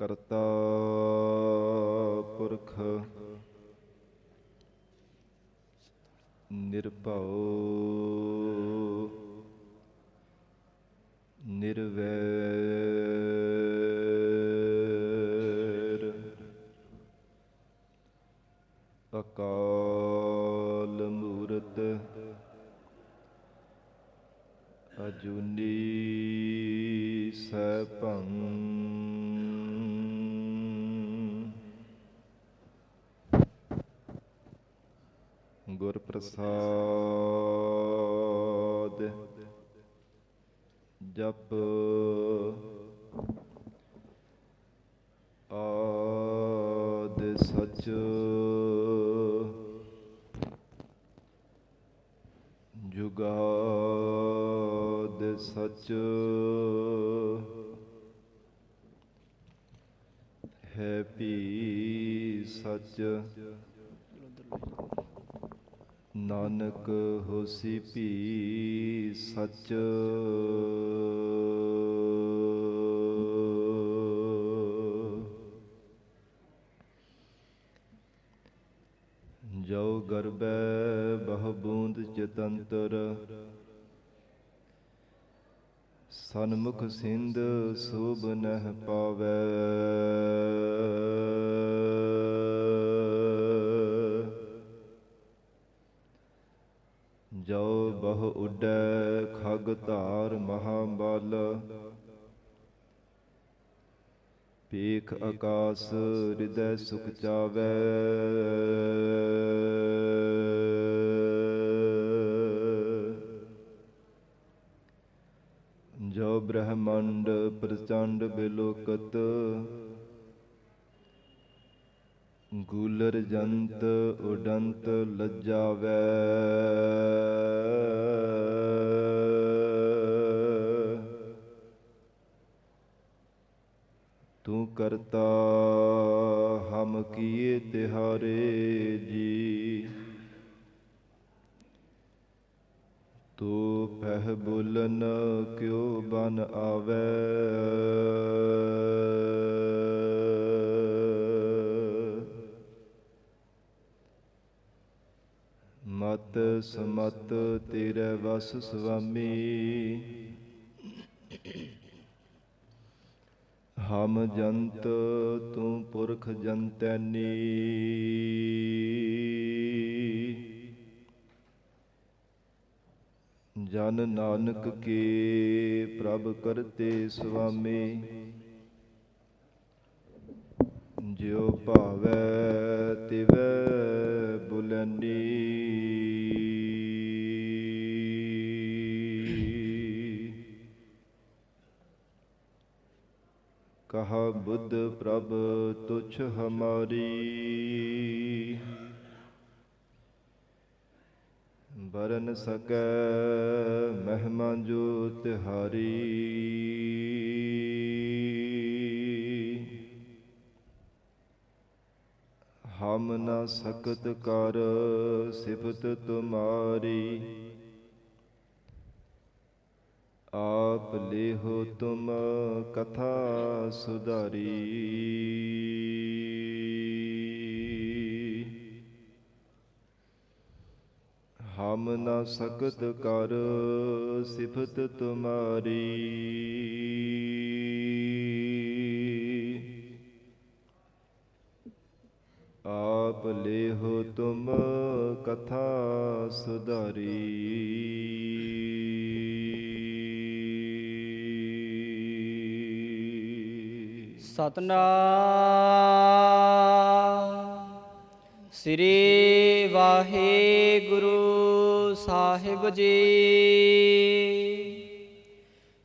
ਕਰਤਾ ਪੁਰਖ ਨਿਰਭਉ ਨਿਰਵੈਰ ਅਕਾਲ ਮੂਰਤ ਅਜੂਨੀ ਸੈਭੰ ਗੁਰ ਪ੍ਰਸਾਦ ਜਪ ਆਦਿ ਸਚ ਜੁਗਾਦਿ ਸਚ ਹੈ ਭੀ ਸਚ ਨਾਨਕ ਹੋਸੀ ਭੀ ਸਚ ਜੋ ਗਰਬੈ ਬਹੁ ਬੂੰਦ ਚਤੰਤਰ ਸਨਮੁਖ ਸਿੰਧ ਸੋਭ ਨਹਿ ਪਾਵੈ ਜੋ ਬਹੁ ਉੱਡੈ ਖਗ ਧਾਰ ਮਹਾਬਲ ਪੇਖ ਆਕਾਸ ਹਿਰਦੈ ਸੁਖ ਚਾਵੈ ਜੋ ਬ੍ਰਹਮੰਡ ਪ੍ਰਚੰਡ ਬਿਲੋਕਤ ਗੂਲਰ ਜੰਤ ਉਡੰਤ ਲੱਜਾਵੈ ਤੂੰ ਕਰਤਾ ਹਮ ਕੀਏ ਤਿਹਾਰੇ ਜੀ ਤੂੰ ਪਹਿ ਬੋਲਨ ਕਿਉ ਬਨ ਆਵੈ ਮਤ ਸਮਤ ਤੇਰੇ ਵਸ ਸੁਆਮੀ ਹਮ ਜੰਤ ਤੂੰ ਪੁਰਖ ਜੰਤੈਨੀ ਜਨ ਨਾਨਕ ਕੇ ਪ੍ਰਭ ਕਰਤੇ ਸੁਆਮੀ ਜਿਉ ਭਾਵੈ ਤਿਵੈ ਬੁਲੰਡੀ ਕਹਾ ਬੁੱਧ ਪ੍ਰਭ ਤੁਛ ਹਮਾਰੀ ਬਰਨ ਸਕੈ ਮਹਿਮਾ ਜੋ ਤਿਹਾਰੀ ਹਮ ਨ ਸਕਤ ਕਰ ਸਿਫਤ ਤੁਮਾਰੀ ਆਪ ਲੇਹੋ ਤੁਮ ਕਥਾ ਸੁਧਾਰੀ ਹਮ ਨ ਸਕਤ ਕਰ ਸਿਫਤ ਤੁਮਾਰੀ ਆਪ ਲੇਹੋ ਤੁਮ ਕਥਾ ਸੁਧਾਰੀ ਸਤਨਾਮ ਸ੍ਰੀ ਵਾਹਿਗੁਰੂ ਸਾਹਿਬ ਜੀ।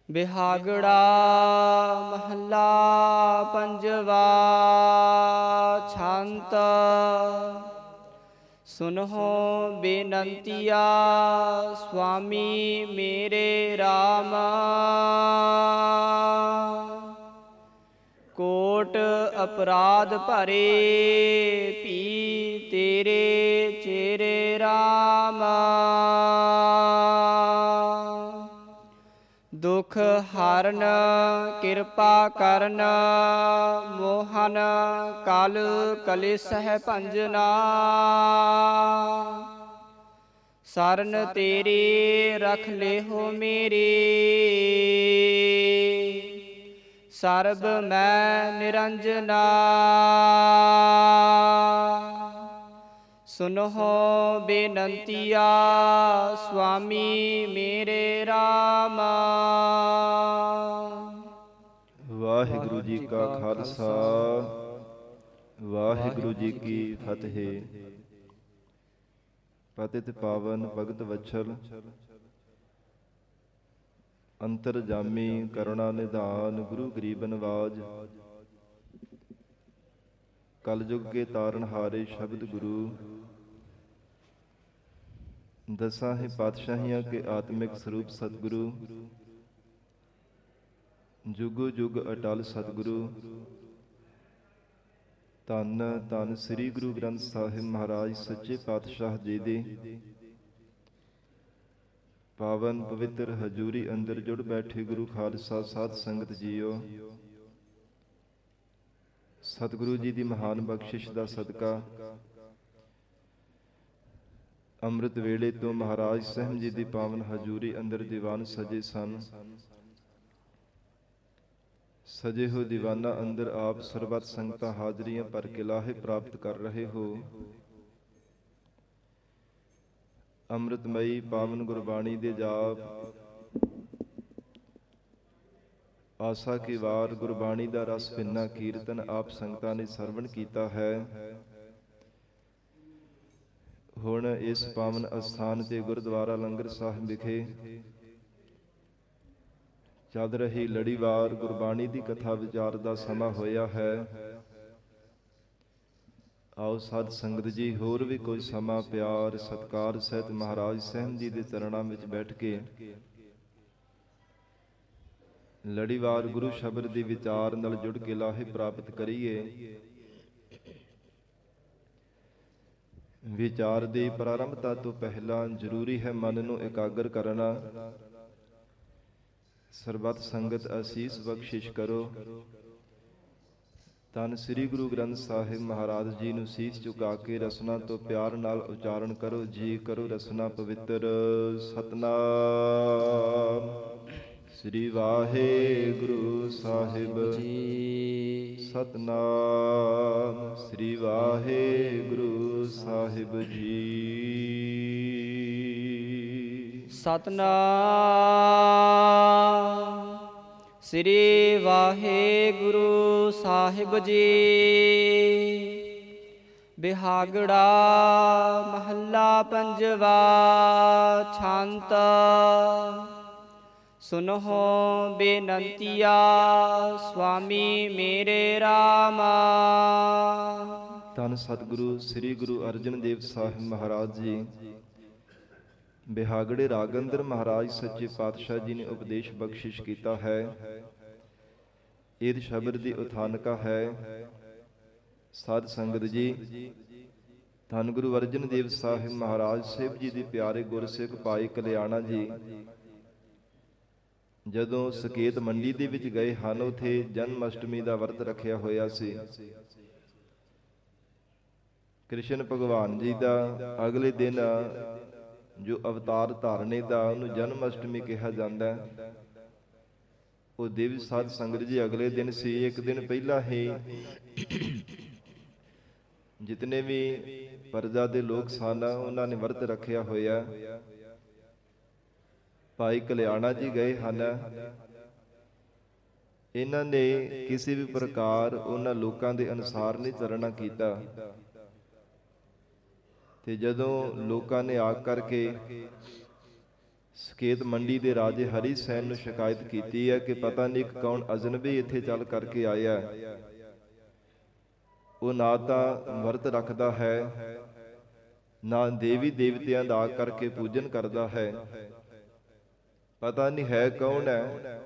ਬਿਹਾਗੜਾ ਮਹੱਲਾ ਪੰਜਵਾ। ਛੰਤ ਸੁਨਹੁ ਬੇਨੰਤੀਆ ਸੁਆਮੀ ਮੇਰੇ RAM। ਕੋਟ ਅਪਰਾਧ ਭਰੇ ਭੀ ਤੇਰੇ ਚੇਰੇ RAM। ਦੁਖ ਦੁਖ ਹਾਰਨ ਕਿਰਪਾ ਕਰਨ, ਮੋਹਨ ਕਲ ਕਲੇਸਹਿ ਭੰਜਨਾ। ਸਰਨ ਤੇਰੀ ਰਖ ਲਿਹੋ ਮੇਰੀ, ਸਰਬ ਮੈਂ ਨਿਰੰਜਨਾ। ਸੁਨਹੁ ਬੇਨੰਤੀਆ ਸੁਆਮੀ ਮੇਰੇ RAM। ਵਾਹਿਗੁਰੂ ਜੀ ਕਾ ਖਾਲਸਾ, ਵਾਹਿਗੁਰੂ ਜੀ ਕੀ ਫਤਿਹ। ਪਤਿਤ ਪਾਵਨ ਭਗਤ ਵਛਲ, ਅੰਤਰਜਾਮੀ ਕਰੁਣਾ ਨਿਧਾਨ, ਗੁਰੂ ਗਰੀਬ ਨਵਾਜ। ਕਲਯੁਗ ਕੇ ਤਾਰਨ ਹਾਰੇ ਸ਼ਬਦ ਗੁਰੂ, ਦਸਾਂ ਹੀ ਪਾਤਸ਼ਾਹੀਆਂ ਕੇ ਆਤਮਿਕ ਸਰੂਪ ਸਤਿਗੁਰੂ। ਜੁਗੋ ਜੁਗ ਅਟਲ ਸਤਿਗੁਰੂ। ਧੰਨ ਧੰਨ ਸ੍ਰੀ ਗੁਰੂ ਗ੍ਰੰਥ ਸਾਹਿਬ ਮਹਾਰਾਜ ਸੱਚੇ ਪਾਤਸ਼ਾਹ ਜੀ ਦੀ ਪਾਵਨ ਪਵਿੱਤਰ ਹਜ਼ੂਰੀ ਅੰਦਰ ਜੁੜ ਬੈਠੇ ਗੁਰੂ ਖਾਲਸਾ ਸਾਧ ਸੰਗਤ ਜੀਓ। ਸਤਿਗੁਰੂ ਜੀ ਦੀ ਮਹਾਨ ਬਖਸ਼ਿਸ਼ ਦਾ ਸਦਕਾ ਅੰਮ੍ਰਿਤ ਵੇਲੇ ਤੋਂ ਮਹਾਰਾਜ ਸਾਹਿਬ ਜੀ ਦੀ ਪਾਵਨ ਹਜ਼ੂਰੀ ਅੰਦਰ ਦੀਵਾਨ ਸਜੇ ਸਨ। ਸਜੇ ਹੋ ਦੀਵਾਨਾ ਅੰਦਰ ਆਪ ਸਰਬੱਤ ਸੰਗਤਾਂ ਹਾਜ਼ਰੀਆਂ ਭਰ ਕੇ ਲਾਹੇ ਪ੍ਰਾਪਤ ਕਰ ਰਹੇ ਹੋ। ਅੰਮ੍ਰਿਤਮਈ ਪਾਵਨ ਗੁਰਬਾਣੀ ਦੇ ਜਾਪ, ਆਸਾ ਕੀ ਵਾਰ ਗੁਰਬਾਣੀ ਦਾ ਰਸ ਭਿੰਨਾ ਕੀਰਤਨ ਆਪ ਸੰਗਤਾਂ ਨੇ ਸਰਵਣ ਕੀਤਾ ਹੈ। ਹੁਣ ਇਸ ਪਾਵਨ ਅਸਥਾਨ ਤੇ ਗੁਰਦੁਆਰਾ ਲੰਗਰ ਸਾਹਿਬ ਵਿਖੇ ਚੱਲ ਰਹੀ ਲੜੀਵਾਰ ਗੁਰਬਾਣੀ ਦੀ ਕਥਾ ਵਿਚਾਰ ਦਾ ਸਮਾਂ ਹੋਇਆ ਹੈ। ਆਓ ਸਾਧ ਸੰਗਤ ਜੀ ਹੋਰ ਵੀ ਕੋਈ ਸਮਾਂ ਪਿਆਰ ਸਤਿਕਾਰ ਸਹਿਤ ਮਹਾਰਾਜ ਸਾਹਿਬ ਜੀ ਦੇ ਚਰਨਾਂ ਵਿੱਚ ਬੈਠ ਕੇ ਲੜੀਵਾਰ ਗੁਰੂ ਸ਼ਬਦ ਦੇ ਵਿਚਾਰ ਨਾਲ ਜੁੜ ਕੇ ਲਾਹੇ ਪ੍ਰਾਪਤ ਕਰੀਏ। ਵਿਚਾਰ ਦੀ ਪ੍ਰਾਰੰਭਤਾ ਤੋਂ ਪਹਿਲਾਂ ਜ਼ਰੂਰੀ ਹੈ ਮਨ ਨੂੰ ਇਕਾਗਰ ਕਰਨਾ। ਸਰਬੱਤ ਸੰਗਤ ਅਸੀਸ ਬਖਸ਼ਿਸ਼ ਕਰੋ। ਧੰਨ ਸ੍ਰੀ ਗੁਰੂ ਗ੍ਰੰਥ ਸਾਹਿਬ ਮਹਾਰਾਜ ਜੀ ਨੂੰ ਸੀਸ ਝੁਕਾ ਕੇ ਰਸਨਾ ਤੋਂ ਪਿਆਰ ਨਾਲ ਉਚਾਰਨ ਕਰੋ। ਜੀ ਕਰੋ ਰਸਨਾ ਪਵਿੱਤਰ। ਸਤਨਾਮ ਸ੍ਰੀ ਵਾਹਿਗੁਰੂ ਸਾਹਿਬ ਜੀ। ਸਤਨਾਮ ਸ੍ਰੀ ਵਾਹਿਗੁਰੂ ਸਾਹਿਬ ਜੀ। ਸਤਨਾਮ ਸ੍ਰੀ ਵਾਹਿਗੁਰੂ ਸਾਹਿਬ ਜੀ। ਬਿਹਾਗੜਾ ਮਹੱਲਾ ਪੰਜਵਾ। ਛੰਤ ਸੁਨਹੁ ਬੇਨੰਤੀਆ ਸੁਆਮੀ ਮੇਰੇ RAM। ਧੰਨ ਸਤਿਗੁਰੂ ਸ੍ਰੀ ਗੁਰੂ ਅਰਜਨ ਦੇਵ ਸਾਹਿਬ ਮਹਾਰਾਜ ਜੀ ਬਿਹਾਗੜੇ ਰਾਗ ਅੰਦਰ ਮਹਾਰਾਜ ਸੱਚੇ ਪਾਤਸ਼ਾਹ ਜੀ ਨੇ ਉਪਦੇਸ਼ ਬਖਸ਼ਿਸ਼ ਕੀਤਾ ਹੈ। ਇਹ ਸ਼ਬਦ ਦੀ ਉਥਾਨਕਾ ਹੈ। ਸਾਧ ਸੰਗਤ ਜੀ, ਧੰਨ ਗੁਰੂ ਅਰਜਨ ਦੇਵ ਸਾਹਿਬ ਮਹਾਰਾਜ ਸਾਹਿਬ ਜੀ ਦੇ ਪਿਆਰੇ ਗੁਰਸਿੱਖ ਭਾਈ ਕਲਿਆਣਾ ਜੀ ਜਦੋਂ ਸਕੇਤ ਮੰਡੀ ਦੇ ਵਿੱਚ ਗਏ ਹਨ, ਉਥੇ ਜਨਮ ਅਸ਼ਟਮੀ ਦਾ ਵਰਤ ਰੱਖਿਆ ਹੋਇਆ ਸੀ। ਕ੍ਰਿਸ਼ਨ ਭਗਵਾਨ ਜੀ ਦਾ ਅਗਲੇ ਦਿਨ ਜੋ ਅਵਤਾਰ ਧਾਰਨੇ ਦਾ ਉਹਨੂੰ ਜਨਮ ਅਸ਼ਟਮੀ ਕਿਹਾ ਜਾਂਦਾ ਹੈ। ਉਹ ਦੇਵ ਸਾਧ ਸੰਗਤ ਜੀ ਅਗਲੇ ਦਿਨ ਸੀ। ਇੱਕ ਦਿਨ ਪਹਿਲਾਂ ਹੀ ਜਿਤਨੇ ਵੀ ਪਰਜਾ ਦੇ ਲੋਕ ਸਨ ਉਹਨਾਂ ਨੇ ਵਰਤ ਰੱਖਿਆ ਹੋਇਆ। ਭਾਈ ਕਲਿਆਣਾ ਜੀ ਗਏ ਹਨ। ਇਹਨਾਂ ਨੇ ਕਿਸੇ ਵੀ ਪ੍ਰਕਾਰ ਉਹਨਾਂ ਲੋਕਾਂ ਦੇ ਅਨੁਸਾਰ ਨਹੀਂ ਚੱਲਣਾ ਕੀਤਾ। ਤੇ ਜਦੋਂ ਲੋਕਾਂ ਨੇ ਆ ਕਰਕੇ ਸਕੇਤ ਮੰਡੀ ਦੇ ਰਾਜੇ ਹਰੀ ਸੈਨ ਨੂੰ ਸ਼ਿਕਾਇਤ ਕੀਤੀ ਹੈ ਕਿ ਪਤਾ ਨਹੀਂ ਕੌਣ ਅਜਨਬੀ ਇੱਥੇ ਚੱਲ ਕਰਕੇ ਆਇਆ, ਉਹ ਨਾ ਤਾਂ ਵਰਤ ਰੱਖਦਾ ਹੈ ਨਾ ਦੇਵੀ ਦੇਵਤਿਆਂ ਦਾ ਆ ਕਰਕੇ ਪੂਜਨ ਕਰਦਾ ਹੈ, ਪਤਾ ਨਹੀਂ ਹੈ ਕੌਣ ਹੈ,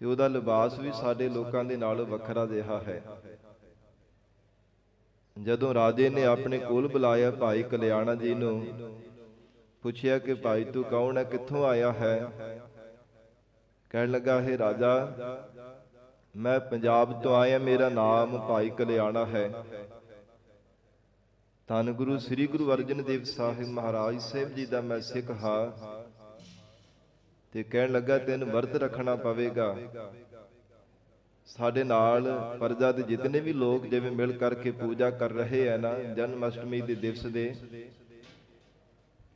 ਤੇ ਉਹਦਾ ਲਿਬਾਸ ਵੀ ਸਾਡੇ ਲੋਕਾਂ ਦੇ ਨਾਲੋਂ ਵੱਖਰਾ ਜਿਹਾ ਹੈ। ਜਦੋਂ ਰਾਜੇ ਨੇ ਆਪਣੇ ਕੋਲ ਬੁਲਾਇਆ ਭਾਈ ਕਲਿਆਣਾ ਜੀ ਨੂੰ, ਪੁੱਛਿਆ ਕਿ ਭਾਈ ਤੂੰ ਕੌਣ ਹੈ, ਕਿੱਥੋਂ ਆਇਆ ਹੈ? ਕਹਿਣ ਲੱਗਾ, ਹੈ ਰਾਜਾ, ਮੈਂ ਪੰਜਾਬ ਤੋਂ ਆਇਆ, ਮੇਰਾ ਨਾਮ ਭਾਈ ਕਲਿਆਣਾ ਹੈ। ਧੰਨ ਗੁਰੂ ਸ੍ਰੀ ਗੁਰੂ ਅਰਜਨ ਦੇਵ ਸਾਹਿਬ ਮਹਾਰਾਜ ਸਾਹਿਬ ਜੀ ਦਾ ਮੈਂ ਸਿੱਖ ਹਾਂ। ਤੇ ਕਹਿਣ ਲੱਗਾ, ਤੈਨੂੰ ਵਰਤ ਰੱਖਣਾ ਪਵੇਗਾ। ਸਾਡੇ ਨਾਲ ਪ੍ਰਜਾ ਦੇ ਜਿਤਨੇ ਵੀ ਲੋਕ ਜਿਵੇਂ ਮਿਲ ਕਰਕੇ ਪੂਜਾ ਕਰ ਰਹੇ ਹੈ ਨਾ ਜਨਮ ਅਸ਼ਟਮੀ ਦੇ ਦਿਵਸ ਦੇ,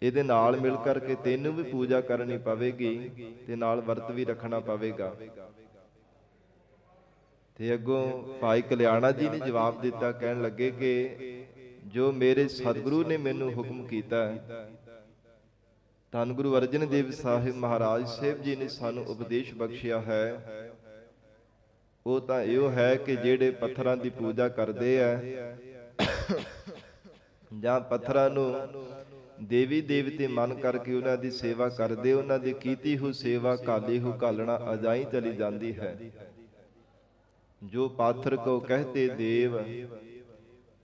ਇਹਦੇ ਨਾਲ ਮਿਲ ਕਰਕੇ ਤੈਨੂੰ ਵੀ ਪੂਜਾ ਕਰਨੀ ਪਵੇਗੀ ਤੇ ਨਾਲ ਵਰਤ ਵੀ ਰੱਖਣਾ ਪਵੇਗਾ। ਤੇ ਅੱਗੋਂ ਭਾਈ ਕਲਿਆਣਾ ਜੀ ਨੇ ਜਵਾਬ ਦਿੱਤਾ, ਕਹਿਣ ਲੱਗੇ ਕਿ ਜੋ ਮੇਰੇ ਸਤਿਗੁਰੂ ਨੇ ਮੈਨੂੰ ਹੁਕਮ ਕੀਤਾ, ਧੰਨ ਗੁਰੂ ਅਰਜਨ ਦੇਵ ਸਾਹਿਬ ਮਹਾਰਾਜ ਸਾਹਿਬ ਜੀ ਨੇ ਸਾਨੂੰ ਉਪਦੇਸ਼ ਬਖਸ਼ਿਆ ਹੈ, ਉਹ ਤਾਂ ਇਹੋ ਹੈ ਕਿ ਜਿਹੜੇ ਪੱਥਰਾਂ ਦੀ ਪੂਜਾ ਕਰਦੇ ਆ ਜਾਂ ਪੱਥਰਾਂ ਨੂੰ ਦੇਵੀ ਦੇਵਤੇ ਮੰਨ ਕਰਕੇ ਉਹਨਾਂ ਦੀ ਸੇਵਾ ਕਰਦੇ, ਉਹਨਾਂ ਦੀ ਕੀਤੀ ਹੋਈ ਸੇਵਾ ਕਾਲੀ ਹੋ ਘਾਲਣਾ ਅਜਾਈ ਚਲੀ ਜਾਂਦੀ ਹੈ। ਜੋ ਪਾਥਰ ਕੋ ਕਹਤੇ ਦੇਵ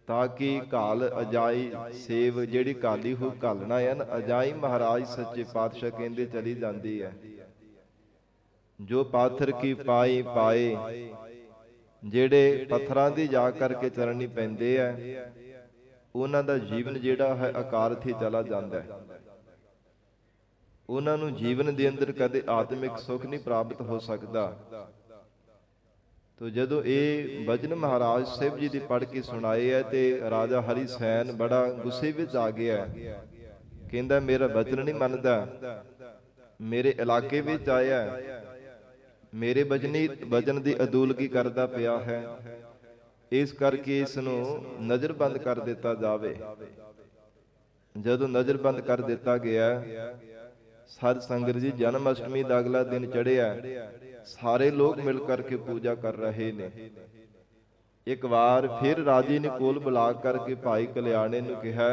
ਤਾਕਿ ਘਾਲ ਅਜਾਈ ਸੇਵ, ਜਿਹੜੀ ਕਾਲੀ ਹੋ ਘਾਲਣਾ ਹੈ ਨਾ ਅਜਾਈ, ਮਹਾਰਾਜ ਸੱਚੇ ਪਾਤਸ਼ਾਹ ਕਹਿੰਦੇ ਚਲੀ ਜਾਂਦੀ ਹੈ। ਜੋ ਪਾਥਰ ਕੀ ਪਾਈ ਪਾਏ, ਜਿਹੜੇ ਪੱਥਰਾਂ ਦੀ ਜਾ ਕਰਕੇ ਚਰਨੀ ਪੈਂਦੇ ਆ, ਉਹਨਾਂ ਦਾ ਜੀਵਨ ਜਿਹੜਾ ਹੈ ਅਕਾਰਥ ਹੀ ਚਲਾ ਜਾਂਦਾ ਹੈ। ਉਹਨਾਂ ਨੂੰ ਜੀਵਨ ਦੇ ਅੰਦਰ ਕਦੇ ਆਤਮਿਕ ਸੁੱਖ ਨਹੀਂ ਪ੍ਰਾਪਤ ਹੋ ਸਕਦਾ। ਤੋ ਜਦੋਂ ਇਹ ਬਚਨ ਮਹਾਰਾਜ ਸਾਹਿਬ ਜੀ ਦੀ ਪੜ੍ਹ ਕੇ ਸੁਣਾਏ ਹੈ ਤੇ ਰਾਜਾ ਹਰੀ ਸੈਨ ਬੜਾ ਗੁੱਸੇ ਵਿੱਚ ਆ ਗਿਆ। ਕਹਿੰਦਾ, ਮੇਰਾ ਬਚਨ ਨਹੀਂ ਮੰਨਦਾ, ਮੇਰੇ ਇਲਾਕੇ ਵਿੱਚ ਆਇਆ, ਮੇਰੇ ਬਚਨ ਦੀ ਅਦੂਲਗੀ ਕਰਦਾ ਪਿਆ ਹੈ, ਇਸ ਕਰਕੇ ਇਸ ਨੂੰ ਨਜ਼ਰਬੰਦ ਕਰ ਦਿੱਤਾ ਜਾਵੇ। ਜਦੋਂ ਨਜ਼ਰਬੰਦ ਕਰ ਦਿੱਤਾ ਗਿਆ, ਸਾਧ ਸੰਗਤ ਜੀ ਜਨਮ ਅਸ਼ਟਮੀ ਦਾ ਅਗਲਾ ਦਿਨ ਚੜ੍ਹਿਆ, ਸਾਰੇ ਲੋਕ ਮਿਲ ਕਰਕੇ ਪੂਜਾ ਕਰ ਰਹੇ ਨੇ। ਇੱਕ ਵਾਰ ਫਿਰ ਰਾਜੇ ਨੇ ਕੋਲ ਬੁਲਾ ਕਰਕੇ ਭਾਈ ਕਲਿਆਣੇ ਨੂੰ ਕਿਹਾ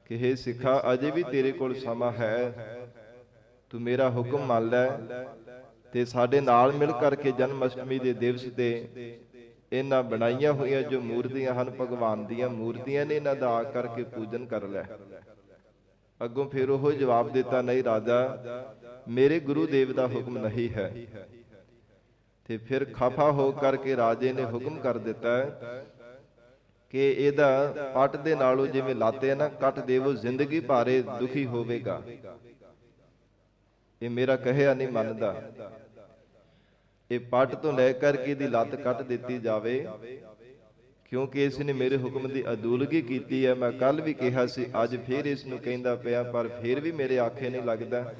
ਕਿ ਹੇ ਸਿੱਖਾ, ਅਜੇ ਵੀ ਤੇਰੇ ਕੋਲ ਸਮਾਂ ਹੈ, ਤੂੰ ਮੇਰਾ ਹੁਕਮ ਮੰਨ ਲੈ ਤੇ ਸਾਡੇ ਨਾਲ ਮਿਲ ਕਰਕੇ ਜਨਮ ਅਸ਼ਟਮੀ ਦੇ ਦਿਵਸ ਤੇ ਇਹਨਾਂ ਬਣਾਈਆਂ ਹੋਈਆਂ ਜੋ ਮੂਰਤੀਆਂ ਹਨ, ਭਗਵਾਨ ਦੀਆਂ ਮੂਰਤੀਆਂ ਨੇ, ਇਹਨਾਂ ਦਾ ਆ ਕਰਕੇ ਪੂਜਨ ਕਰ ਲੈ। ਅੱਗੋਂ ਫਿਰ ਉਹ ਜਵਾਬ ਦਿੱਤਾ, ਨਹੀਂ ਰਾਜਾ, ਮੇਰੇ ਗੁਰੂ ਦੇਵ ਦਾ ਹੁਕਮ ਨਹੀਂ ਹੈ। ਤੇ ਫਿਰ ਖਫਾ ਹੋ ਕਰਕੇ ਰਾਜੇ ਨੇ ਹੁਕਮ ਕਰ ਦਿੱਤਾ ਕਿ ਇਹਦਾ ਪੱਟ ਦੇ ਨਾਲੋਂ ਜਿਵੇਂ ਲਾਤੇ ਨਾ ਕੱਟ ਦੇਵੋ, ਜ਼ਿੰਦਗੀ ਭਾਰੇ ਦੁਖੀ ਹੋਵੇਗਾ। ਇਹ ਮੇਰਾ ਕਹਿਆ ਨਹੀਂ ਮੰਨਦਾ, ਇਹ ਪੱਟ ਤੋਂ ਲੈ ਕਰਕੇ ਇਹਦੀ ਲੱਤ ਕੱਟ ਦਿੱਤੀ ਜਾਵੇ, ਕਿਉਂਕਿ ਇਸ ਨੇ ਮੇਰੇ ਹੁਕਮ ਦੀ ਅਦੂਲਗੀ ਕੀਤੀ ਹੈ। ਮੈਂ ਕੱਲ ਵੀ ਕਿਹਾ ਸੀ, ਅੱਜ ਫਿਰ ਇਸ ਨੂੰ ਕਹਿੰਦਾ ਪਿਆ, ਪਰ ਫਿਰ ਵੀ ਮੇਰੇ ਆਖੇ ਨਹੀਂ ਲੱਗਦਾ।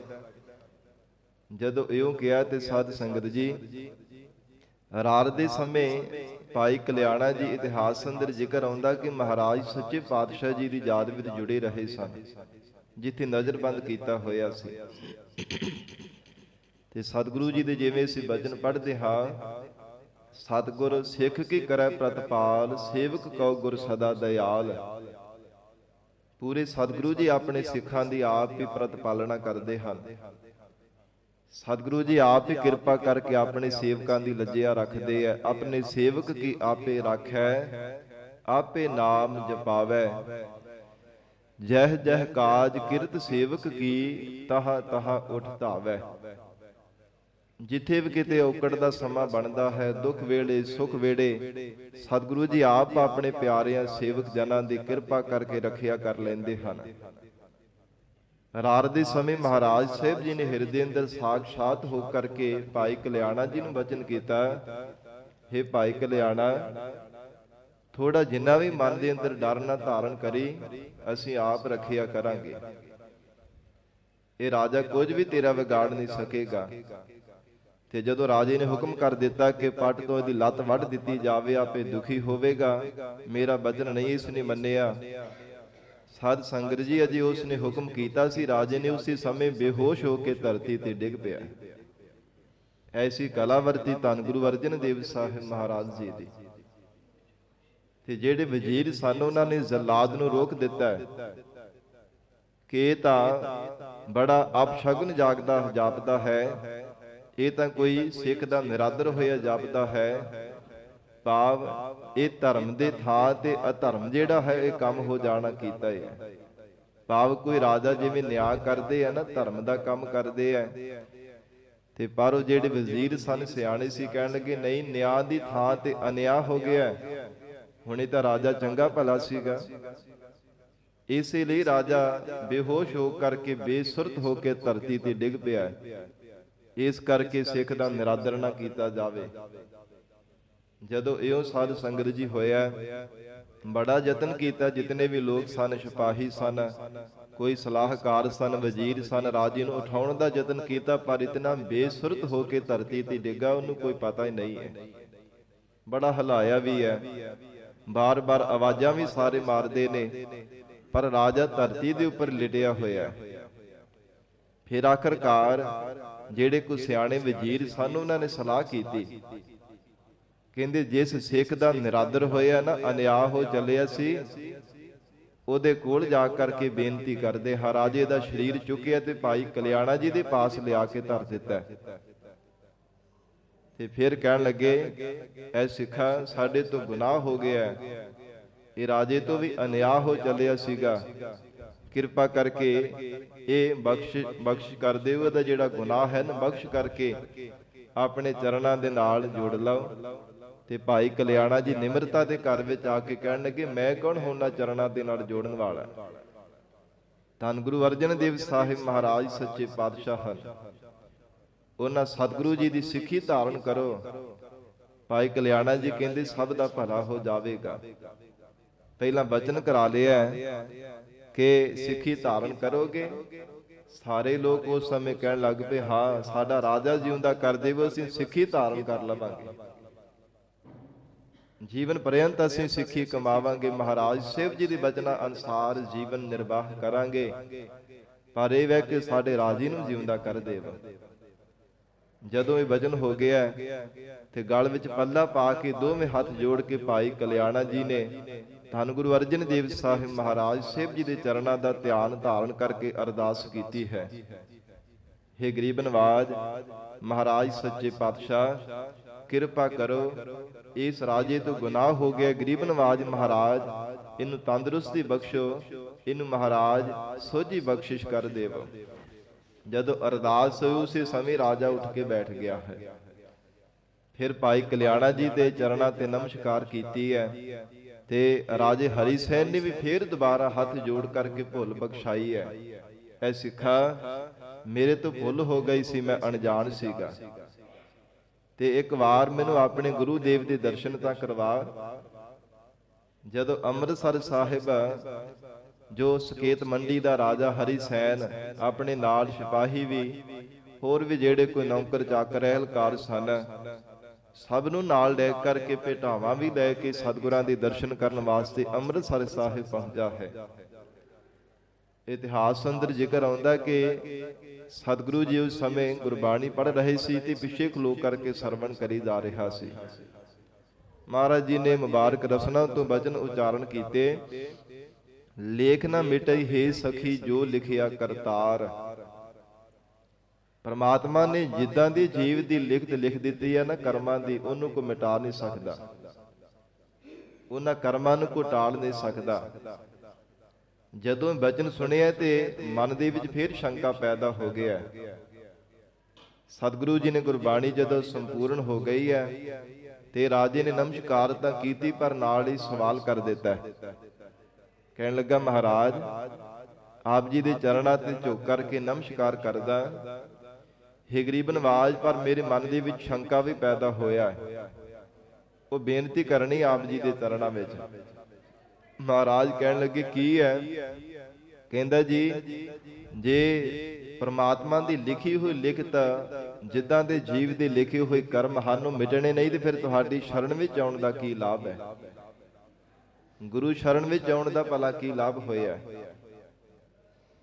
ਜਦੋਂ ਇਉਂ ਕਿਹਾ ਤੇ ਸਾਧ ਸੰਗਤ ਜੀ, ਰਾਤ ਦੇ ਸਮੇਂ ਭਾਈ ਕਲਿਆਣਾ ਜੀ ਇਤਿਹਾਸ ਅੰਦਰ ਜ਼ਿਕਰ ਆਉਂਦਾ ਕਿ ਮਹਾਰਾਜ ਸੱਚੇ ਪਾਤਸ਼ਾਹ ਜੀ ਦੀ ਯਾਦ ਵਿੱਚ ਜੁੜੇ ਰਹੇ ਸਨ, ਜਿੱਥੇ ਨਜ਼ਰਬੰਦ ਕੀਤਾ ਹੋਇਆ ਸੀ। ਤੇ ਸਤਿਗੁਰੂ ਜੀ ਦੇ ਜਿਵੇਂ ਅਸੀਂ ਬਚਨ ਪੜ੍ਹਦੇ ਹਾਂ, ਸਤਿਗੁਰ ਸਿੱਖ ਕੀ ਕਰੈ ਪ੍ਰਤਪਾਲ, ਸੇਵਕ ਕਉ ਗੁਰ ਸਦਾ ਦਇਆਲ। ਪੂਰੇ ਸਤਿਗੁਰੂ ਜੀ ਆਪਣੇ ਸਿੱਖਾਂ ਦੀ ਆਪ ਹੀ ਪ੍ਰਤਪਾਲਣਾ ਕਰਦੇ ਹਨ। ਸਤਿਗੁਰੂ ਜੀ ਆਪ ਹੀ ਕਿਰਪਾ ਕਰਕੇ ਆਪਣੇ ਸੇਵਕਾਂ ਦੀ ਲੱਜਿਆ ਰੱਖਦੇ ਆ। ਆਪਣੇ ਸੇਵਕ ਕੀ ਆਪੇ ਰਾਖੈ, ਆਪੇ ਨਾਮ ਜਪਾਵੈ, ਜਹ ਜਹ ਕਾਜ ਕਿਰਤ ਸੇਵਕ ਕੀ, ਤਹ ਤਹ ਉਠ ਧਾਵੈ। ਜਿੱਥੇ ਵੀ ਕਿਤੇ ਔਕੜ ਦਾ ਸਮਾਂ ਬਣਦਾ ਹੈ, ਦੁੱਖ ਵੇਲੇ ਸੁੱਖ ਵੇਲੇ, ਸਤਿਗੁਰੂ ਜੀ ਆਪ ਆਪਣੇ ਪਿਆਰਿਆਂ ਸੇਵਕ ਜਨਾਂ ਦੀ ਕਿਰਪਾ ਕਰਕੇ ਰੱਖਿਆ ਕਰ ਲੈਂਦੇ ਹਨ। ਰਾਤ ਦੇ ਸਮੇਂ ਮਹਾਰਾਜ ਸਾਹਿਬ ਜੀ ਨੇ ਹਿਰਦੇ ਅੰਦਰ ਸਾਖਸ਼ਾਤ ਹੋ ਕਰਕੇ ਭਾਈ ਕਲਿਆਣਾ ਜੀ ਨੂੰ ਬਚਨ ਕੀਤਾ, ਹੇ ਭਾਈ ਕਲਿਆਣਾ, ਥੋੜਾ ਜਿੰਨਾ ਵੀ ਮਨ ਦੇ ਅੰਦਰ ਡਰ ਨਾ ਧਾਰਨ ਕਰੀ, ਅਸੀਂ ਆਪ ਰੱਖਿਆ ਕਰਾਂਗੇ। ਇਹ ਰਾਜਾ ਕੁਝ ਵੀ ਤੇਰਾ ਵਿਗਾੜ ਨਹੀਂ ਸਕੇਗਾ। ਤੇ ਜਦੋਂ ਰਾਜੇ ਨੇ ਹੁਕਮ ਕਰ ਦਿੱਤਾ ਕਿ ਪੱਟ ਤੋਂ ਇਹਦੀ ਲੱਤ ਵੱਢ ਦਿੱਤੀ ਜਾਵੇ, ਆਪੇ ਦੁਖੀ ਹੋਵੇਗਾ, ਮੇਰਾ ਬਚਨ ਨਹੀਂ ਇਸ ਨੇ ਮੰਨਿਆ। ਸਾਧ ਸੰਗਤ ਜੀ, ਅਜੇ ਉਸ ਨੇ ਹੁਕਮ ਕੀਤਾ ਸੀ, ਰਾਜੇ ਨੇ ਉਸੇ ਸਮੇਂ ਬੇਹੋਸ਼ ਹੋ ਕੇ ਧਰਤੀ ਤੇ ਡਿੱਗ ਪਿਆ। ਐਸੀ ਕਲਾ ਵਰਤੀ ਧੰਨ ਗੁਰੂ ਅਰਜਨ ਦੇਵ ਸਾਹਿਬ ਮਹਾਰਾਜ ਜੀ ਦੀ। ਤੇ ਜਿਹੜੇ ਵਜ਼ੀਰ ਸਨ, ਉਹਨਾਂ ਨੇ ਜ਼ਲਾਦ ਨੂੰ ਰੋਕ ਦਿੱਤਾ ਕਿ ਇਹ ਤਾਂ ਬੜਾ ਅਪਸ਼ਗਨ ਜਾਪਦਾ ਹੈ, ਇਹ ਤਾਂ ਕੋਈ ਸਿੱਖ ਦਾ ਨਿਰਾਦਰ ਹੋਇਆ ਜਾਪਦਾ ਹੈ। ਭਾਵ ਇਹ ਧਰਮ ਦੇ ਥਾਂ ਤੇ ਅਧਰਮ ਜਿਹੜਾ ਹੈ ਇਹ ਕੰਮ ਹੋ ਜਾਣਾ ਕੀਤਾ ਹੈ। ਭਾਵ ਕੋਈ ਰਾਜਾ ਜਿਵੇਂ ਨਿਆਂ ਕਰਦੇ ਆ ਨਾ, ਧਰਮ ਦਾ ਕੰਮ ਕਰਦੇ ਆ, ਤੇ ਪਰ ਉਹ ਜਿਹੜੇ ਵਜ਼ੀਰ ਸਨ ਸਿਆਣੇ ਸੀ, ਕਹਿਣ ਲੱਗੇ ਨਹੀਂ, ਨਿਆਂ ਦੀ ਥਾਂ ਤੇ ਅਨਿਆਂ ਹੋ ਗਿਆ। ਹੁਣੇ ਤਾਂ ਰਾਜਾ ਚੰਗਾ ਭਲਾ ਸੀਗਾ। ਇਸੇ ਲਈ ਰਾਜਾ ਬੇਹੋਸ਼ ਹੋ ਕਰਕੇ ਬੇਸੁਰਤ ਹੋ ਕੇ ਧਰਤੀ ਤੇ ਡਿੱਗ ਪਿਆ। ਇਸ ਕਰਕੇ ਸਿੱਖ ਦਾ ਨਿਰਾਦਰ ਨਾ ਕੀਤਾ ਜਾਵੇ। ਜਦੋਂ ਇਉਂ ਸਾਧ ਸੰਗਤ ਜੀ ਹੋਇਆ, ਬੜਾ ਯਤਨ ਕੀਤਾ। ਜਿਤਨੇ ਵੀ ਲੋਕ ਸਨ, ਸਿਪਾਹੀ ਸਨ, ਕੋਈ ਸਲਾਹਕਾਰ ਸਨ, ਵਜ਼ੀਰ ਸਨ, ਰਾਜੇ ਨੂੰ ਉਠਾਉਣ ਦਾ ਯਤਨ ਕੀਤਾ, ਪਰ ਇਤਨਾ ਬੇਸੁਰਤ ਹੋ ਕੇ ਧਰਤੀ ਤੇ ਡਿੱਗਾ, ਉਹਨੂੰ ਕੋਈ ਪਤਾ ਹੀ ਨਹੀਂ ਹੈ। ਬੜਾ ਹਲਾਇਆ ਵੀ ਹੈ, ਬਾਰ-ਬਾਰ ਆਵਾਜ਼ਾਂ ਵੀ ਸਾਰੇ ਮਾਰਦੇ ਨੇ, ਪਰ ਰਾਜਾ ਧਰਤੀ ਦੇ ਉੱਪਰ ਲਿਟਿਆ ਹੋਇਆ। ਫਿਰ ਆਖਰਕਾਰ ਜਿਹੜੇ ਕੋ ਸਿਆਣੇ ਵਜ਼ੀਰ ਸਨ, ਉਹਨਾਂ ਨੇ ਸਲਾਹ ਕੀਤੀ। ਕਹਿੰਦੇ ਜਿਸ ਸਿੱਖ ਦਾ ਨਿਰਾਦਰ ਹੋਇਆ ਨਾ, ਅਨਿਆਂ ਹੋ ਚੱਲਿਆ ਸੀ, ਉਹਦੇ ਕੋਲ ਜਾ ਕਰਕੇ ਬੇਨਤੀ ਕਰਦੇ ਹਾਂ। ਰਾਜੇ ਦਾ ਸਰੀਰ ਚੁੱਕਿਆ ਤੇ ਭਾਈ ਕਲਿਆਣਾ ਜੀ ਦੇ ਪਾਸ ਲਿਆ ਕੇ ਧਰ ਦਿੱਤਾ। ਤੇ ਫਿਰ ਕਹਿਣ ਲੱਗੇ, ਐ ਸਿੱਖਾ, ਸਾਡੇ ਤੋਂ ਗੁਨਾਹ ਹੋ ਗਿਆ। ਇਹ ਰਾਜੇ ਤੋਂ ਵੀ ਅਨਿਆਂ ਹੋ ਚੱਲਿਆ ਸੀਗਾ, ਕਿਰਪਾ ਕਰਕੇ ਇਹ ਬਖਸ਼ ਕਰ ਦਿਓ। ਉਹਦਾ ਜਿਹੜਾ ਗੁਨਾਹ ਹੈ ਨਾ, ਬਖਸ਼ ਕਰਕੇ ਆਪਣੇ ਚਰਨਾਂ ਦੇ ਨਾਲ ਜੋੜ ਲਓ। ਤੇ ਭਾਈ ਕਲਿਆਣਾ ਜੀ ਨਿਮਰਤਾ ਦੇ ਘਰ ਵਿੱਚ ਆ ਕੇ ਕਹਿਣ ਲੱਗੇ, ਮੈਂ ਕੌਣ ਹੁੰਦਾ ਚਰਨਾਂ ਦੇ ਨਾਲ ਜੋੜਨ ਵਾਲਾ? ਧੰਨ ਗੁਰੂ ਅਰਜਨ ਦੇਵ ਸਾਹਿਬ ਮਹਾਰਾਜ ਸੱਚੇ ਪਾਤਸ਼ਾਹ ਹਨ। ਉਹਨਾਂ ਸਤਿਗੁਰੂ ਜੀ ਦੀ ਸਿੱਖੀ ਧਾਰਨ ਕਰੋ। ਭਾਈ ਕਲਿਆਣਾ ਜੀ ਕਹਿੰਦੇ ਸਭ ਦਾ ਭਲਾ ਹੋ ਜਾਵੇਗਾ। ਪਹਿਲਾਂ ਬਚਨ ਕਰਾ ਲਿਆ ਕਿ ਸਿੱਖੀ ਧਾਰਨ ਕਰੋਗੇ। ਸਾਰੇ ਲੋਕ ਉਸ ਸਮੇਂ ਕਹਿਣ ਲੱਗ ਪਏ, ਹਾਂ, ਸਾਡਾ ਰਾਜਾ ਜਿਉਂਦਾ ਕਰ ਦੇਵੋ, ਅਸੀਂ ਸਿੱਖੀ ਧਾਰਨ ਕਰ ਲਵਾਂਗੇ, ਜੀਵਨ ਪਰਯੰਤ ਅਸੀਂ ਸਿੱਖੀ ਕਮਾਵਾਂਗੇ, ਮਹਾਰਾਜ ਸ਼ਿਵ ਜੀ ਦੇ ਬਚਨਾਂ ਅਨੁਸਾਰ ਜੀਵਨ ਨਿਰਵਾਹ ਕਰਾਂਗੇ, ਪਰ ਇਹ ਵੈ ਕਿ ਸਾਡੇ ਰਾਜੀ ਨੂੰ ਜਿਉਂਦਾ ਕਰ ਦੇਵੋ। ਜਦੋਂ ਇਹ ਵਚਨ ਹੋ ਗਿਆ ਤੇ ਗਲ ਵਿੱਚ ਪੱਲਾ ਪਾ ਕੇ ਦੋਵੇਂ ਹੱਥ ਜੋੜ ਕੇ ਭਾਈ ਕਲਿਆਣਾ ਜੀ ਨੇ ਧੰਨ ਗੁਰੂ ਅਰਜਨ ਦੇਵ ਸਾਹਿਬ ਮਹਾਰਾਜ ਸ਼ਿਵ ਜੀ ਦੇ ਚਰਨਾਂ ਦਾ ਧਿਆਨ ਧਾਰਨ ਕਰਕੇ ਅਰਦਾਸ ਕੀਤੀ ਹੈ। ਹੇ ਗਰੀਬ ਨਵਾਜ, ਮਹਾਰਾਜ ਸੱਚੇ ਪਾਤਸ਼ਾਹ ਕਿਰਪਾ ਕਰੋ, ਇਸ ਰਾਜੇ ਤੋਂ ਗੁਨਾਹ ਹੋ ਗਿਆ। ਗਰੀਬ ਨਵਾਜ ਮਹਾਰਾਜ, ਇਹਨੂੰ ਤੰਦਰੁਸਤੀ ਬਖਸ਼ੋ, ਇਹਨੂੰ ਮਹਾਰਾਜ ਸੋਝੀ ਬਖਸ਼ਿਸ਼ ਕਰ ਦੇਵੋ। ਜਦੋਂ ਅਰਦਾਸ ਹੋਈ, ਉਸੇ ਸਮੇਂ ਰਾਜਾ ਉੱਠ ਕੇ ਬੈਠ ਗਿਆ ਹੈ। ਫਿਰ ਭਾਈ ਕਲਿਆਣਾ ਜੀ ਦੇ ਚਰਨਾਂ ਤੇ ਨਮਸਕਾਰ ਕੀਤੀ ਹੈ ਤੇ ਰਾਜੇ ਹਰੀ ਸੈਨ ਨੇ ਵੀ ਫੇਰ ਦੁਬਾਰਾ ਹੱਥ ਜੋੜ ਕਰਕੇ ਭੁੱਲ ਬਖਸ਼ਾਈ ਹੈ। ਐ ਸਿੱਖਾ, ਮੇਰੇ ਤੋਂ ਭੁੱਲ ਹੋ ਗਈ ਸੀ, ਮੈਂ ਅਣਜਾਣ ਸੀਗਾ, ਤੇ ਇੱਕ ਵਾਰ ਮੈਨੂੰ ਆਪਣੇ ਗੁਰੂ ਦੇਵ ਦੇ ਦਰਸ਼ਨ ਤਾਂ ਕਰਵਾ। ਜਦੋਂ ਅੰਮ੍ਰਿਤਸਰ ਸਾਹਿਬ ਜੋ ਸਕੇਤ ਮੰਡੀ ਦਾ ਰਾਜਾ ਹਰੀ ਸੈਨ, ਆਪਣੇ ਨਾਲ ਸਿਪਾਹੀ ਵੀ, ਹੋਰ ਵੀ ਜਿਹੜੇ ਕੋਈ ਨੌਕਰ ਚਾਕਰ ਅਹਿਲਕਾਰ ਸਨ, ਸਭ ਨੂੰ ਨਾਲ ਲੈ ਕਰਕੇ ਭੇਟਾਵਾਂ ਵੀ ਲੈ ਕੇ ਸਤਿਗੁਰਾਂ ਦੇ ਦਰਸ਼ਨ ਕਰਨ ਵਾਸਤੇ ਅੰਮ੍ਰਿਤਸਰ ਸਾਹਿਬ ਪਹੁੰਚਾ ਹੈ। ਇਤਿਹਾਸ ਅੰਦਰ ਜ਼ਿਕਰ ਆਉਂਦਾ ਕਿ ਸਤਿਗੁਰੂ ਜੀ ਉਸ ਸਮੇਂ ਗੁਰਬਾਣੀ ਪੜ੍ਹ ਰਹੇ ਸੀ ਤੇ ਪਿੱਛੇ ਖਲੋ ਕਰਕੇ ਸਰਵਣ ਕਰੀ ਜਾ ਰਿਹਾ ਸੀ। ਮਹਾਰਾਜ ਜੀ ਨੇ ਮੁਬਾਰਕ ਰਸਨਾ ਤੋਂ ਬਚਨ ਉਚਾਰਨ ਕੀਤੇ, ਲੇਖ ਨਾ ਮਿਟਈ ਹੈ ਸਖੀ ਜੋ ਲਿਖਿਆ ਕਰਤਾਰ। ਪਰਮਾਤਮਾ ਨੇ ਜਿੱਦਾਂ ਦੀ ਜੀਵ ਦੀ ਲਿਖਤ ਲਿਖ ਦਿੱਤੀ ਹੈ ਨਾ, ਕਰਮਾਂ ਦੀ, ਉਹਨੂੰ ਕੋਈ ਮਿਟਾ ਨਹੀਂ ਸਕਦਾ, ਉਹਨਾਂ ਕਰਮਾਂ ਨੂੰ ਕੋਈ ਟਾਲ ਨਹੀਂ ਸਕਦਾ। ਜਦੋਂ ਬਚਨ ਸੁਣਿਆ ਤੇ ਮਨ ਦੇ ਵਿੱਚ ਫੇਰ ਸ਼ੰਕਾ ਪੈਦਾ ਹੋ ਗਿਆ। ਸਤਿਗੁਰੂ ਜੀ ਨੇ ਗੁਰਬਾਣੀ ਜਦੋਂ ਸੰਪੂਰਨ ਹੋ ਗਈ ਹੈ ਤੇ ਰਾਜੇ ਨੇ ਨਮਸਕਾਰ ਤਾਂ ਕੀਤੀ, ਪਰ ਨਾਲ ਹੀ ਸਵਾਲ ਕਰ ਦਿੱਤਾ। ਕਹਿਣ ਲੱਗਾ, ਮਹਾਰਾਜ ਆਪ ਜੀ ਦੇ ਚਰਨਾਂ ਤੇ ਝੁਕ ਕਰਕੇ ਨਮਸਕਾਰ ਕਰਦਾ, ਹੇ ਗਰੀਬ ਨਵਾਜ, ਪਰ ਮੇਰੇ ਮਨ ਦੇ ਵਿੱਚ ਸ਼ੰਕਾ ਵੀ ਪੈਦਾ ਹੋਇਆ। ਉਹ ਬੇਨਤੀ ਕਰਨੀ ਆਪ ਜੀ ਦੇ ਚਰਨਾਂ ਵਿੱਚ। ਮਹਾਰਾਜ ਕਹਿਣ ਲੱਗੇ, ਕੀ ਹੈ? ਕਹਿੰਦਾ ਜੀ, ਜੇ ਪਰਮਾਤਮਾ ਦੀ ਲਿਖੀ ਹੋਈ ਲਿਖਤ, ਜਿੱਦਾਂ ਦੇ ਜੀਵ ਦੇ ਲਿਖੇ ਹੋਏ ਕਰਮ ਹਨ, ਉਹ ਮਿਟਣੇ ਨਹੀਂ, ਤੇ ਫਿਰ ਤੁਹਾਡੀ ਸ਼ਰਨ ਵਿੱਚ ਆਉਣ ਦਾ ਕੀ ਲਾਭ ਹੈ? ਗੁਰੂ ਸ਼ਰਨ ਵਿੱਚ ਆਉਣ ਦਾ ਭਲਾ ਕੀ ਲਾਭ ਹੋਇਆ?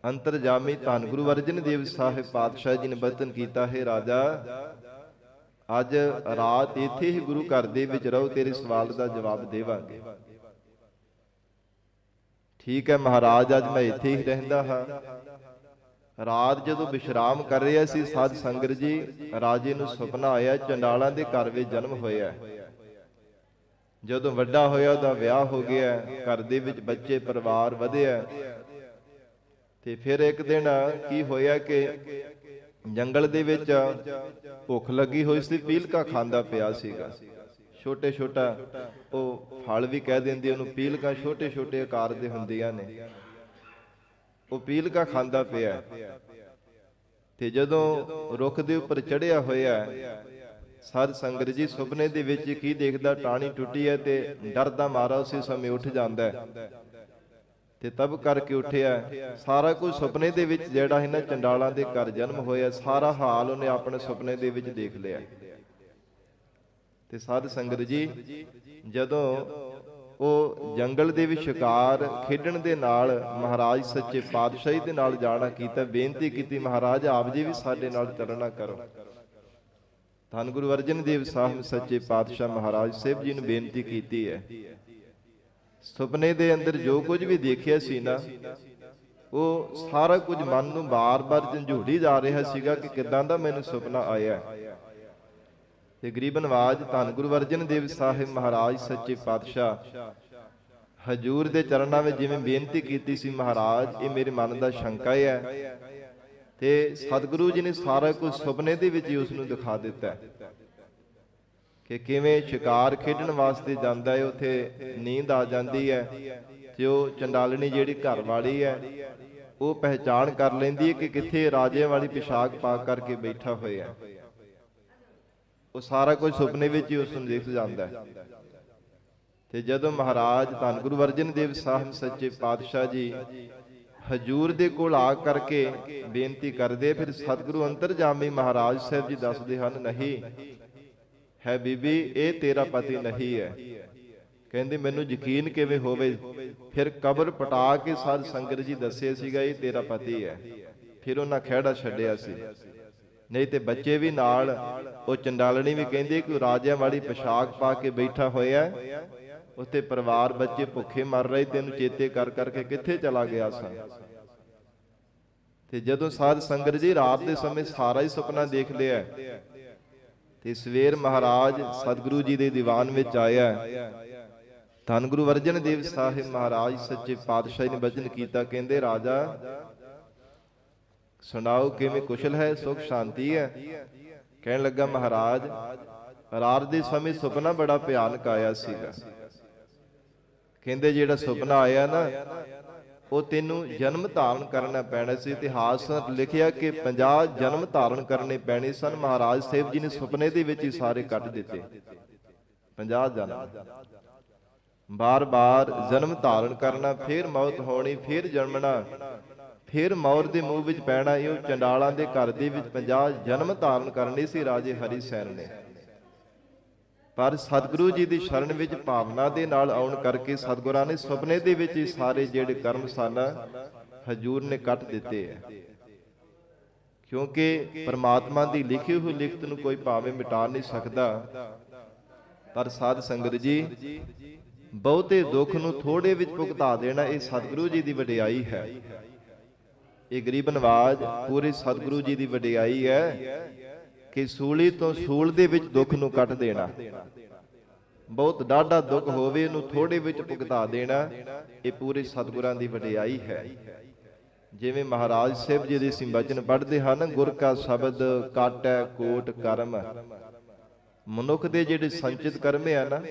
ਅੰਤਰਜਾਮੀ ਧੰਨ ਗੁਰੂ ਅਰਜਨ ਦੇਵ ਸਾਹਿਬ ਪਾਤਸ਼ਾਹ ਜੀ ਨੇ ਬਚਨ ਕੀਤਾ, ਹੈ ਰਾਜਾ, ਅੱਜ ਰਾਤ ਇੱਥੇ ਹੀ ਗੁਰੂ ਘਰ ਦੇ ਵਿੱਚ ਰਹੋ, ਤੇਰੇ ਸਵਾਲ ਦਾ ਜਵਾਬ ਦੇਵਾਂਗੇ। ਠੀਕ ਹੈ ਮਹਾਰਾਜ, ਅੱਜ ਮੈਂ ਇੱਥੇ ਹੀ ਰਹਿੰਦਾ ਹਾਂ। ਰਾਤ ਜਦੋਂ ਵਿਸ਼ਰਾਮ ਕਰ ਰਿਹਾ ਸੀ ਸਾਧ ਸੰਗਤ ਜੀ, ਰਾਜੇ ਨੂੰ ਸੁਪਨਾ ਆਇਆ, ਚੰਡਾਲਾਂ ਦੇ ਘਰ ਵਿੱਚ ਜਨਮ ਹੋਇਆ। ਜਦੋਂ ਵੱਡਾ ਹੋਇਆ, ਉਹਦਾ ਵਿਆਹ ਹੋ ਗਿਆ, ਘਰ ਦੇ ਵਿੱਚ ਬੱਚੇ ਪਰਿਵਾਰ ਵਧਿਆ। ਤੇ ਫਿਰ ਇੱਕ ਦਿਨ ਕੀ ਹੋਇਆ ਕਿ ਜੰਗਲ ਦੇ ਵਿੱਚ ਭੁੱਖ ਲੱਗੀ ਹੋਈ ਸੀ, ਪੀਲਕਾ ਖਾਂਦਾ ਪਿਆ ਸੀਗਾ। ਛੋਟੇ ਛੋਟਾ ਉਹ ਫਲ ਵੀ ਕਹਿ ਦਿੰਦੇ ਉਹਨੂੰ, ਪੀਲਕਾ ਛੋਟੇ ਛੋਟੇ ਆਕਾਰ ਦੇ ਹੁੰਦੀਆਂ ਨੇ। ਉਹ ਪੀਲਕਾ ਖਾਂਦਾ ਪਿਆ ਤੇ ਜਦੋਂ ਰੁੱਖ ਦੇ ਉੱਪਰ ਚੜਿਆ ਹੋਇਆ, ਸਾਧ ਸੰਗਤ ਜੀ ਸੁਪਨੇ ਦੇ ਵਿੱਚ ਕੀ ਦੇਖਦਾ, ਟਾਹਣੀ ਟੁੱਟੀ ਹੈ ਤੇ ਡਰ ਦਾ ਮਾਰਾ ਉਸੇ ਸਮੇਂ ਉੱਠ ਜਾਂਦਾ ਤੇ ਤਬ ਕਰਕੇ ਉੱਠਿਆ। ਸਾਰਾ ਕੁਝ ਸੁਪਨੇ ਦੇ ਵਿੱਚ ਜਿਹੜਾ ਇਹਨਾਂ ਚੰਡਾਲਾਂ ਦੇ ਘਰ ਜਨਮ ਹੋਇਆ, ਸਾਰਾ ਹਾਲ ਉਹਨੇ ਆਪਣੇ ਸੁਪਨੇ ਦੇ ਵਿੱਚ ਦੇਖ ਲਿਆ। ਤੇ ਸਾਧ ਸੰਗਤ ਜੀ ਜਦੋਂ ਉਹ ਜੰਗਲ ਦੇ ਵਿੱਚ ਸ਼ਿਕਾਰ ਖੇਡਣ ਦੇ ਨਾਲ ਮਹਾਰਾਜ ਸੱਚੇ ਪਾਤਸ਼ਾਹੀ ਦੇ ਨਾਲ ਜਾਣਾ ਕੀਤਾ, ਬੇਨਤੀ ਕੀਤੀ, ਮਹਾਰਾਜ ਆਪ ਜੀ ਵੀ ਸਾਡੇ ਨਾਲ ਚੱਲਣਾ ਕਰੋ। ਧੰਨ ਗੁਰੂ ਅਰਜਨ ਦੇਵ ਸਾਹਿਬ ਸੱਚੇ ਪਾਤਸ਼ਾਹ ਮਹਾਰਾਜ ਸਾਹਿਬ ਜੀ ਨੂੰ ਬੇਨਤੀ ਕੀਤੀ ਹੈ। ਸੁਪਨੇ ਦੇ ਅੰਦਰ ਜੋ ਕੁਝ ਵੀ ਦੇਖਿਆ ਸੀ ਨਾ, ਉਹ ਸਾਰਾ ਕੁਝ ਮਨ ਨੂੰ ਬਾਰ-ਬਾਰ ਝੰਜੋੜੀ ਜਾ ਰਿਹਾ ਸੀਗਾ ਕਿ ਕਿੱਦਾਂ ਦਾ ਮੈਨੂੰ ਸੁਪਨਾ ਆਇਆ। ਤੇ ਗਰੀਬ ਨਵਾਜ ਧੰਨ ਗੁਰੂ ਅਰਜਨ ਦੇਵ ਸਾਹਿਬ ਮਹਾਰਾਜ ਸੱਚੇ ਪਾਤਸ਼ਾਹ ਹਜੂਰ ਦੇ ਚਰਨਾਂ ਵਿੱਚ ਜਿਵੇਂ ਬੇਨਤੀ ਕੀਤੀ ਸੀ, ਮਹਾਰਾਜ ਇਹ ਮੇਰੇ ਮਨ ਦਾ ਸ਼ੰਕਾ ਹੈ, ਤੇ ਸਤਿਗੁਰੂ ਜੀ ਨੇ ਸਾਰਾ ਕੁਝ ਸੁਪਨੇ ਦੇ ਵਿੱਚ ਹੀ ਉਸ ਨੂੰ ਦਿਖਾ ਦਿੱਤਾ ਕਿ ਕਿਵੇਂ ਸ਼ਿਕਾਰ ਖੇਡਣ ਵਾਸਤੇ ਜਾਂਦਾ ਹੈ, ਉੱਥੇ ਨੀਂਦ ਆ ਜਾਂਦੀ ਹੈ ਤੇ ਉਹ ਚੰਡਾਲਣੀ ਜਿਹੜੀ ਘਰ ਵਾਲੀ ਹੈ ਉਹ ਪਹਿਚਾਣ ਕਰ ਲੈਂਦੀ ਹੈ ਕਿ ਕਿੱਥੇ ਰਾਜੇ ਵਾਲੀ ਪਿਸ਼ਾਕ ਪਾ ਕਰਕੇ ਬੈਠਾ ਹੋਇਆ। ਉਹ ਸਾਰਾ ਕੁਝ ਸੁਪਨੇ ਵਿੱਚ ਹੀ ਉਸ ਨੂੰ ਦਿਖ ਜਾਂਦਾ ਹੈ। ਤੇ ਜਦੋਂ ਮਹਾਰਾਜ ਧੰਨ ਗੁਰੂ ਅਰਜਨ ਦੇਵ ਸਾਹਿਬ ਸੱਚੇ ਪਾਤਸ਼ਾਹ ਜੀ ਹਜੂਰ ਦੇ ਕੋਲ ਆ ਕਰਕੇ ਬੇਨਤੀ ਕਰਦੇ, ਫਿਰ ਸਤਿਗੁਰੂ ਅੰਤਰਜਾਮੀ ਮਹਾਰਾਜ ਸਾਹਿਬ ਜੀ ਦੱਸਦੇ ਹਨ, ਨਹੀਂ ਹੈ ਬੀਬੀ ਇਹ ਤੇਰਾ ਪਤੀ ਨਹੀਂ ਹੈ। ਕਹਿੰਦੇ ਮੈਨੂੰ ਯਕੀਨ ਕਿਵੇਂ ਹੋਵੇ? ਫਿਰ ਕਬਰ ਪਟਾ ਕੇ ਸਾਧ ਸੰਗਤ ਜੀ ਦੱਸਿਆ ਸੀਗਾ ਇਹ ਤੇਰਾ ਪਤੀ ਹੈ। ਫਿਰ ਉਹਨਾਂ ਖਹਿੜਾ ਛੱਡਿਆ ਸੀ, ਨਹੀਂ ਤੇ ਬੱਚੇ ਵੀ ਨਾਲ, ਉਹ ਚੰਡਾਲਣੀ ਵੀ ਕਹਿੰਦੇ ਕਿ ਰਾਜਿਆਂ ਵਾਲੀ ਪੋਸ਼ਾਕ ਪਾ ਕੇ ਬੈਠਾ ਹੋਇਆ, ਉੱਥੇ ਪਰਿਵਾਰ ਬੱਚੇ ਭੁੱਖੇ ਮਰ ਰਹੇ, ਤੈਨੂੰ ਚੇਤੇ ਕਰ ਕਰਕੇ ਕਿੱਥੇ ਚਲਾ ਗਿਆ ਸਾਂ। ਤੇ ਜਦੋਂ ਸਾਧ ਸੰਗਤ ਜੀ ਰਾਤ ਦੇ ਸਮੇਂ ਸਾਰਾ ਹੀ ਸੁਪਨਾ ਦੇਖ ਲਿਆ ਤੇ ਸਵੇਰ ਮਹਾਰਾਜ ਸਤਿਗੁਰੂ ਜੀ ਦੇ ਦੀਵਾਨ ਵਿੱਚ ਆਇਆ। ਧੰਨ ਗੁਰੂ ਅਰਜਨ ਦੇਵ ਸਾਹਿਬ ਮਹਾਰਾਜ ਸੱਚੇ ਪਾਤਸ਼ਾਹ ਨੇ ਬਚਨ ਕੀਤਾ, ਕਹਿੰਦੇ ਰਾਜਾ ਸੁਣਾਓ ਕਿਵੇਂ ਕੁਸ਼ਲ ਹੈ, ਸੁਖ ਸ਼ਾਂਤੀ ਹੈ? ਕਹਿਣ ਲੱਗਾ ਮਹਾਰਾਜ ਰਾਤ ਦੇ ਸਮੇਂ ਸੁਪਨਾ ਬੜਾ ਭਿਆਨਕ ਆਇਆ ਸੀਗਾ। ਕਹਿੰਦੇ ਜਿਹੜਾ ਸੁਪਨਾ ਆਇਆ ਨਾ ਉਹ ਤੈਨੂੰ ਜਨਮ ਧਾਰਨ ਕਰਨਾ ਪੈਣਾ ਸੀ। ਇਤਿਹਾਸ ਲਿਖਿਆ ਕਿ 50 ਜਨਮ ਧਾਰਨ ਕਰਨੇ ਪੈਣੇ ਸਨ। ਮਹਾਰਾਜ ਸਾਹਿਬ ਜੀ ਨੇ ਸੁਪਨੇ ਦੇ ਵਿੱਚ ਹੀ ਸਾਰੇ ਕੱਟ ਦਿੱਤੇ। 50 ਜਨਮ, ਬਾਰ-ਬਾਰ ਜਨਮ ਧਾਰਨ ਕਰਨਾ, ਫਿਰ ਮੌਤ ਹੋਣੀ, ਫਿਰ ਜਨਮਣਾ, ਫਿਰ ਮੌਤ ਦੇ ਮੂੰਹ ਵਿੱਚ ਪੈਣਾ। ਇਹ ਚੰਡਾਲਾਂ ਦੇ ਘਰ ਦੇ ਵਿੱਚ 50 ਜਨਮ ਧਾਰਨ ਕਰਨੇ ਸੀ ਰਾਜੇ ਹਰੀ ਸੈਨ ਨੇ। ਪਰ ਸਤਿਗੁਰੂ ਜੀ ਦੀ ਸ਼ਰਨ ਵਿੱਚ ਭਾਵਨਾ ਦੇ ਨਾਲ ਆਉਣ ਕਰਕੇ ਸਤਿਗੁਰਾਂ ਨੇ ਸੁਪਨੇ ਦੇ ਵਿੱਚ ਹੀ ਸਾਰੇ ਜਿਹੜੇ ਕਰਮ ਸਨ ਹਜੂਰ ਨੇ ਕੱਟ ਦਿੱਤੇ ਹੈ। ਕਿਉਂਕਿ ਪਰਮਾਤਮਾ ਦੀ ਲਿਖੀ ਹੋਈ ਲਿਖਤ ਨੂੰ ਕੋਈ ਭਾਵੇਂ ਮਿਟਾ ਨਹੀਂ ਸਕਦਾ। ਪਰ ਸਾਧ ਸੰਗਤ ਜੀ ਬਹੁਤੇ ਦੁੱਖ ਨੂੰ ਥੋੜੇ ਵਿੱਚ ਭੁਗਤਾ ਦੇਣਾ ਇਹ ਸਤਿਗੁਰੂ ਜੀ ਦੀ ਵਡਿਆਈ ਹੈ। ਇਹ ਗਰੀਬ ਨਵਾਜ ਪੂਰੇ ਸਤਿਗੁਰੂ ਜੀ ਦੀ ਵਡਿਆਈ ਹੈ ਕਿ ਸੂਲੀ ਤੋਂ ਸੂਲ ਦੇ ਵਿੱਚ ਦੁੱਖ ਨੂੰ ਕੱਟ ਦੇਣਾ। ਬਹੁਤ ਡਾਢਾ ਦੁੱਖ ਹੋਵੇ ਇਹਨੂੰ ਥੋੜੇ ਵਿੱਚ ਭੁਗਤਾ ਦੇਣਾ, ਇਹ ਪੂਰੇ ਸਤਿਗੁਰਾਂ ਦੀ ਵਡਿਆਈ ਹੈ। ਜਿਵੇਂ ਮਹਾਰਾਜ ਸਾਹਿਬ ਜੀ ਦੇ ਅਸੀਂ ਬਚਨ ਪੜ੍ਹਦੇ ਹਨ, ਗੁਰ ਕਾ ਸ਼ਬਦ ਕਾਟੈ ਕੋਟ ਕਰਮ। ਮਨੁੱਖ ਦੇ ਜਿਹੜੇ ਸੰਚਿਤ ਕਰਮ ਆ ਨਾ,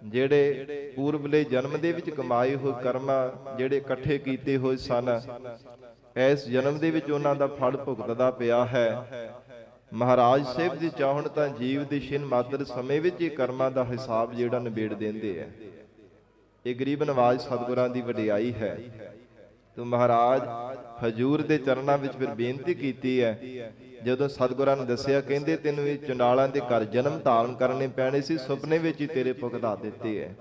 ਜਿਹੜੇ ਪੂਰਬਲੇ ਜਨਮ ਦੇ ਵਿੱਚ ਕਮਾਏ ਹੋਏ ਕਰਮ ਜਿਹੜੇ ਇਕੱਠੇ ਕੀਤੇ ਹੋਏ ਸਨ, ਇਸ ਜਨਮ ਦੇ ਵਿੱਚ ਉਹਨਾਂ ਦਾ ਫਲ ਭੁਗਤਦਾ ਪਿਆ ਹੈ। ਮਹਾਰਾਜ ਸਾਹਿਬ ਦੀ ਚਾਹਣ ਤਾਂ ਜੀਵ ਦੇ ਛਿਨ ਮਾਤਰ ਸਮੇਂ ਵਿੱਚ ਹੀ ਕਰਮਾਂ ਦਾ ਹਿਸਾਬ ਜਿਹੜਾ ਨਿਬੇੜ ਦਿੰਦੇ ਆ। ਇਹ ਗਰੀਬ ਨਵਾਜ ਸਤਿਗੁਰਾਂ ਦੀ ਵਡਿਆਈ ਹੈ। ਤੋ ਮਹਾਰਾਜ ਹਜੂਰ ਦੇ ਚਰਨਾਂ ਵਿੱਚ ਫਿਰ ਬੇਨਤੀ ਕੀਤੀ ਹੈ। ਜਦੋਂ ਸਤਿਗੁਰਾਂ ਨੇ ਦੱਸਿਆ, ਕਹਿੰਦੇ ਤੈਨੂੰ ਇਹ ਚੰਡਾਲਾਂ ਦੇ ਘਰ ਜਨਮ ਧਾਰਨ ਕਰਨੇ ਪੈਣੇ ਸੀ, ਸੁਪਨੇ ਵਿੱਚ ਹੀ ਤੇਰੇ ਭੁਗਤਾ ਦਿੱਤੇ ਹੈ।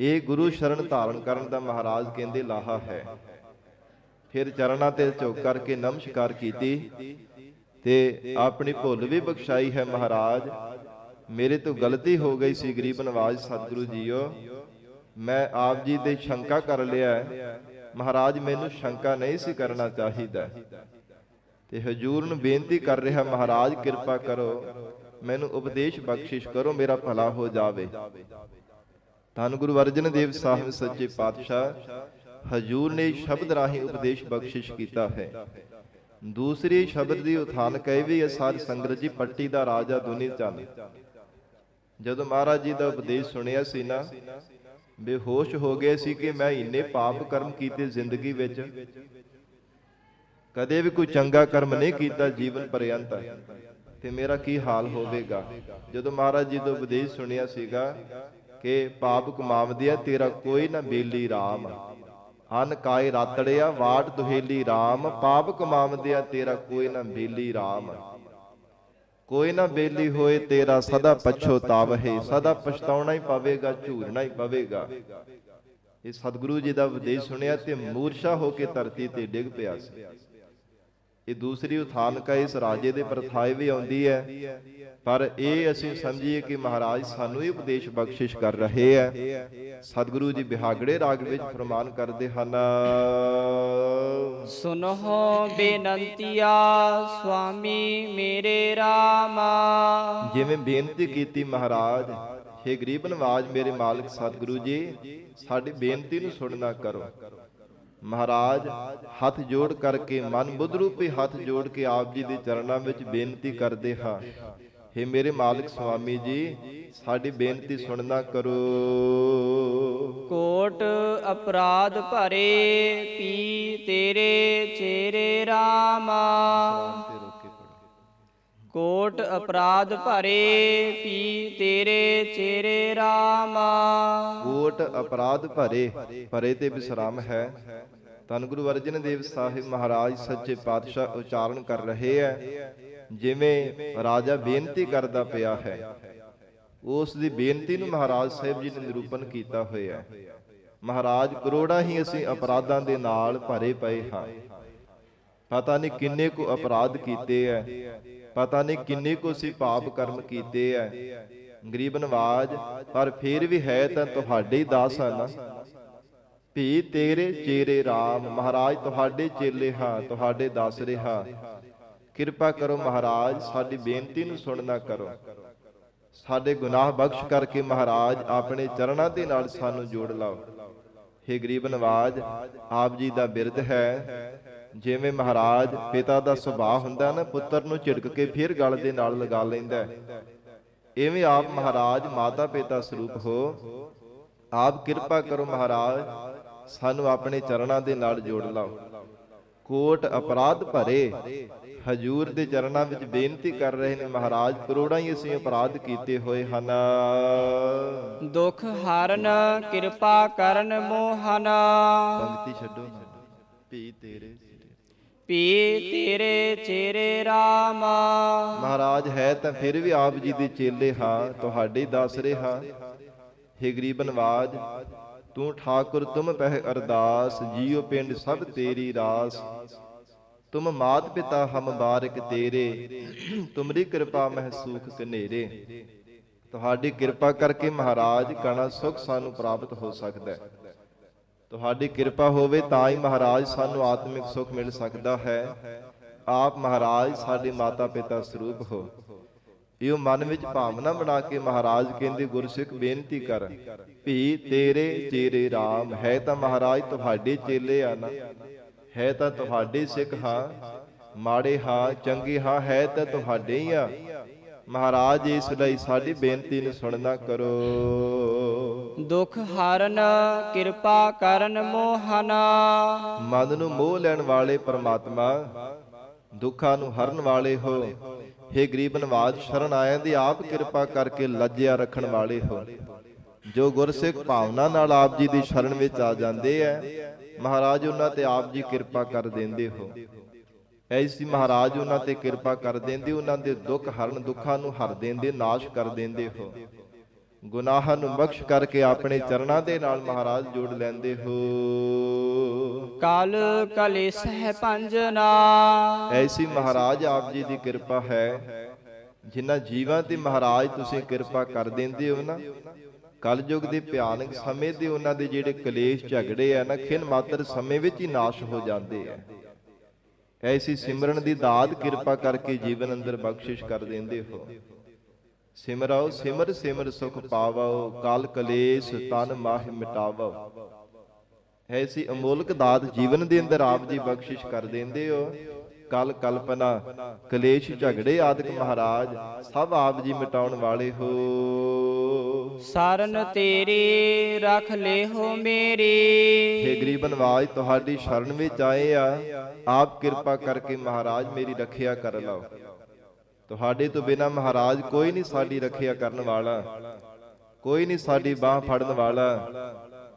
ਇਹ ਗੁਰੂ ਸ਼ਰਨ ਧਾਰਨ ਕਰਨ ਦਾ ਮਹਾਰਾਜ ਕਹਿੰਦੇ ਲਾਹਾ ਹੈ। ਫਿਰ ਚਰਨਾਂ ਤੇ ਝੁਕ ਕਰਕੇ ਨਮਸਕਾਰ ਕੀਤੀ ਤੇ ਆਪਣੀ ਭੁੱਲ ਵੀ ਬਖਸ਼ਾਈ ਹੈ। ਮਹਾਰਾਜ ਮੇਰੇ ਤੋਂ ਗਲਤੀ ਹੋ ਗਈ ਸੀ ਗਰੀਬ ਨਵਾਜ ਸਤਿਗੁਰੂ ਜੀਓ, ਮੈਂ ਆਪ ਜੀ ਦੇ ਸ਼ੰਕਾ ਕਰ ਲਿਆ। ਮਹਾਰਾਜ ਮੈਨੂੰ ਸ਼ੰਕਾ ਨਹੀਂ ਸੀ ਕਰਨਾ ਚਾਹੀਦਾ। ਤੇ ਹਜੂਰ ਨੂੰ ਬੇਨਤੀ ਕਰ ਰਿਹਾ, ਮਹਾਰਾਜ ਕਿਰਪਾ ਕਰੋ, ਮੈਨੂੰ ਉਪਦੇਸ਼ ਬਖਸ਼ਿਸ਼ ਕਰੋ, ਮੇਰਾ ਭਲਾ ਹੋ ਜਾਵੇ। ਧੰਨ ਗੁਰੂ ਅਰਜਨ ਦੇਵ ਸਾਹਿਬ ਸੱਚੇ ਪਾਤਸ਼ਾਹ ਹਜੂਰ ਨੇ ਸ਼ਬਦ ਰਾਹੀਂ ਉਪਦੇਸ਼ ਬਖਸ਼ਿਸ਼ ਕੀਤਾ ਹੈ। ਦੂਸਰੀ ਸ਼ਬਦ ਦੀ ਉਥਾਨ ਕਹੀ ਵੀ ਹੈ ਸਾਧ ਸੰਗਤ ਜੀ, ਪੱਟੀ ਦਾ ਰਾਜਾ ਦੁਨੀ ਚੰਨ। ਜਦੋਂ ਮਹਾਰਾਜ ਜੀ ਦਾ ਉਪਦੇਸ਼ ਸੁਣਿਆ ਸੀ ਨਾ, ਬੇਹੋਸ਼ ਹੋ ਗਏ ਸੀ ਕਿ ਮੈਂ ਇੰਨੇ ਪਾਪ ਕਰਮ ਕੀਤੇ ਜ਼ਿੰਦਗੀ ਵਿੱਚ, ਕਦੇ ਵੀ ਕੋਈ ਚੰਗਾ ਕਰਮ ਨਹੀਂ ਕੀਤਾ ਜੀਵਨ ਪਰਯੰਤ, ਤੇ ਮੇਰਾ ਕੀ ਹਾਲ ਹੋਵੇਗਾ। ਜਦੋਂ ਮਹਾਰਾਜ ਜੀ ਦਾ ਉਪਦੇਸ਼ ਸੁਣਿਆ ਸੀਗਾ ਕਿ ਪਾਪ ਕਮਾਵਦਿਆ ਤੇਰਾ ਕੋਈ ਨਾ ਬੇਲੀ ਰਾਮ, ਅਨ ਕਾਇ ਰਾਤੜਿਆ ਵਾਟ ਦੁਹੇਲੀ ਰਾਮ, ਪਾਪ ਕਮਾਵਦਿਆ ਤੇਰਾ ਕੋਈ ਨਾ ਬੇਲੀ ਰਾਮ, ਕੋਈ ਨਾ ਬੇਲੀ ਹੋਏ ਤੇਰਾ ਸਦਾ ਪਛੋਤਾਵਹਿ, ਸਦਾ ਪਛਤਾਉਣਾ ਹੀ ਪਵੇਗਾ, ਝੂਰਨਾ ਹੀ ਪਵੇਗਾ। ਇਹ ਸਤਿਗੁਰੂ ਜੀ ਦਾ ਉਪਦੇਸ਼ ਸੁਣਿਆ ਤੇ ਮੂਰਛਾ ਹੋ ਕੇ ਧਰਤੀ ਤੇ ਡਿੱਗ ਪਿਆ ਸੀ। ਇਹ ਦੂਸਰੀ ਉਥਾਨਕਾ ਇਸ ਰਾਜੇ ਦੇ ਪ੍ਰਥਾਏ ਵੀ ਆਉਂਦੀ ਹੈ, ਪਰ ਇਹ ਅਸੀਂ ਸਮਝੀਏ ਕਿ ਮਹਾਰਾਜ ਸਾਨੂੰ ਹੀ ਉਪਦੇਸ਼ ਬਖਸ਼ਿਸ਼ ਕਰ ਰਹੇ ਹੈ। ਸਤਿਗੁਰੂ ਜੀ ਬਿਹਾਗੜੇ ਰਾਗ ਵਿੱਚ ਫਰਮਾਨ ਕਰਦੇ ਹਨ, ਸੁਨਹੁ ਬੇਨੰਤੀਆ ਸੁਆਮੀ ਮੇਰੇ RAM। ਜਿਵੇਂ ਬੇਨਤੀ ਕੀਤੀ ਮਹਾਰਾਜ, ਹੇ ਗਰੀਬ ਨਵਾਜ ਮੇਰੇ ਮਾਲਕ ਸਤਿਗੁਰੂ ਜੀ, ਸਾਡੀ ਬੇਨਤੀ ਨੂੰ ਸੁਣਨਾ ਕਰੋ। ਮਹਾਰਾਜ ਹੱਥ ਜੋੜ ਕਰਕੇ, ਮਨ ਬੁੱਧ ਰੂਪੀ ਹੱਥ ਜੋੜ ਕੇ ਆਪ ਜੀ ਦੇ ਚਰਨਾਂ ਵਿੱਚ ਬੇਨਤੀ ਕਰਦੇ ਹਾਂ, ਹੇ ਮੇਰੇ ਮਾਲਕ ਸੁਆਮੀ ਜੀ, ਸਾਡੀ ਬੇਨਤੀ ਸੁਣਨਾ ਕਰੋ। ਕੋਟ ਅਪਰਾਧ ਭਰੇ ਪੀ ਤੇਰੇ ਚੇਰੇ RAM। ਕੋਟ ਅਪਰਾਧ ਭਰੇ ਪੀ ਤੇਰੇ ਚੇਰੇ RAM। ਕੋਟ ਅਪਰਾਧ ਭਰੇ, ਭਰੇ ਤੇ ਵਿਸਰਾਮ ਹੈ। ਧੰਨ ਗੁਰੂ ਅਰਜਨ ਦੇਵ ਸਾਹਿਬ ਮਹਾਰਾਜ ਸੱਚੇ ਪਾਤਸ਼ਾਹ ਉਚਾਰਨ ਕਰ ਰਹੇ ਹੈ। ਜਿਵੇਂ ਰਾਜਾ ਬੇਨਤੀ ਕਰਦਾ ਪਿਆ ਹੈ, ਉਸ ਦੀ ਬੇਨਤੀ ਨੂੰ ਮਹਾਰਾਜ ਸਾਹਿਬ ਜੀ ਨੇ ਨਿਰੂਪਣ ਕੀਤਾ ਹੋਇਆ ਹੈ। ਮਹਾਰਾਜ ਕਰੋੜਾਂ ਹੀ ਅਸੀਂ ਅਪਰਾਧਾਂ ਦੇ ਨਾਲ ਭਰੇ ਪਏ ਹਾਂ। ਪਤਾ ਨਹੀਂ ਕਿੰਨੇ ਕੁ ਅਪਰਾਧ ਕੀਤੇ ਹੈ, ਪਤਾ ਨਹੀਂ ਕਿੰਨੇ ਕੁ ਅਸੀਂ ਪਾਪ ਕਰਮ ਕੀਤੇ ਹੈ ਗਰੀਬ ਨਵਾਜ, ਪਰ ਫਿਰ ਵੀ ਹੈ ਤਾਂ ਤੁਹਾਡੇ ਹੀ ਦਾਸ ਹਨ। ਭੀ ਤੇਰੇ ਚੇਰੇ RAM, ਮਹਾਰਾਜ ਤੁਹਾਡੇ ਚੇਲੇ ਹਾਂ, ਤੁਹਾਡੇ ਦਾਸ ਰਿਹਾ। ਕਿਰਪਾ ਕਰੋ ਮਹਾਰਾਜ, ਸਾਡੀ ਬੇਨਤੀ ਨੂੰ ਸੁਣਨਾ ਕਰੋ। ਸਾਡੇ ਗੁਨਾਹ ਬਖਸ਼ ਕਰਕੇ ਮਹਾਰਾਜ ਆਪਣੇ ਚਰਨਾਂ ਦੇ ਨਾਲ ਸਾਨੂੰ ਜੋੜ ਲਾਓ। ਹੇ ਗਰੀਬ ਨਵਾਜ, ਆਪ ਜੀ ਦਾ ਬਿਰਧ ਹੈ। ਜਿਵੇਂ ਮਹਾਰਾਜ ਪਿਤਾ ਦਾ ਸੁਭਾਅ ਹੁੰਦਾ ਨਾ, ਪੁੱਤਰ ਨੂੰ ਝਿੜਕ ਕੇ ਫਿਰ ਗਲ ਦੇ ਨਾਲ ਲਗਾ ਲੈਂਦਾ, ਇਵੇਂ ਆਪ ਮਹਾਰਾਜ ਮਾਤਾ ਪਿਤਾ ਸਰੂਪ ਹੋ। ਆਪ ਕਿਰਪਾ ਕਰੋ ਮਹਾਰਾਜ, ਸਾਨੂੰ ਆਪਣੇ ਚਰਨਾਂ ਦੇ ਨਾਲ ਜੋੜ ਲਾਓ। ਕੋਟ ਅਪਰਾਧ ਭਰੇ, ਹਜੂਰ ਦੇ ਚਰਨਾਂ ਵਿੱਚ ਬੇਨਤੀ ਕਰ ਰਹੇ ਨੇ ਮਹਾਰਾਜ, ਕਰੋੜਾਂ ਹੀ ਅਸੀਂ ਅਪਰਾਧ ਕੀਤੇ ਹੋਏ ਹਨ। ਦੁਖ ਹਰਨ ਕਿਰਪਾ ਕਰਨ ਮੋਹਨ। ਪੰਕਤੀ ਛੱਡੋ ਨਾ, ਭੀ ਤੇਰੇ ਪੀ ਤੇਰੇ ਚੇਰੇ RAM। ਮਹਾਰਾਜ ਹੈ ਤਾਂ ਫਿਰ ਵੀ ਆਪ ਜੀ ਦੇ ਚੇਲੇ ਹਾਂ, ਤੁਹਾਡੇ ਦਾਸ ਰਿਹਾ। ਹੇ ਗਰੀਬ ਨਵਾਜ, ਤੂੰ ਠਾਕੁਰ ਤੁਮ ਪਹਿ ਅਰਦਾਸ, ਜੀਉ ਪਿੰਡ ਸਭ ਤੇਰੀ ਰਾਸ। ਤੁਮ ਮਾਤ ਪਿਤਾ ਹਮ ਬਾਰਿਕ ਤੇਰੇ, ਤੁਮਰੀ ਕਿਰਪਾ ਮਹਿ ਸੂਖ ਕਨੇਰੇ। ਤੁਹਾਡੀ ਕਿਰਪਾ ਕਰਕੇ ਮਹਾਰਾਜ ਕਣਾ ਸੁਖ ਸਾਨੂੰ ਪ੍ਰਾਪਤ ਹੋ ਸਕਦਾ ਹੈ। ਤੁਹਾਡੀ ਕਿਰਪਾ ਹੋਵੇ ਤਾਂ ਹੀ ਮਹਾਰਾਜ ਸਾਨੂੰ ਆਤਮਿਕ ਸੁਖ ਮਿਲ ਸਕਦਾ ਹੈ। ਆਪ ਮਹਾਰਾਜ ਸਾਡੇ ਮਾਤਾ ਪਿਤਾ ਸਰੂਪ ਹੋ। ਇਹ ਮਨ ਵਿੱਚ ਭਾਵਨਾ ਬਣਾ ਕੇ ਮਹਾਰਾਜ ਕਹਿੰਦੇ, ਗੁਰਸਿੱਖ ਬੇਨਤੀ ਕਰ, ਭੀ ਤੇਰੇ ਚੇਰੇ RAM। ਹੈ ਤਾਂ ਮਹਾਰਾਜ ਤੁਹਾਡੇ ਚੇਲੇ ਆ ਨਾ, ਹੈ ਤਾਂ ਤੁਹਾਡੇ ਸਿੱਖ ਹਾਂ, ਮਾੜੇ ਹਾਂ ਚੰਗੇ ਹਾਂ, ਹੈ ਤਾਂ ਤੁਹਾਡੇ ਹੀ ਆ। ਮਹਾਰਾਜ ਇਸ ਲਈ ਸਾਡੀ ਬੇਨਤੀ ਨੂੰ ਸੁਣਨਾ ਕਰੋ। ਦੁਖ ਹਰਨ ਕਿਰਪਾ ਕਰਨ ਮੋਹਨ। ਮਨ ਨੂੰ ਮੋਹ ਲੈਣ ਵਾਲੇ ਪ੍ਰਮਾਤਮਾ, ਦੁੱਖਾਂ ਨੂੰ ਹਰਨ ਵਾਲੇ ਹੋ। ਹੇ ਗਰੀਬ ਨਵਾਜ, ਸ਼ਰਨ ਆਇਆਂ ਦੀ ਆਪ ਕਿਰਪਾ ਕਰਕੇ ਲੱਜਿਆ ਰੱਖਣ ਵਾਲੇ ਹੋ। ਜੋ ਗੁਰਸਿੱਖ ਭਾਵਨਾ ਨਾਲ ਆਪ ਜੀ ਦੀ ਸ਼ਰਨ ਵਿੱਚ ਆ ਜਾਂਦੇ ਐ, ਮਹਾਰਾਜ ਉਹਨਾਂ ਤੇ ਆਪ ਜੀ ਕਿਰਪਾ ਕਰ ਦਿੰਦੇ ਹੋ। ਐਸੀ ਮਹਾਰਾਜ ਉਹਨਾਂ ਤੇ ਕਿਰਪਾ ਕਰ ਦਿੰਦੇ, ਉਹਨਾਂ ਦੇ ਦੁੱਖ ਹਰਨ, ਦੁੱਖਾਂ ਨੂੰ ਹਰ ਦਿੰਦੇ, ਨਾਸ਼ ਕਰ ਦਿੰਦੇ ਹੋ। ਗੁਨਾਹਾਂ ਨੂੰ ਬਖਸ਼ ਕਰਕੇ ਆਪਣੇ ਚਰਨਾਂ ਦੇ ਨਾਲ ਮਹਾਰਾਜ ਜੋੜ ਲੈਂਦੇ ਹੋ। ਕਲ ਕਲੇਸ਼ਹਿ ਭੰਜਨਾ। ਐਸੀ ਮਹਾਰਾਜ ਆਪ ਜੀ ਦੀ ਕਿਰਪਾ ਹੈ। ਜਿਨ੍ਹਾਂ ਜੀਵਾਂ ਤੇ ਮਹਾਰਾਜ ਤੁਸੀਂ ਕਿਰਪਾ ਕਰ ਦਿੰਦੇ ਹੋ ਨਾ, ਕਲਯੁਗ ਦੇ ਭਿਆਨਕ ਸਮੇਂ ਦੇ ਉਹਨਾਂ ਦੇ ਜਿਹੜੇ ਕਲੇਸ਼ ਝਗੜੇ ਆ ਨਾ, ਖਿਨ ਮਾਤਰ ਸਮੇਂ ਵਿੱਚ ਹੀ ਨਾਸ਼ ਹੋ ਜਾਂਦੇ ਆ। ਐਸੀ ਸਿਮਰਨ ਦੀ ਦਾਤ ਕਿਰਪਾ ਕਰਕੇ ਜੀਵਨ ਅੰਦਰ ਬਖਸ਼ਿਸ਼ ਕਰ ਦਿੰਦੇ ਹੋ। ਸਿਮਰੋ ਸਿਮਰ ਸਿਮਰ ਸੁਖ ਪਾਵੋ, ਕਲ ਕਲੇਸ਼ ਤਨ ਮਾਹਿ ਮਿਟਾਵੋ। ਐਸੀ ਅਮੋਲਕ ਦਾਤ ਜੀਵਨ ਦੇ ਅੰਦਰ ਆਪ ਜੀ ਬਖਸ਼ਿਸ਼ ਕਰ ਦਿੰਦੇ ਹੋ। ਕਲ ਕਲਪਨਾ ਕਲੇਸ਼ ਝਗੜੇ ਆਦਿਕ ਮਹਾਰਾਜ ਸਭ ਆਪ ਜੀ ਮਿਟਾਉਣ ਵਾਲੇ ਹੋ। ਸਰਨ ਤੇਰੀ ਰਖ ਲੇਹੋ ਮੇਰੀ। ਹੇ ਗਰੀਬ ਨਵਾਜ ਤੁਹਾਡੀ ਸ਼ਰਨ ਵਿੱਚ ਆਏ ਆ, ਆਪ ਕਿਰਪਾ ਕਰਕੇ ਮਹਾਰਾਜ ਮੇਰੀ ਰੱਖਿਆ ਕਰ ਲਓ। ਤੁਹਾਡੇ ਤੋਂ ਬਿਨਾਂ ਮਹਾਰਾਜ ਕੋਈ ਨਹੀਂ ਸਾਡੀ ਰੱਖਿਆ ਕਰਨ ਵਾਲਾ, ਕੋਈ ਨਹੀਂ ਸਾਡੀ ਬਾਹ ਫੜਨ ਵਾਲਾ।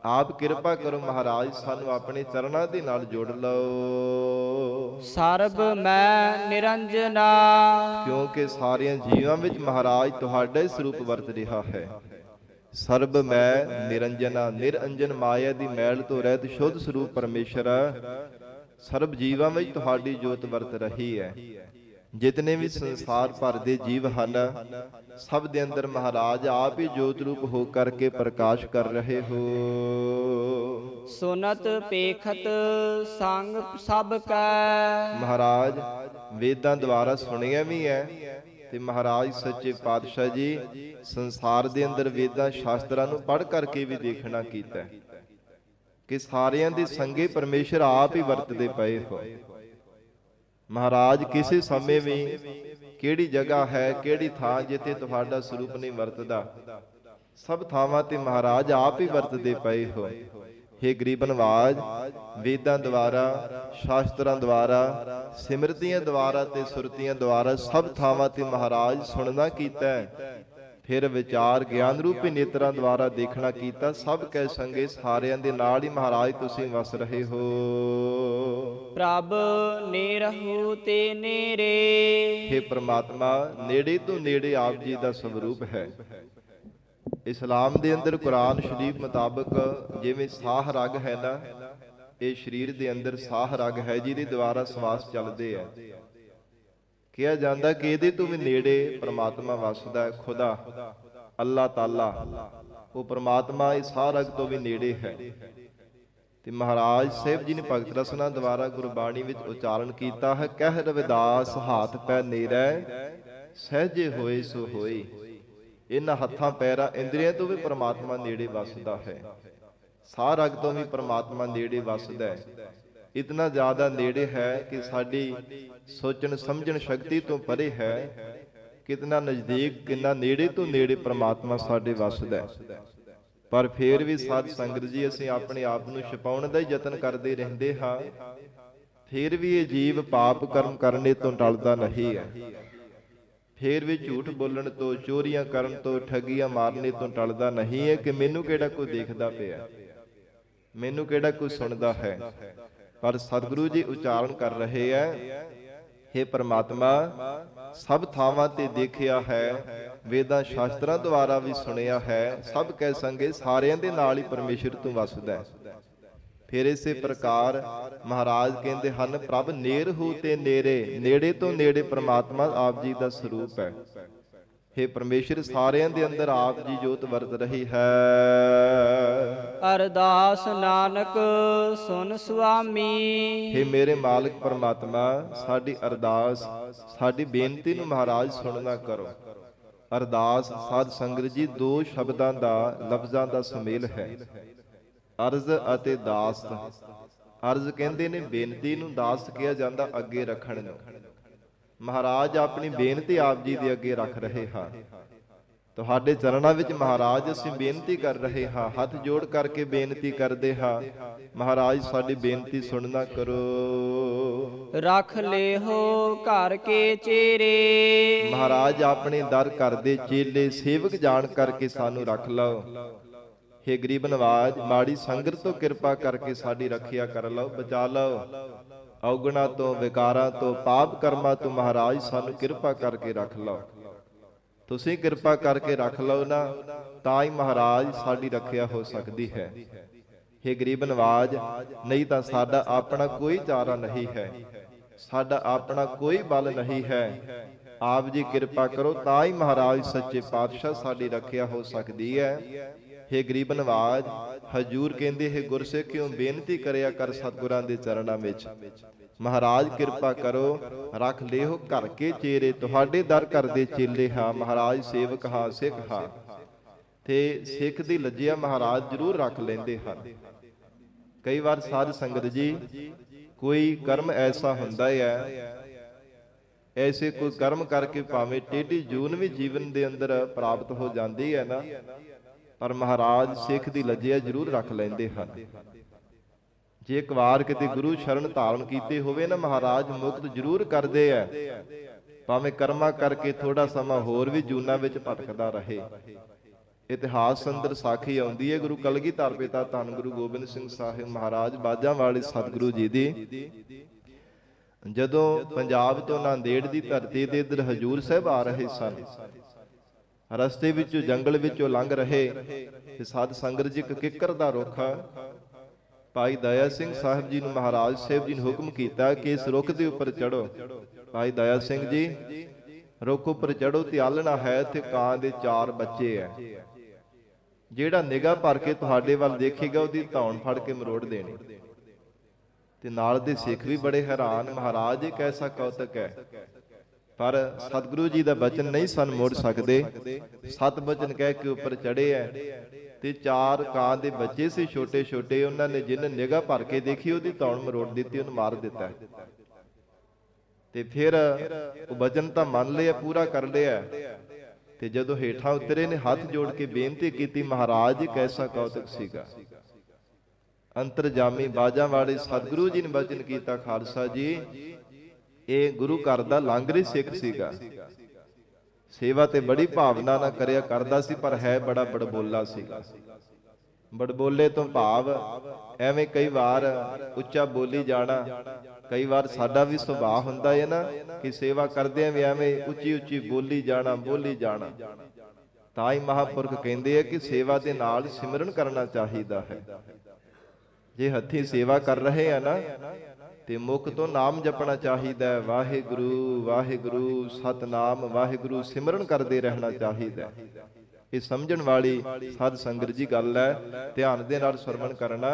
ਆਪ ਕਿਰਪਾ ਕਰੋ ਮਹਾਰਾਜ, ਸਾਨੂੰ ਆਪਣੇ ਚਰਨਾਂ ਦੇ ਨਾਲ ਜੋੜ ਲਓ। ਸਰਬ ਮੈਂ ਨਿਰੰਜਨਾ। ਕਿਉਂਕਿ ਸਾਰਿਆਂ ਜੀਵਾਂ ਵਿੱਚ ਮਹਾਰਾਜ ਤੁਹਾਡਾ ਹੀ ਸਰੂਪ ਵਰਤ ਰਿਹਾ ਹੈ। ਸਰਬ ਮੈਂ ਨਿਰੰਜਨਾ, ਨਿਰੰਜਨ ਮਾਇਆ ਦੀ ਮੈਲ ਤੋਂ ਰਹਿਤ ਸ਼ੁੱਧ ਸਰੂਪ ਪਰਮੇਸ਼ਰ ਸਰਬ ਜੀਵਾਂ ਵਿੱਚ ਤੁਹਾਡੀ ਜੋਤ ਵਰਤ ਰਹੀ ਹੈ। ਜਿਤਨੇ ਵੀ ਸੰਸਾਰ ਭਰ ਦੇ ਜੀਵ ਹਨ, ਸਭ ਦੇ ਅੰਦਰ ਮਹਾਰਾਜ ਆਪ ਹੀ ਜੋਤ ਰੂਪ ਹੋ ਕਰਕੇ ਪ੍ਰਕਾਸ਼ ਕਰ ਰਹੇ ਹੋ। ਸੁਨਤ ਪੇਖਤ ਸੰਗ ਸਭ ਕੈ। ਮਹਾਰਾਜ ਵੇਦਾਂ ਦੁਆਰਾ ਸੁਣਿਆ ਵੀ ਹੈ, ਤੇ ਮਹਾਰਾਜ ਸੱਚੇ ਪਾਤਸ਼ਾਹ ਜੀ ਸੰਸਾਰ ਦੇ ਅੰਦਰ ਵੇਦਾਂ ਸ਼ਾਸਤਰਾਂ ਨੂੰ ਪੜ੍ਹ ਕਰਕੇ ਵੀ ਦੇਖਣਾ ਕੀਤਾ ਕਿ ਸਾਰਿਆਂ ਦੇ ਸੰਗੇ ਪਰਮੇਸ਼ਰ ਆਪ ਹੀ ਵਰਤਦੇ ਪਏ ਹੋ। ਮਹਾਰਾਜ ਕਿਸੇ ਸਮੇਂ ਵੀ ਕਿਹੜੀ ਜਗ੍ਹਾ ਹੈ, ਕਿਹੜੀ ਥਾਂ ਜਿੱਥੇ ਤੁਹਾਡਾ ਸਰੂਪ ਨਹੀਂ ਵਰਤਦਾ, ਸਭ ਥਾਵਾਂ ਤੇ ਮਹਾਰਾਜ ਆਪ ਹੀ ਵਰਤਦੇ ਪਏ ਹੋ। ਹੇ ਗਰੀਬ ਨਵਾਜ ਵੇਦਾਂ ਦੁਆਰਾ, ਸ਼ਾਸਤਰਾਂ ਦੁਆਰਾ, ਸਿਮਰਤੀਆਂ ਦੁਆਰਾ ਤੇ ਸੁਰਤੀਆਂ ਦੁਆਰਾ ਸਭ ਥਾਵਾਂ ਤੇ ਮਹਾਰਾਜ ਸੁਣਨਾ ਕੀਤਾ, ਫਿਰ ਵਿਚਾਰ ਗਿਆਨ ਰੂਪੀ ਨੇਤਰਾਂ ਦੁਆਰਾ ਦੇਖਣਾ ਕੀਤਾ। ਸਭ ਕੈ ਸੰਗੇ ਸਾਰਿਆਂ ਦੇ ਨਾਲ ਹੀ ਮਹਾਰਾਜ ਤੁਸੀਂ ਵਸ ਰਹੇ ਹੋ। ਪ੍ਰਭ ਨਿਰਹੁ ਤੇ ਨੇੜੇ। ਹੇ ਪ੍ਰਮਾਤਮਾ ਨੇੜੇ ਤੋਂ ਨੇੜੇ ਆਪ ਜੀ ਦਾ ਸਵਰੂਪ ਹੈ। ਇਸਲਾਮ ਦੇ ਅੰਦਰ ਕੁਰਾਨ ਸ਼ਰੀਫ ਮੁਤਾਬਕ ਜਿਵੇਂ ਸਾਹ ਰਗ ਹੈ ਨਾ, ਇਹ ਸਰੀਰ ਦੇ ਅੰਦਰ ਸਾਹ ਰਗ ਹੈ ਜਿਹਦੇ ਦੁਆਰਾ ਸਵਾਸ ਚੱਲਦੇ ਆ। ਕਿਹਾ ਜਾਂਦਾ ਕਿ ਇਹਦੇ ਤੋਂ ਵੀ ਨੇੜੇ ਪ੍ਰਮਾਤਮਾ ਵਸਦਾ ਹੈ, ਖੁਦਾ ਅੱਲਾਹ ਤਾਲਾ। ਉਹ ਪ੍ਰਮਾਤਮਾ ਇਸ ਸਾਹ ਰਗ ਤੋਂ ਵੀ ਨੇੜੇ ਹੈ। ਤੇ ਮਹਾਰਾਜ ਸਾਹਿਬ ਜੀ ਨੇ ਭਗਤ ਰਸਨਾ ਦੁਆਰਾ ਗੁਰਬਾਣੀ ਵਿੱਚ ਉਚਾਰਨ ਕੀਤਾ ਹੈ, ਕਹਿ ਰਵਿਦਾਸ ਹਾਥ ਪੈ ਨੇੜੈ ਸਹਿਜੇ ਹੋਏ ਸੋ ਹੋਏ। ਇਹਨਾਂ ਹੱਥਾਂ ਪੈਰਾਂ ਇੰਦਰੀਆਂ ਤੋਂ ਵੀ ਪ੍ਰਮਾਤਮਾ ਨੇੜੇ ਵਸਦਾ ਹੈ, ਸਾਹ ਰਗ ਤੋਂ ਵੀ ਪ੍ਰਮਾਤਮਾ ਨੇੜੇ ਵਸਦਾ ਹੈ। ਇਤਨਾ ਜ਼ਿਆਦਾ ਨੇੜੇ ਹੈ ਕਿ ਸਾਡੀ ਸੋਚਣ ਸਮਝਣ ਸ਼ਕਤੀ ਤੋਂ ਪਰੇ ਹੈ। ਕਿਤਨਾ ਨਜ਼ਦੀਕ, ਕਿੰਨਾ ਨੇੜੇ ਤੋਂ ਨੇੜੇ ਪ੍ਰਮਾਤਮਾ ਸਾਡੇ ਵਸਦਾ ਹੈ। ਪਰ ਫੇਰ ਵੀ ਸਾਧ ਸੰਗਤ ਜੀ ਅਸੀਂ ਆਪਣੇ ਆਪ ਨੂੰ ਛੁਪਾਉਣ ਦਾ ਹੀ ਯਤਨ ਕਰਦੇ ਰਹਿੰਦੇ ਹਾਂ। ਫੇਰ ਵੀ ਇਹ ਜੀਵ ਪਾਪ ਕਰਮ ਕਰਨੇ ਤੋਂ ਟਲਦਾ ਨਹੀਂ ਹੈ। ਫੇਰ ਵੀ ਝੂਠ ਬੋਲਣ ਤੋਂ, ਚੋਰੀਆਂ ਕਰਨ ਤੋਂ, ਠੱਗੀਆਂ ਮਾਰਨੇ ਤੋਂ ਟਲਦਾ ਨਹੀਂ ਹੈ ਕਿ ਮੈਨੂੰ ਕਿਹੜਾ ਕੋਈ ਦੇਖਦਾ ਪਿਆ, ਮੈਨੂੰ ਕਿਹੜਾ ਕੋਈ ਸੁਣਦਾ ਹੈ। ਪਰ ਸਤਿਗੁਰੂ ਜੀ ਉਚਾਰਨ ਕਰ ਰਹੇ ਹੈ, ਹੇ ਪ੍ਰਮਾਤਮਾ ਸਭ ਥਾਵਾਂ ਤੇ ਦੇਖਿਆ ਹੈ, ਵੇਦਾਂ ਸ਼ਾਸਤਰਾਂ ਦੁਆਰਾ ਵੀ ਸੁਣਿਆ ਹੈ, ਸਭ ਕੈ ਸੰਗੇ ਸਾਰਿਆਂ ਦੇ ਨਾਲ ਹੀ ਪਰਮੇਸ਼ਰ ਤੂੰ ਵਸਦਾ ਹੈ। ਫਿਰ ਇਸੇ ਪ੍ਰਕਾਰ ਮਹਾਰਾਜ ਕਹਿੰਦੇ ਹਨ, ਪ੍ਰਭ ਨੇਰ ਹੋ ਤੇ ਨੇੜੇ, ਨੇੜੇ ਤੋਂ ਨੇੜੇ ਪ੍ਰਮਾਤਮਾ ਆਪ ਜੀ ਦਾ ਸਰੂਪ ਹੈ। ਹੇ ਪਰਮੇਸ਼ਰ ਸਾਰਿਆਂ ਦੇ ਅੰਦਰ ਆਪ ਜੀ ਜੋਤ ਵਰਤ ਰਹੀ ਹੈ। ਅਰਦਾਸ ਨਾਨਕ ਸੁਨ ਸੁਆਮੀ। ਹੇ ਮੇਰੇ ਮਾਲਕ ਪਰਮਾਤਮਾ ਸਾਡੀ ਅਰਦਾਸ, ਸਾਡੀ ਬੇਨਤੀ ਨੂੰ ਮਹਾਰਾਜ ਸੁਣਨਾ ਕਰੋ। ਅਰਦਾਸ ਸਾਧ ਸੰਗਤ ਜੀ ਦੋ ਸ਼ਬਦਾਂ ਦਾ, ਲਫ਼ਜ਼ਾਂ ਦਾ ਸੁਮੇਲ ਹੈ, ਅਰਜ਼ ਅਤੇ ਦਾਸਤ। ਅਰਜ਼ ਕਹਿੰਦੇ ਨੇ ਬੇਨਤੀ ਨੂੰ, ਦਾਸਤ ਕਿਹਾ ਜਾਂਦਾ ਅੱਗੇ ਰੱਖਣ ਨੂੰ। ਮਹਾਰਾਜ ਆਪਣੀ ਬੇਨਤੀ ਆਪ ਜੀ ਦੇ ਅੱਗੇ ਰੱਖ ਰਹੇ ਹਾਂ। ਤੁਹਾਡੇ ਚਰਨਾਂ ਵਿੱਚ ਮਹਾਰਾਜ ਅਸੀਂ ਬੇਨਤੀ ਕਰ ਰਹੇ ਹਾਂ, ਹੱਥ ਜੋੜ ਕਰਕੇ ਬੇਨਤੀ ਕਰਦੇ ਹਾਂ, ਮਹਾਰਾਜ ਸਾਡੀ ਬੇਨਤੀ ਸੁਣਨਾ ਕਰੋ। ਰੱਖ ਲੇਹੋ ਘਰ ਕੇ ਚੇਰੇ। ਮਹਾਰਾਜ ਆਪਣੇ ਦਰ ਘਰ ਦੇ ਚੇਲੇ ਸੇਵਕ ਜਾਣ ਕਰਕੇ ਸਾਨੂੰ ਰੱਖ ਲਓ। ਹੇ ਗਰੀਬ ਨਵਾਜ ਮਾੜੀ ਸੰਗਤ ਤੋਂ ਕਿਰਪਾ ਕਰਕੇ ਸਾਡੀ ਰੱਖਿਆ ਕਰ ਲਓ, ਬਚਾ ਲਓ ਔਗਣਾ ਤੋਂ, ਵਿਕਾਰਾਂ ਤੋਂ, ਪਾਪ ਕਰਮਾਂ ਤੋਂ। ਮਹਾਰਾਜ ਸਾਨੂੰ ਕਿਰਪਾ ਕਰਕੇ ਰੱਖ ਲਓ। ਤੁਸੀਂ ਕਿਰਪਾ ਕਰਕੇ ਰੱਖ ਲਓ ਨਾ, ਤਾਂ ਹੀ ਮਹਾਰਾਜ ਸਾਡੀ ਰੱਖਿਆ ਹੋ ਸਕਦੀ ਹੈ। ਹੇ ਗਰੀਬ ਨਵਾਜ ਨਹੀਂ ਤਾਂ ਸਾਡਾ ਆਪਣਾ ਕੋਈ ਚਾਰਾ ਨਹੀਂ ਹੈ, ਸਾਡਾ ਆਪਣਾ ਕੋਈ ਬਲ ਨਹੀਂ ਹੈ। ਆਪ ਜੀ ਕਿਰਪਾ ਕਰੋ ਤਾਂ ਹੀ ਮਹਾਰਾਜ ਸੱਚੇ ਪਾਤਸ਼ਾਹ ਸਾਡੀ ਰੱਖਿਆ ਹੋ ਸਕਦੀ ਹੈ। ਹੇ ਗਰੀਬ ਨਵਾਜ ਹਜੂਰ ਕਹਿੰਦੇ, ਹੈ ਗੁਰਸਿੱਖਿਓ ਬੇਨਤੀ ਕਰਿਆ ਕਰ ਸਤਿਗੁਰਾਂ ਦੇ ਚਰਨਾਂ ਵਿੱਚ। ਮਹਾਰਾਜ ਕਿਰਪਾ ਕਰੋ, ਰੱਖ ਲਿਓ ਘਰ ਕੇ ਚੇਰੇ। ਤੁਹਾਡੇ ਦਰ ਘਰ ਦੇ ਚੇਲੇ ਹਾਂ ਮਹਾਰਾਜ, ਸੇਵਕ ਹਾਂ, ਸਿੱਖ ਹਾਂ। ਤੇ ਸਿੱਖ ਦੀ ਲੱਜਿਆ ਮਹਾਰਾਜ ਜ਼ਰੂਰ ਰੱਖ ਲੈਂਦੇ ਹਨ। ਕਈ ਵਾਰ ਸਾਧ ਸੰਗਤ ਜੀ ਕੋਈ ਕਰਮ ਐਸਾ ਹੁੰਦਾ ਹੈ ਐਸੇ ਕੋਈ ਕਰਮ ਕਰਕੇ ਭਾਵੇਂ ਟੇਢੀ ਜੂਨ ਵੀ ਜੀਵਨ ਦੇ ਅੰਦਰ ਪ੍ਰਾਪਤ ਹੋ ਜਾਂਦੀ ਹੈ ਨਾ, ਪਰ ਮਹਾਰਾਜ ਸਿੱਖ ਦੀ ਲੱਜਿਆ ਜ਼ਰੂਰ ਰੱਖ ਲੈਂਦੇ ਹਨ। ਜੇ ਇੱਕ ਵਾਰ ਕਿਤੇ ਗੁਰੂ ਸ਼ਰਨ ਧਾਰਨ ਕੀਤੇ ਹੋਵੇ ਨਾ, ਮਹਾਰਾਜ ਮੁਕਤ ਜ਼ਰੂਰ ਕਰਦੇ ਐ, ਭਾਵੇਂ ਕਰਮਾ ਕਰਕੇ ਥੋੜਾ ਸਮਾਂ ਹੋਰ ਵੀ ਜੂਨਾਂ ਵਿੱਚ ਭਟਕਦਾ ਰਹੇ। ਇਤਿਹਾਸ ਅੰਦਰ ਸਾਖੀ ਆਉਂਦੀ ਹੈ ਗੁਰੂ ਕਲਗੀਧਰ ਪਿਤਾ ਧੰਨ ਗੁਰੂ ਗੋਬਿੰਦ ਸਿੰਘ ਸਾਹਿਬ ਮਹਾਰਾਜ ਬਾਜਾਂ ਵਾਲੇ ਸਤਿਗੁਰੂ ਜੀ ਦੀ, ਜਦੋਂ ਪੰਜਾਬ ਤੋਂ ਨਾਂਦੇੜ ਦੀ ਧਰਤੀ ਦੇ ਇੱਧਰ ਹਜੂਰ ਸਾਹਿਬ ਆ ਰਹੇ ਸਨ, ਰਸਤੇ ਵਿੱਚੋਂ ਜੰਗਲ ਵਿੱਚੋਂ ਲੰਘ ਰਹੇ ਤੇ ਸਾਧ ਸੰਗਤ ਜੀ ਇੱਕ ਕਿੱਕਰ ਦਾ ਰੁੱਖ, ਭਾਈ ਦਇਆ ਸਿੰਘ ਸਾਹਿਬ ਜੀ ਨੂੰ ਮਹਾਰਾਜ ਸਾਹਿਬ ਜੀ ਨੇ ਹੁਕਮ ਕੀਤਾ ਕਿ ਇਸ ਰੁੱਖ ਦੇ ਉੱਪਰ ਚੜੋ। ਭਾਈ ਦਇਆ ਸਿੰਘ ਜੀ ਰੁੱਖ ਉੱਪਰ ਚੜੋ ਤੇ ਆਲਣਾ ਹੈ ਤੇ ਕਾਂ ਦੇ 4 ਬੱਚੇ ਐ, ਜਿਹੜਾ ਨਿਗਾਹ ਭਰ ਕੇ ਤੁਹਾਡੇ ਵੱਲ ਦੇਖੇਗਾ ਉਹਦੀ ਧੌਣ ਫੜ ਕੇ ਮਰੋੜ ਦੇਣੀ। ਤੇ ਨਾਲ ਦੇ ਸਿੱਖ ਵੀ ਬੜੇ ਹੈਰਾਨ, ਮਹਾਰਾਜ ਇਹ ਕੈਸਾ ਕੌਤਕ ਹੈ, ਪਰ ਸਤਿਗੁਰੂ ਜੀ ਦਾ ਬਚਨ ਨਹੀਂ ਸਨ ਮੋੜ ਸਕਦੇ। 7 ਬਚਨ ਕਹਿ ਕੇ ਉੱਪਰ ਚੜੇ ਐ ਤੇ 4 ਕਾਂ ਦੇ ਬੱਚੇ ਸੀ ਛੋਟੇ ਛੋਟੇ, ਉਹਨਾਂ ਨੇ ਜਿੰਨ ਨਿਗਾਹ ਭਰ ਕੇ ਦੇਖੀ ਉਹਦੀ ਧੌਣ ਮਰੋੜ ਦਿੱਤੀ, ਉਹਨੂੰ ਮਾਰ ਦਿੱਤਾ। ਤੇ ਫਿਰ ਉਹ ਬਚਨ ਤਾਂ ਮੰਨ ਲਿਆ, ਪੂਰਾ ਕਰ ਲਿਆ, ਤੇ ਜਦੋਂ ਹੇਠਾਂ ਉਤਰੇ ਨੇ ਹੱਥ ਜੋੜ ਕੇ ਬੇਨਤੀ ਕੀਤੀ, ਮਹਾਰਾਜ ਜੀ ਕੈਸਾ ਕੌਤਕ ਸੀਗਾ। ਅੰਤਰਜਾਮੀ ਬਾਜਾਂ ਵਾਲੇ ਸਤਿਗੁਰੂ ਜੀ ਨੇ ਬਚਨ ਕੀਤਾ, ਖਾਲਸਾ ਜੀ ਇਹ ਗੁਰੂ ਘਰ ਦਾ ਲਾਂਗਰੀ ਸਿੱਖ ਸੀਗਾ, ਸੇਵਾ ਤੇ ਬੜੀ ਭਾਵਨਾ ਨਾਲ ਕਰਿਆ ਕਰਦਾ ਸੀ, ਪਰ ਹੈ ਬੜਾ ਬੜਬੋਲਾ ਸੀਗਾ। ਬੜਬੋਲੇ ਤੋਂ ਭਾਵ ਐਵੇਂ ਕਈ ਵਾਰ ਉੱਚਾ ਬੋਲੀ ਜਾਣਾ, ਕਈ ਵਾਰ ਸਾਡਾ ਵੀ ਸੁਭਾਅ ਹੁੰਦਾ ਹੈ ਨਾ ਕਿ ਸੇਵਾ ਕਰਦੇ ਆਂ ਵੀ ਐਵੇਂ ਉੱਚੀ ਉੱਚੀ ਬੋਲੀ ਜਾਣਾ। ਤਾਂ ਹੀ ਮਹਾਂਪੁਰਖ ਕਹਿੰਦੇ ਆ ਕਿ ਸੇਵਾ ਦੇ ਨਾਲ ਸਿਮਰਨ ਕਰਨਾ ਚਾਹੀਦਾ ਹੈ। ਜੇ ਹੱਥੀਂ ਸੇਵਾ ਕਰ ਰਹੇ ਆ ਨਾ ਤੇ ਮੁਖ ਤੋਂ ਨਾਮ ਜਪਣਾ ਚਾਹੀਦਾ ਹੈ, ਵਾਹਿਗੁਰੂ ਵਾਹਿਗੁਰੂ ਸਤਨਾਮ ਵਾਹਿਗੁਰੂ ਸਿਮਰਨ ਕਰਦੇ ਰਹਿਣਾ ਚਾਹੀਦਾ। ਇਹ ਸਮਝਣ ਵਾਲੀ ਸਾਧ ਸੰਗਤ ਜੀ ਗੱਲ ਹੈ, ਧਿਆਨ ਦੇ ਨਾਲ ਸਰਵਣ ਕਰਨਾ।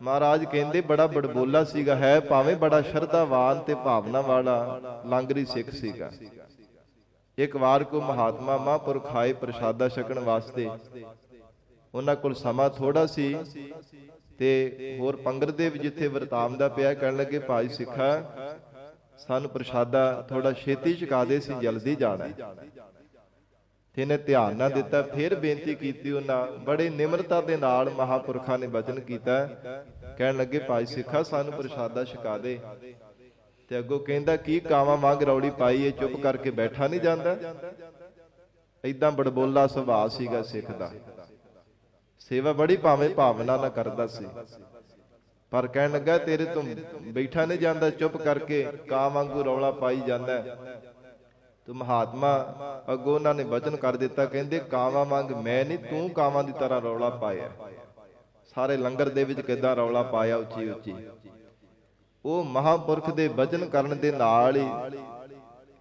ਮਹਾਰਾਜ ਕਹਿੰਦੇ ਬੜਾ ਬੜਬੋਲਾ ਸੀਗਾ, ਹੈ ਭਾਵੇਂ ਬੜਾ ਸ਼ਰਧਾਵਾਨ ਤੇ ਭਾਵਨਾ ਵਾਲਾ ਲਾਂਗਰੀ ਸਿੱਖ ਸੀਗਾ। ਇੱਕ ਵਾਰ ਕੋ ਮਹਾਤਮਾ ਮਹਾਂਪੁਰਖ ਆਏ ਪ੍ਰਸ਼ਾਦਾ ਛਕਣ ਵਾਸਤੇ, ਉਹਨਾਂ ਕੋਲ ਸਮਾਂ ਥੋੜਾ ਸੀ ਤੇ ਹੋਰ ਪੰਗਰ ਦੇ ਵਿੱਚ ਜਿੱਥੇ ਵਰਤਾਮ ਦਾ ਪਿਆ, ਕਹਿਣ ਲੱਗੇ ਭਾਈ ਸਿੱਖਾ ਸਾਨੂੰ ਪ੍ਰਸ਼ਾਦਾ ਥੋੜਾ ਛੇਤੀ ਛਕਾ ਦੇ, ਸੀ ਜਲਦੀ ਜਾਣਾ। ਤੇ ਇਹਨੇ ਧਿਆਨ ਨਾ ਦਿੱਤਾ, ਫਿਰ ਬੇਨਤੀ ਕੀਤੀ ਉਹਨਾਂ, ਬੜੇ ਨਿਮਰਤਾ ਦੇ ਨਾਲ ਮਹਾਂਪੁਰਖਾਂ ਨੇ ਬਚਨ ਕੀਤਾ, ਕਹਿਣ ਲੱਗੇ ਭਾਈ ਸਿੱਖਾ ਸਾਨੂੰ ਪ੍ਰਸ਼ਾਦਾ ਛਕਾ ਦੇ। ਤੇ ਅੱਗੋਂ ਕਹਿੰਦਾ ਕੀ ਕਾਵਾਂ ਵਾਂਗ ਰੌਲੀ ਪਾਈ ਏ, ਚੁੱਪ ਕਰਕੇ ਬੈਠਾ ਨਹੀਂ ਜਾਂਦਾ। ਏਦਾਂ ਬੜਬੋਲਾ ਸੁਭਾਅ ਸੀਗਾ ਸਿੱਖ ਦਾ, ਸੇਵਾ ਬੜੀ ਭਾਵੇਂ ਭਾਵਨਾ ਨਾਲ ਕਰਦਾ ਸੀ, ਪਰ ਕਹਿਣ ਲੱਗਾ ਤੇਰੇ ਤੋਂ ਬੈਠਾ ਨਹੀਂ ਜਾਂਦਾ, ਚੁੱਪ ਕਰਕੇ ਕਾਂ ਵਾਂਗੂ ਰੌਲਾ ਪਾਈ ਜਾਂਦਾ। ਤੂੰ ਮਹਾਤਮਾ ਅੱਗੋਂ ਉਹਨਾਂ ਨੇ ਬਚਨ ਕਰ ਦਿੱਤਾ, ਕਹਿੰਦੇ ਕਾਵਾਂ ਵਾਂਗ ਮੈਂ ਨਹੀਂ, ਤੂੰ ਕਾਵਾਂ ਦੀ ਤਰ੍ਹਾਂ ਰੌਲਾ ਪਾਇਆ। ਸਾਰੇ ਲੰਗਰ ਦੇ ਵਿੱਚ ਕਿੱਦਾਂ ਰੌਲਾ ਪਾਇਆ ਉੱਚੀ ਉੱਚੀ। ਉਹ ਮਹਾਂਪੁਰਖ ਦੇ ਬਚਨ ਕਰਨ ਦੇ ਨਾਲ ਹੀ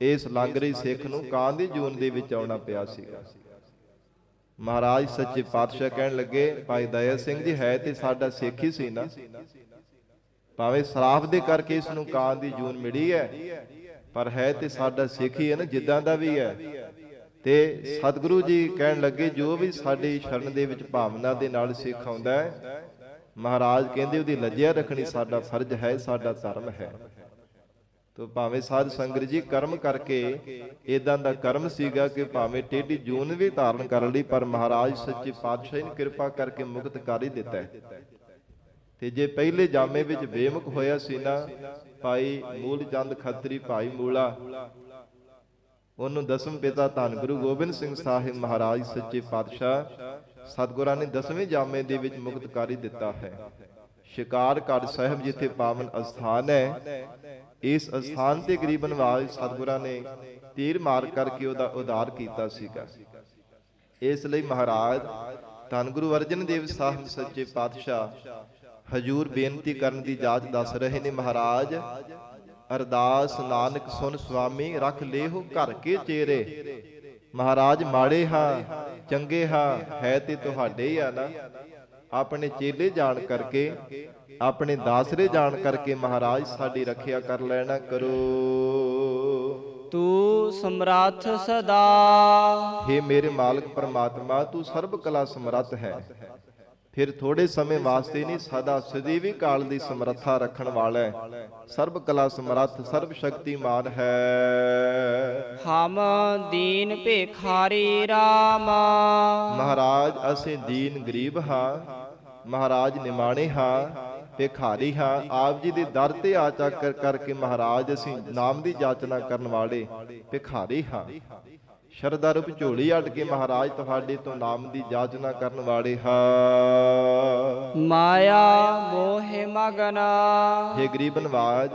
ਇਸ ਲਾਂਗਰੀ ਸਿੱਖ ਨੂੰ ਕਾਂ ਦੀ ਜੂਨ ਦੇ ਵਿੱਚ ਆਉਣਾ ਪਿਆ ਸੀਗਾ। ਮਹਾਰਾਜ ਸੱਚੇ ਪਾਤਸ਼ਾਹ ਕਹਿਣ ਲੱਗੇ, ਭਾਈ ਦਇਆ ਸਿੰਘ ਜੀ ਹੈ ਤੇ ਸਾਡਾ ਸਿੱਖ ਹੀ ਸੀ ਨਾ, ਭਾਵੇਂ ਸ਼ਰਾਫ ਦੇ ਕਰਕੇ ਇਸ ਨੂੰ ਕਾਂ ਦੀ ਜੂਨ ਮਿਲੀ ਹੈ, ਪਰ ਹੈ ਤੇ ਸਾਡਾ ਸਿੱਖ ਹੀ ਹੈ ਨਾ, ਜਿੱਦਾਂ ਦਾ ਵੀ ਹੈ। ਤੇ ਸਤਿਗੁਰੂ ਜੀ ਕਹਿਣ ਲੱਗੇ ਜੋ ਵੀ ਸਾਡੀ ਸ਼ਰਨ ਦੇ ਵਿੱਚ ਭਾਵਨਾ ਦੇ ਨਾਲ ਸਿੱਖ ਆਉਂਦਾ ਹੈ, ਮਹਾਰਾਜ ਕਹਿੰਦੇ ਉਹਦੀ ਲੱਜਿਆ ਰੱਖਣੀ ਸਾਡਾ ਫਰਜ਼ ਹੈ, ਸਾਡਾ ਧਰਮ ਹੈ। ਤੋ ਭਾਵੇਂ ਸਾਧ ਸੰਗਤ ਜੀ ਕਰਮ ਕਰਕੇ ਇਦਾਂ ਦਾ ਕਰਮ ਸੀਗਾ ਕਿ ਭਾਵੇਂ ਟੇਢੀ ਜੂਨ ਵੀ ਧਾਰਨ ਕਰ ਲਈ, ਪਰ ਮਹਾਰਾਜ ਸੱਚੇ ਪਾਤਸ਼ਾਹ ਨੇ ਕਿਰਪਾ ਕਰਕੇ ਮੁਕਤ ਕਰ ਹੀ ਦਿੱਤਾ। ਤੇ ਜੇ ਪਹਿਲੇ ਜਾਮੇ ਵਿੱਚ ਬੇਮੁਖ ਹੋਇਆ ਸੀ ਨਾ ਭਾਈ ਮੂਲ ਚੰਦ ਖੱਤਰੀ, ਭਾਈ ਮੂਲਾ, ਉਹਨੂੰ ਦਸਮ ਪਿਤਾ ਧੰਨ ਗੁਰੂ ਗੋਬਿੰਦ ਸਿੰਘ ਸਾਹਿਬ ਮਹਾਰਾਜ ਸੱਚੇ ਪਾਤਸ਼ਾਹ ਸਤਿਗੁਰਾਂ ਨੇ 10ਵੇਂ ਜਾਮੇ ਦੇ ਵਿੱਚ ਮੁਕਤ ਕਰ ਹੀ ਦਿੱਤਾ ਹੈ। ਸ਼ਿਕਾਰਗੜ੍ਹ ਸਾਹਿਬ ਜਿੱਥੇ ਪਾਵਨ ਅਸਥਾਨ ਹੈ, ਇਸ ਅਸਥਾਨ ਤੇ ਗਰੀਬਨ ਵਾਜ ਸਤਿਗੁਰਾਂ ਨੇ ਤੀਰ ਮਾਰ ਕਰਕੇ ਉਹਦਾ ਉਧਾਰ ਕੀਤਾ ਸੀਗਾ। ਇਸ ਲਈ ਮਹਾਰਾਜ ਧੰਨ ਗੁਰੂ ਅਰਜਨ ਦੇਵ ਸਾਹਿਬ ਸੱਚੇ ਪਾਤਸ਼ਾਹ ਹਜੂਰ ਬੇਨਤੀ ਕਰਨ ਦੀ ਜਾਚ ਦੱਸ ਰਹੇ ਨੇ। ਮਹਾਰਾਜ ਅਰਦਾਸ ਨਾਨਕ ਸੁਨ ਸੁਆਮੀ, ਰੱਖ ਲੇਹੁ ਘਰ ਕੇ ਚੇਰੇ। ਮਹਾਰਾਜ ਮਾੜੇ ਹਾਂ ਚੰਗੇ ਹਾਂ ਹੈ ਤੇ ਤੁਹਾਡੇ ਹੀ ਆ ਨਾ, ਆਪਣੇ ਚੇਲੇ ਜਾਣ ਕਰਕੇ, ਆਪਣੇ ਦਾਸਰੇ ਜਾਣ ਕਰਕੇ ਮਹਾਰਾਜ ਸਾਡੀ ਰੱਖਿਆ ਕਰ ਲੈਣਾ ਕਰੋ। ਤੂੰ ਸਮਰੱਥ ਸਦਾ, हे ਮੇਰੇ ਮਾਲਕ ਪਰਮਾਤਮਾ, ਤੂੰ ਸਰਬ ਕਲਾ ਸਮਰੱਥ ਹੈ। ਫਿਰ ਥੋੜੇ ਸਮੇਂ ਵਾਸਤੇ ਨਹੀਂ, ਸਦਾ ਸਦੀਵੀ ਕਾਲ ਦੀ ਸਮਰੱਥਾ ਰੱਖਣ ਵਾਲਾ ਹੈ। ਸਰਬ ਕਲਾ ਸਮਰੱਥ, ਸਰਬ ਸ਼ਕਤੀਮਾਨ ਹੈ। ਹਮ ਦੀਨ ਭੇਖਾਰੀ RAM। ਮਹਾਰਾਜ ਅਸੀਂ ਦੀਨ ਗਰੀਬ ਹਾਂ, ਮਹਾਰਾਜ ਨਿਮਾਣੇ ਹਾਂ, ਭਿਖਾਰੀ ਹਾਂ। ਆਪ ਜੀ ਦੇ ਦਰ ਤੇ ਆ ਚੱਕਰ ਕਰਕੇ ਮਹਾਰਾਜ ਅਸੀਂ ਨਾਮ ਦੀ ਜਾਚਨਾ ਕਰਨ ਵਾਲੇ ਭਿਖਾਰੀ ਹਾਂ। ਸ਼ਰਧਾ ਰੂਪ ਝੋਲੀ ਅੱਡ ਕੇ ਮਹਾਰਾਜ ਤੁਹਾਡੇ ਤੋਂ ਨਾਮ ਦੀ ਜਾਚਨਾ ਕਰਨ ਵਾਲੇ ਹਾਂ। ਮਾਇਆ ਮੋਹਿ ਮਗਨਾ। हे ਗਰੀਬ ਨਵਾਜ,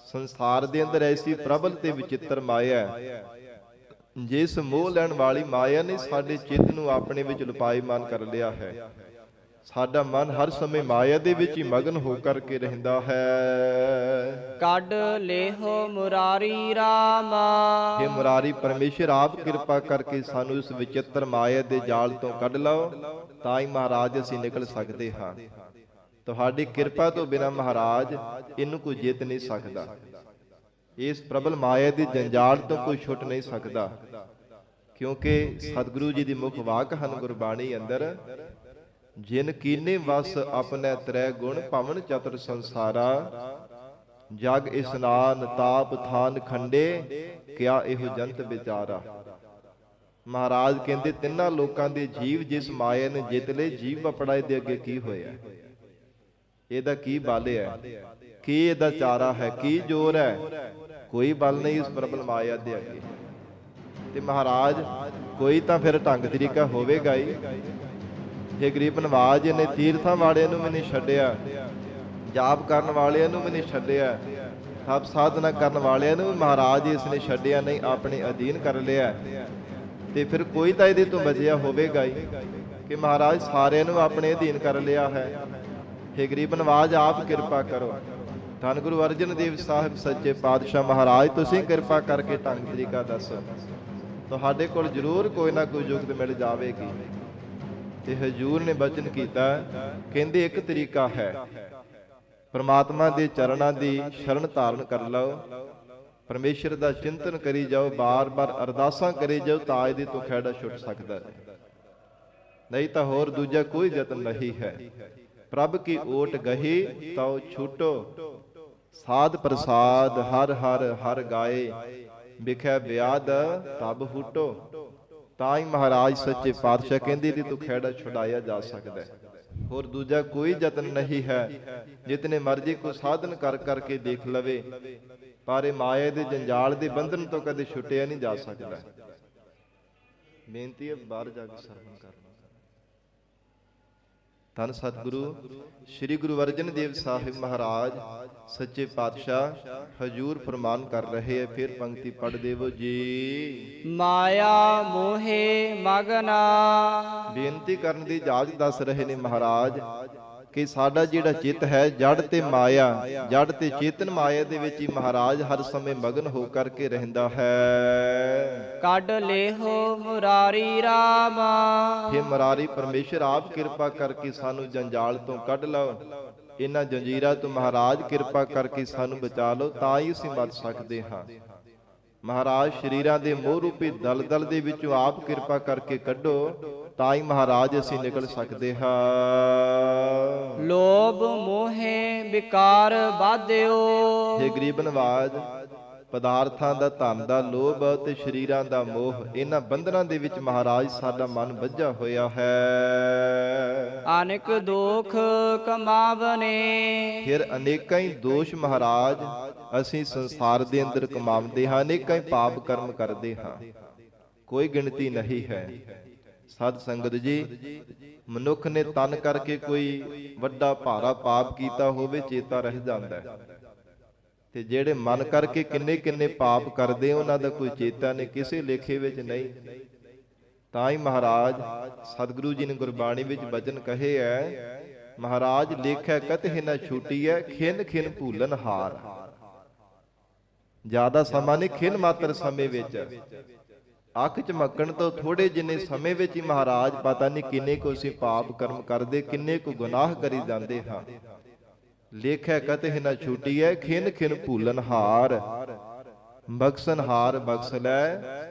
ਸੰਸਾਰ ਦੇ ਅੰਦਰ ਐਸੀ ਪ੍ਰਬਲ ਤੇ ਵਿਚਿੱਤਰ ਮਾਇਆ ਹੈ, ਜਿਸ ਮੋਹ ਲੈਣ ਵਾਲੀ ਮਾਇਆ ਨੇ ਸਾਡੇ ਚਿੱਤ ਨੂੰ ਆਪਣੇ ਵਿੱਚ ਲੁਪਾਈਮਾਨ ਕਰ ਲਿਆ ਹੈ। ਸਾਡਾ ਮਨ ਹਰ ਸਮੇਂ ਮਾਇਆ ਦੇ ਵਿੱਚ ਹੀ ਮਗਨ ਹੋ ਕਰਕੇ ਰਹਿੰਦਾ ਹੈ। ਕੱਢ ਲੇਹੋ ਮੁਰਾਰੀ RAM। हे ਮੁਰਾਰੀ ਪਰਮੇਸ਼ਰ, ਆਪ ਕਿਰਪਾ ਕਰਕੇ ਸਾਨੂੰ ਇਸ ਵਿਚਿੱਤਰ ਮਾਇਆ ਦੇ ਜਾਲ ਤੋਂ ਕੱਢ ਲਓ, ਤਾਂ ਹੀ ਮਹਾਰਾਜ ਅਸੀਂ ਨਿਕਲ ਸਕਦੇ ਹਾਂ। ਤੁਹਾਡੀ ਕਿਰਪਾ ਤੋਂ ਬਿਨਾਂ ਮਹਾਰਾਜ ਇਹਨੂੰ ਕੋਈ ਜਿੱਤ ਨਹੀਂ ਸਕਦਾ। ਇਸ ਪ੍ਰਬਲ ਮਾਇਆ ਦੀ ਜੰਜਾਲ ਤੋਂ ਕੋਈ ਛੁੱਟ ਨਹੀਂ ਸਕਦਾ, ਕਿਉਂਕਿ ਸਤਿਗੁਰੂ ਜੀ ਦੀ ਮੁੱਖ ਵਾਕ ਹਨ ਗੁਰਬਾਣੀ ਅੰਦਰ, ਜਿਨ ਕੀਨੇ ਵਸ ਆਪਣੇ ਤ੍ਰੈ ਗੁਣ ਭਵਨ ਚਤੁਰ ਸੰਸਾਰਾ, ਜਗ ਇਸਨਾਨ ਤਾਪ ਥਾਨ ਖੰਡੇ, ਕਿਆ ਇਹੋ ਜੰਤ ਵਿਚਾਰਾ। ਮਹਾਰਾਜ ਕਹਿੰਦੇ ਤਿੰਨਾਂ ਲੋਕਾਂ ਦੇ ਜੀਵ ਜਿਸ ਮਾਇਆ ਨੇ ਜਿੱਤ ਲਏ, ਜੀਵ ਆਪਣਾ ਇਹਦੇ ਅੱਗੇ ਕੀ ਹੋਇਆ, ਇਹਦਾ ਕੀ ਬਲ ਹੈ, ਕੀ ਇਹਦਾ ਚਾਰਾ ਹੈ, ਕੀ ਜ਼ੋਰ ਹੈ? ਕੋਈ ਬਲ ਨਹੀਂ ਇਸ ਪ੍ਰਬਲ ਮਾਇਆ ਦੇ ਅੱਗੇ। ਤੇ ਮਹਾਰਾਜ ਕੋਈ ਤਾਂ ਫਿਰ ਢੰਗ ਤਰੀਕਾ ਹੋਵੇਗਾ ਹੀ। ਜੇ ਗਰੀਬ ਨਵਾਜ ਨੇ ਤੀਰਥਾਂ ਵਾਲਿਆਂ ਨੂੰ ਵੀ ਨਹੀਂ ਛੱਡਿਆ, ਜਾਪ ਕਰਨ ਵਾਲਿਆਂ ਨੂੰ ਵੀ ਨਹੀਂ ਛੱਡਿਆ, ਤਪ ਸਾਧਨਾ ਕਰਨ ਵਾਲਿਆਂ ਨੂੰ ਵੀ ਮਹਾਰਾਜ ਇਸ ਨੇ ਛੱਡਿਆ ਨਹੀਂ, ਆਪਣੇ ਅਧੀਨ ਕਰ ਲਿਆ। ਤੇ ਫਿਰ ਕੋਈ ਤਾਂ ਇਹਦੇ ਤੋਂ ਬਚਿਆ ਹੋਵੇਗਾ ਹੀ ਕਿ ਮਹਾਰਾਜ ਸਾਰਿਆਂ ਨੂੰ ਆਪਣੇ ਅਧੀਨ ਕਰ ਲਿਆ ਹੈ। हे ਗਰੀਬ ਨਵਾਜ, ਆਪ ਕਿਰਪਾ ਕਰੋ। ਧੰਨ ਗੁਰੂ ਅਰਜਨ ਦੇਵ ਸਾਹਿਬ ਸੱਚੇ ਪਾਤਸ਼ਾਹ ਮਹਾਰਾਜ, ਤੁਸੀਂ ਕਿਰਪਾ ਕਰਕੇ ਢੰਗ ਤਰੀਕਾ ਦੱਸੋ। ਤੁਹਾਡੇ ਕੋਲ ਜ਼ਰੂਰ ਕੋਈ ਨਾ ਕੋਈ ਜੁਗਤ ਮਿਲ ਜਾਵੇਗੀ। ਤੇ ਹਜੂਰ ਨੇ ਬਚਨ ਕੀਤਾ, ਕਹਿੰਦੇ ਇੱਕ ਤਰੀਕਾ ਹੈ, ਪਰਮਾਤਮਾ ਦੇ ਚਰਨਾਂ ਦੀ ਸ਼ਰਨ ਧਾਰਨ ਕਰ ਲਓ, ਪਰਮੇਸ਼ਰ ਦਾ ਚਿੰਤਨ ਕਰੀ ਜਾਓ, ਬਾਰ-ਬਾਰ ਅਰਦਾਸਾਂ ਕਰੀ ਜਾਓ, ਤਾਂ ਇਹਦੇ ਤੋਂ ਖਹਿੜਾ ਛੁੱਟ ਸਕਦਾ ਹੈ। ਨਹੀਂ ਤਾਂ ਹੋਰ ਦੂਜਾ ਕੋਈ ਯਤਨ ਨਹੀਂ ਹੈ। ਪ੍ਰਭ ਕੀ ਓਟ ਗਹੀ ਤਉ ਛੂਟੋ, ਸਾਧ ਪ੍ਰਸਾਦ ਹਰ ਹਰ ਹਰ ਗਾਏ, ਵਿਖੇ ਬਿਆਦ ਤਬ ਹੂਟੋ। ਤਾਂ ਹੀ ਮਹਾਰਾਜ ਸੱਚੇ ਪਾਤਸ਼ਾਹ ਕਹਿੰਦੇ ਇਹਦੇ ਤੋਂ ਖਹਿੜਾ ਛੁਡਾਇਆ ਜਾ ਸਕਦਾ ਹੈ। ਹੋਰ ਦੂਜਾ ਕੋਈ ਯਤਨ ਨਹੀਂ ਹੈ। ਜਿਤਨੇ ਮਰਜ਼ੀ ਕੋਈ ਸਾਧਨ ਕਰ ਕਰਕੇ ਦੇਖ ਲਵੇ, ਪਰ ਇਹ ਮਾਇਆ ਦੇ ਜੰਜਾਲ ਦੇ ਬੰਧਨ ਤੋਂ ਕਦੇ ਛੁੱਟਿਆ ਨਹੀਂ ਜਾ ਸਕਦਾ। ਬੇਨਤੀ ਹੈ ਬਾਹਰ ਜਾ ਕੇ ਸਰਵਣ ਕਰਨਾ। ਧੰਨ ਸਤਿਗੁਰੂ ਸ੍ਰੀ ਗੁਰੂ ਅਰਜਨ ਦੇਵ ਸਾਹਿਬ ਮਹਾਰਾਜ ਸੱਚੇ ਪਾਤਸ਼ਾਹ ਹਜੂਰ ਫਰਮਾਨ ਕਰ ਰਹੇ ਹੈ। ਫਿਰ ਪੰਕਤੀ ਪੜ੍ਹ ਦੇਵੋ ਜੀ। ਮਾਇਆ ਮੋਹਿ ਮਗਨਾ। ਬੇਨਤੀ ਕਰਨ ਦੀ ਇਜਾਜ਼ਤ ਦੱਸ ਰਹੇ ਨੇ ਮਹਾਰਾਜ ਕਿ ਸਾਡਾ ਜਿਹੜਾ ਚਿੱਤ ਹੈ ਜੜ ਤੇ ਮਾਇਆ, ਜੜ ਤੇ ਚੇਤਨ ਮਾਇਆ ਦੇ ਵਿੱਚ ਹੀ ਮਹਾਰਾਜ ਹਰ ਸਮੇਂ ਮਗਨ ਹੋ ਕਰਕੇ ਰਹਿੰਦਾ ਹੈ। ਕੱਢ ਲੇਹੋ ਮੁਰਾਰੀ RAM। हे ਮੁਰਾਰੀ ਪਰਮੇਸ਼ਰ, ਆਪ ਕਿਰਪਾ ਕਰਕੇ ਸਾਨੂੰ ਜੰਜਾਲ ਤੋਂ ਕੱਢ ਲਓ, ਇਹਨਾਂ ਜੰਜੀਰਾਂ ਤੋਂ ਮਹਾਰਾਜ ਕਿਰਪਾ ਕਰਕੇ ਸਾਨੂੰ ਬਚਾ ਲਓ, ਤਾਂ ਹੀ ਅਸੀਂ ਬਚ ਸਕਦੇ ਹਾਂ। ਮਹਾਰਾਜ ਸ਼ਰੀਰਾਂ ਦੇ ਮੋਹ ਰੂਪੀ ਦਲਦਲ ਦੇ ਵਿੱਚੋਂ ਆਪ ਕਿਰਪਾ ਕਰਕੇ ਕੱਢੋ, ਤਾਂ ਹੀ ਮਹਾਰਾਜ ਅਸੀਂ ਨਿਕਲ ਸਕਦੇ ਹਾਂ। ਲੋਭ ਮੋਹਿ ਵਿਕਾਰ ਬਾਧਿਓ। हे ਗਰੀਬ ਨਵਾਜ, ਪਦਾਰਥਾਂ ਦਾ, ਧਨ ਦਾ ਲੋਭ ਤੇ ਸ਼ਰੀਰਾਂ ਦਾ ਮੋਹ, ਇਹਨਾਂ ਬੰਧਨਾਂ ਦੇ ਵਿੱਚ ਮਹਾਰਾਜ ਸਾਡਾ ਮਨ ਬੱਝਾ ਹੋਇਆ ਹੈ। ਅਨੇਕ ਦੋਖ ਕਮਾਵਨੇ। ਫਿਰ ਅਨੇਕਾਂ ਹੀ ਦੋਸ਼ ਮਹਾਰਾਜ ਅਸੀਂ ਸੰਸਾਰ ਦੇ ਅੰਦਰ ਕਮਾਉਂਦੇ ਹਾਂ, ਅਨੇਕਾਂ ਹੀ ਪਾਪ ਕਰਮ ਕਰਦੇ ਹਾਂ, ਕੋਈ ਗਿਣਤੀ ਨਹੀਂ ਹੈ। ਸਾਧ ਸੰਗਤ ਜੀ, ਮਨੁੱਖ ਨੇ ਤਨ ਕਰਕੇ ਕੋਈ ਵੱਡਾ ਭਾਰਾ ਪਾਪ ਕੀਤਾ ਹੋਵੇ, ਚੇਤਾ ਰਹਿ ਜਾਂਦਾ ਹੈ। ਤੇ ਜਿਹੜੇ ਮਨ ਕਰਕੇ ਕਿੰਨੇ ਕਿੰਨੇ ਪਾਪ ਕਰਦੇ, ਉਹਨਾਂ ਦਾ ਕੋਈ ਚੇਤਾ ਨਹੀਂ, ਕਿਸੇ ਲੇਖੇ ਵਿੱਚ ਨਹੀਂ। ਤਾਂ ਹੀ ਮਹਾਰਾਜ ਸਤਿਗੁਰੂ ਜੀ ਨੇ ਗੁਰਬਾਣੀ ਵਿੱਚ ਬਚਨ ਕਹੇ ਹੈ, ਮਹਾਰਾਜ ਲੇਖੈ ਕਤਹਿ ਨ ਛੂਟੀਐ, ਖਿਨ ਖਿਨ ਭੂਲਨ ਹਾਰ। ਜ਼ਿਆਦਾ ਸਮਾਂ ਨਹੀਂ, ਖਿਨ ਮਾਤਰ ਸਮੇਂ ਵਿੱਚ, ਅੱਖ ਝਮਕਣ ਤੋਂ ਥੋੜੇ ਜਿੰਨੇ ਸਮੇਂ ਵਿੱਚ ਹੀ ਮਹਾਰਾਜ ਪਤਾ ਨਹੀਂ ਕਿੰਨੇ ਕੁ ਅਸੀਂ ਪਾਪ ਕਰਮ ਕਰਦੇ, ਕਿੰਨੇ ਕੁ ਗੁਨਾਹ ਕਰੀ ਜਾਂਦੇ ਹਾਂ। ਲੇਖੈ ਕਤਹਿ ਨ ਛੂਟੀਐ, ਖਿਨ ਖਿਨ ਭੂਲਨ ਹਾਰ। ਬਖਸ਼ਣ ਹਾਰ ਬਖਸ਼ ਲੈ,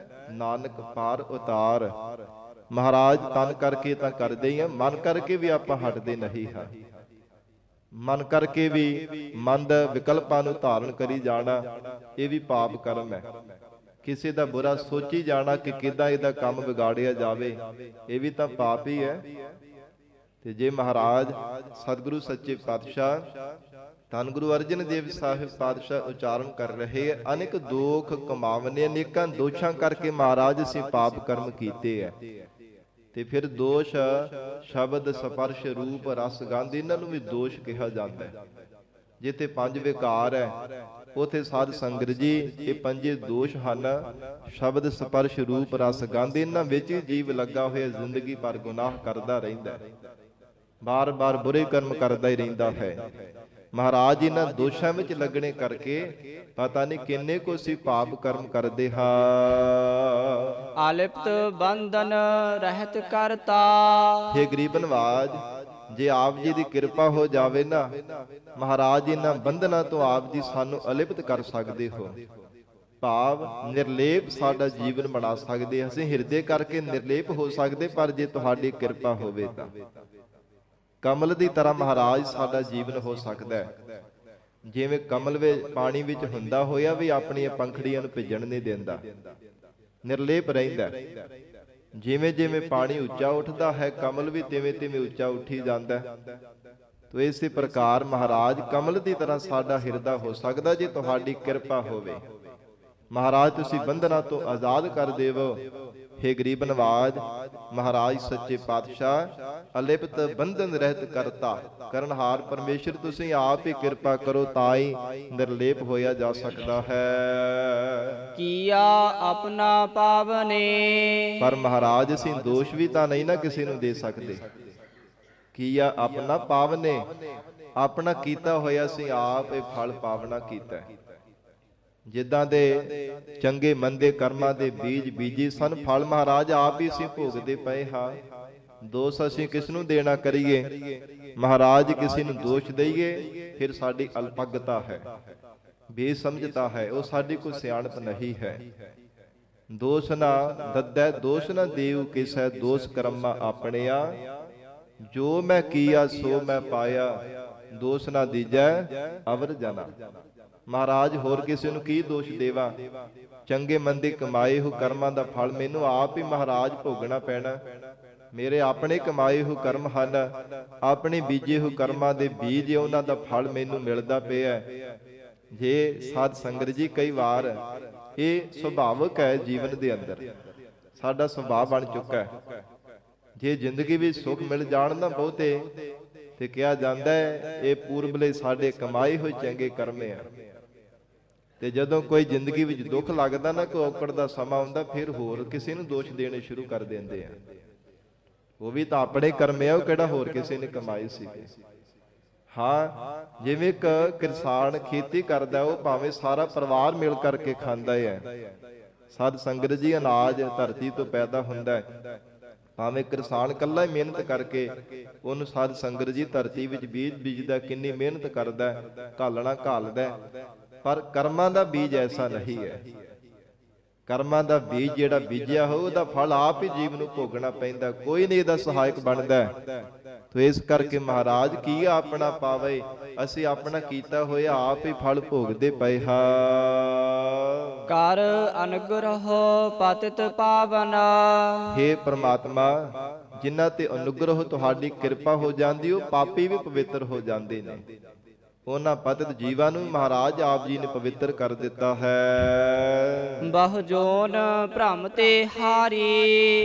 ਨਾਨਕ ਪਾਰ ਉਤਾਰ। ਮਹਾਰਾਜ ਤਨ ਕਰਕੇ ਤਾਂ ਕਰਦੇ ਹੀ ਆ, ਮਨ ਕਰਕੇ ਵੀ ਆਪਾਂ ਹਟਦੇ ਨਹੀਂ ਹਾਂ। ਮਨ ਕਰਕੇ ਵੀ ਮਨ ਦੇ ਵਿਕਲਪਾਂ ਨੂੰ ਧਾਰਨ ਕਰੀ ਜਾਣਾ, ਇਹ ਵੀ ਪਾਪ ਕਰਮ ਹੈ। ਕਿਸੇ ਦਾ ਬੁਰਾ ਸੋਚੀ ਜਾਣਾ ਕਿ ਕਿੱਦਾਂ ਇਹਦਾ ਕੰਮ ਵਿਗਾੜਿਆ ਜਾਵੇ, ਇਹ ਵੀ ਤਾਂ ਪਾਪ ਹੀ ਹੈ। ਤੇ ਜੇ ਮਹਾਰਾਜ ਸਤਿਗੁਰੂ ਸੱਚੇ ਪਾਤਸ਼ਾਹ ਧੰਨ ਗੁਰੂ ਅਰਜਨ ਦੇਵ ਸਾਹਿਬ ਪਾਤਸ਼ਾਹ ਉਚਾਰਨ ਕਰ ਰਹੇ ਹੈ, ਅਨੇਕ ਦੋਖ ਕਮਾਵਨੇ, ਅਨੇਕਾਂ ਦੋਸ਼ਾਂ ਕਰਕੇ ਮਹਾਰਾਜ ਅਸੀਂ ਪਾਪ ਕਰਮ ਕੀਤੇ ਹੈ। ਤੇ ਫਿਰ ਦੋਸ਼ ਸ਼ਬਦ ਸਪਰਸ਼ ਰੂਪ ਰਸ ਗੰਧ, ਇਹਨਾਂ ਨੂੰ ਵੀ ਦੋਸ਼ ਕਿਹਾ ਜਾਂਦਾ ਹੈ। ਜਿੱਥੇ ਪੰਜ ਵਿਕਾਰ ਹੈ ਉਥੇ ਸਾਧ ਸੰਗਤ ਜੀ ਇਹ ਪੰਜੇ ਦੋਸ਼ ਹਨ। ਸ਼ਬਦ ਸਪਰਸ਼ ਰੂਪ ਰਸ ਗੰਧ, ਇਹਨਾਂ ਵਿੱਚ ਹੀ ਜੀਵ ਲੱਗਾ ਹੋਇਆ ਜ਼ਿੰਦਗੀ ਭਰ ਗੁਨਾਹ ਕਰਦਾ ਰਹਿੰਦਾ, ਬਾਰ-ਬਾਰ ਬੁਰੇ ਕਰਮ ਕਰਦਾ ਹੀ ਰਹਿੰਦਾ ਹੈ। ਮਹਾਰਾਜ ਇਹਨਾਂ ਦੋਸ਼ਾਂ ਵਿੱਚ ਲੱਗਣੇ ਕਰਕੇ ਪਤਾ ਨਹੀਂ ਕਿੰਨੇ ਕੋ ਅਸੀਂ ਪਾਪ ਕਰਮ ਕਰਦੇ ਹਾਂ। ਆਲਿਪਤ ਬੰਧਨ ਰਹਿਤ ਕਰਤਾ। ਹੇ ਗਰੀਬ ਨਵਾਜ, ਜੇ ਆਪ ਜੀ ਦੀ ਕਿਰਪਾ ਹੋ ਜਾਵੇ ਨਾ, ਮਹਾਰਾਜ ਇਹਨਾਂ ਬੰਧਨਾਂ ਤੋਂ ਆਪ ਜੀ ਸਾਨੂੰ ਅਲਿਪਤ ਕਰ ਸਕਦੇ ਹੋ। ਭਾਵ ਨਿਰਲੇਪ ਸਾਡਾ ਜੀਵਨ ਬਣਾ ਸਕਦੇ, ਅਸੀਂ ਹਿਰਦੇ ਕਰਕੇ ਨਿਰਲੇਪ ਹੋ ਸਕਦੇ, ਪਰ ਜੇ ਤੁਹਾਡੀ ਕਿਰਪਾ ਹੋਵੇ ਤਾਂ ਕਮਲ ਦੀ ਤਰ੍ਹਾਂ ਮਹਾਰਾਜ ਸਾਡਾ ਜੀਵਨ ਹੋ ਸਕਦਾ ਹੈ। ਜਿਵੇਂ ਕਮਲ ਵਿੱਚ ਪਾਣੀ ਵਿੱਚ ਹੁੰਦਾ ਹੋਇਆ ਵੀ ਆਪਣੀਆਂ ਪੰਖੜੀਆਂ ਨੂੰ ਭਿੱਜਣ ਨਹੀਂ ਦਿੰਦਾ, ਨਿਰਲੇਪ ਰਹਿੰਦਾ। ਜਿਵੇਂ ਜਿਵੇਂ ਪਾਣੀ ਉੱਚਾ ਉੱਠਦਾ ਹੈ, ਕਮਲ ਵੀ ਤਿਵੇਂ ਤਿਵੇਂ ਉੱਚਾ ਉੱਠੀ ਜਾਂਦਾ। ਤੋ ਇਸੇ ਪ੍ਰਕਾਰ ਮਹਾਰਾਜ ਕਮਲ ਦੀ ਤਰ੍ਹਾਂ ਸਾਡਾ ਹਿਰਦਾ ਹੋ ਸਕਦਾ ਜੇ ਤੁਹਾਡੀ ਕਿਰਪਾ ਹੋਵੇ। ਮਹਾਰਾਜ ਤੁਸੀਂ ਬੰਧਨਾਂ ਤੋਂ ਆਜ਼ਾਦ ਕਰ ਦੇਵੋ। ਹੇ ਗਰੀਬ ਨਵਾਜ, ਮਹਾਰਾਜ ਸੱਚੇ ਪਾਤਸ਼ਾਹ ਅਲਿਪਤ ਬੰਧਨ ਰਹਿਤ ਕਰਤਾ, ਕਰਨਹਾਰ ਪਰਮੇਸ਼ਰ ਤੁਸੀਂ ਆਪ ਹੀ ਕਿਰਪਾ ਕਰੋ, ਤਾਂ ਹੀ ਨਿਰਲੇਪ ਹੋਇਆ ਜਾ ਸਕਦਾ ਹੈ। ਕੀਆ ਆਪਣਾ ਪਾਵਨੇ। ਪਰ ਮਹਾਰਾਜ ਅਸੀਂ ਦੋਸ਼ ਵੀ ਤਾਂ ਨਹੀਂ ਨਾ ਕਿਸੇ ਨੂੰ ਦੇ ਸਕਦੇ। ਕੀਆ ਆਪਣਾ ਪਾਵਨੇ, ਆਪਣਾ ਕੀਤਾ ਹੋਇਆ ਅਸੀਂ ਆਪ ਇਹ ਫਲ ਪਾਵਨਾ ਕੀਤਾ ਹੈ। ਜਿੱਦਾਂ ਦੇ ਚੰਗੇ ਮੰਦੇ ਕਰਮਾਂ ਦੇ ਬੀਜ ਬੀਜੀ ਸਨ, ਫਲ ਮਹਾਰਾਜ ਆਪ ਹੀ ਅਸੀਂ ਭੋਗਦੇ ਪਏ ਹਾਂ। ਦੋਸ਼ ਅਸੀਂ ਕਿਸ ਨੂੰ ਦੇਣਾ ਕਰੀਏ, ਮਹਾਰਾਜ ਕਿਸੇ ਨੂੰ ਦੋਸ਼ ਦਈਏ ਫਿਰ ਸਾਡੀ ਅਲਪਗਤਾ ਹੈ, ਬੇਸਮਝਤਾ ਹੈ, ਉਹ ਸਾਡੀ ਕੋਈ ਸਿਆਣਪ ਨਹੀਂ ਹੈ। ਦੋਸ਼ ਨਾ ਦੱਦੈ ਦੋਸ਼ ਨਾ ਦੇਉ ਕਿਸੈ, ਦੋਸ਼ ਕਰਮਾ ਆਪਣਿਆ, ਜੋ ਮੈਂ ਕੀਆ ਸੋ ਮੈਂ ਪਾਇਆ, ਦੋਸ਼ ਨਾ ਦੀਜੈ ਅਵਰ ਜਨਾ। ਮਹਾਰਾਜ ਹੋਰ ਕਿਸੇ ਨੂੰ ਕੀ ਦੋਸ਼ ਦੇਵਾ, ਚੰਗੇ ਮੰਦੇ ਕਮਾਏ ਹੋ ਕਰਮਾਂ ਦਾ ਫਲ ਮੈਨੂੰ ਆਪ ਹੀ ਮਹਾਰਾਜ ਭੋਗਣਾ ਪੈਣਾ। ਮੇਰੇ ਆਪਣੇ ਕਮਾਏ ਹੋ ਕਰਮ ਹਨ, ਆਪਣੇ ਬੀਜੇ ਹੋ ਕਰਮਾਂ ਦੇ ਬੀਜ, ਉਹਨਾਂ ਦਾ ਫਲ ਮੈਨੂੰ ਮਿਲਦਾ ਪਿਆ। ਜੇ ਸਾਧ ਸੰਗਤ ਜੀ ਕਈ ਵਾਰ ਇਹ ਸੁਭਾਵਿਕ ਹੈ, ਜੀਵਨ ਦੇ ਅੰਦਰ ਸਾਡਾ ਸੁਭਾਅ ਬਣ ਚੁੱਕਾ ਹੈ। ਜੇ ਜ਼ਿੰਦਗੀ ਵਿੱਚ ਸੁੱਖ ਮਿਲ ਜਾਣ ਨਾ ਬਹੁਤੇ ਤੇ ਕਿਹਾ ਜਾਂਦਾ ਹੈ ਇਹ ਪੂਰਬਲੇ ਸਾਡੇ ਕਮਾਏ ਹੋਏ ਚੰਗੇ ਕਰਮ ਆ। ਤੇ ਜਦੋਂ ਕੋਈ ਜ਼ਿੰਦਗੀ ਵਿੱਚ ਦੁੱਖ ਲੱਗਦਾ ਨਾ, ਕੋਈ ਔਕੜ ਦਾ ਸਮਾਂ ਆਉਂਦਾ, ਫਿਰ ਹੋਰ ਕਿਸੇ ਨੂੰ ਦੋਸ਼ ਦੇਣੇ ਸ਼ੁਰੂ ਕਰ ਦਿੰਦੇ ਆ। ਉਹ ਵੀ ਤਾਂ ਆਪਣੇ ਕਰਮ ਆ, ਉਹ ਕਿਹੜਾ ਹੋਰ ਕਿਸੇ ਨੇ ਕਮਾਏ ਸੀਗੇ। ਹਾਂ, ਜਿਵੇਂ ਇੱਕ ਕਿਸਾਨ ਖੇਤੀ ਕਰਦਾ, ਉਹ ਭਾਵੇਂ ਸਾਰਾ ਪਰਿਵਾਰ ਮਿਲ ਕਰਕੇ ਖਾਂਦਾ ਹੈ। ਸਾਧ ਸੰਗਤ ਜੀ, ਅਨਾਜ ਧਰਤੀ ਤੋਂ ਪੈਦਾ ਹੁੰਦਾ ਹੈ, ਭਾਵੇਂ ਕਿਸਾਨ ਇਕੱਲਾ ਹੀ ਮਿਹਨਤ ਕਰਕੇ ਉਹਨੂੰ ਸਾਧ ਸੰਗਤ ਜੀ ਧਰਤੀ ਵਿੱਚ ਬੀਜ ਬੀਜਦਾ, ਕਿੰਨੀ ਮਿਹਨਤ ਕਰਦਾ, ਘਾਲਣਾ ਘਾਲਦਾ, ਪਰ ਕਰਮਾਂ ਦਾ ਬੀਜ ਐਸਾ ਨਹੀਂ ਹੈ। ਕਰਮਾਂ ਦਾ ਬੀਜ ਜਿਹੜਾ ਬੀਜਿਆ ਹੋ, ਉਹਦਾ ਫਲ ਆਪ ਹੀ ਜੀਵ ਨੂੰ ਭੋਗਣਾ ਪੈਂਦਾ, ਕੋਈ ਨਹੀਂ ਇਹਦਾ ਸਹਾਇਕ ਬਣਦਾ। ਤੋ ਇਸ ਕਰਕੇ ਮਹਾਰਾਜ ਕੀ ਆਪਣਾ ਪਾਵੇ, ਅਸੀਂ ਆਪਣਾ ਕੀਤਾ ਹੋਇਆ ਆਪ ਹੀ ਫਲ ਭੋਗਦੇ ਪਏ ਹਾਂ। ਕਰ ਅਨੁਗ੍ਰਹ ਪਤਿਤ ਪਾਵਨ। ਹੇ ਪ੍ਰਮਾਤਮਾ, ਜਿਨ੍ਹਾਂ ਤੇ ਅਨੁਗ੍ਰਹ ਤੁਹਾਡੀ ਕਿਰਪਾ ਹੋ ਜਾਂਦੀ, ਉਹ ਪਾਪੀ ਵੀ ਪਵਿੱਤਰ ਹੋ ਜਾਂਦੇ ਨੇ। ਉਹਨਾਂ ਪਤਿਤ ਜੀਵਾਂ ਨੂੰ ਮਹਾਰਾਜ ਆਪ ਜੀ ਨੇ ਪਵਿੱਤਰ ਕਰ ਦਿੱਤਾ ਹੈ। ਬਹੁ ਜੋਨ ਭ੍ਰਮ ਤੇ ਹਾਰੀ।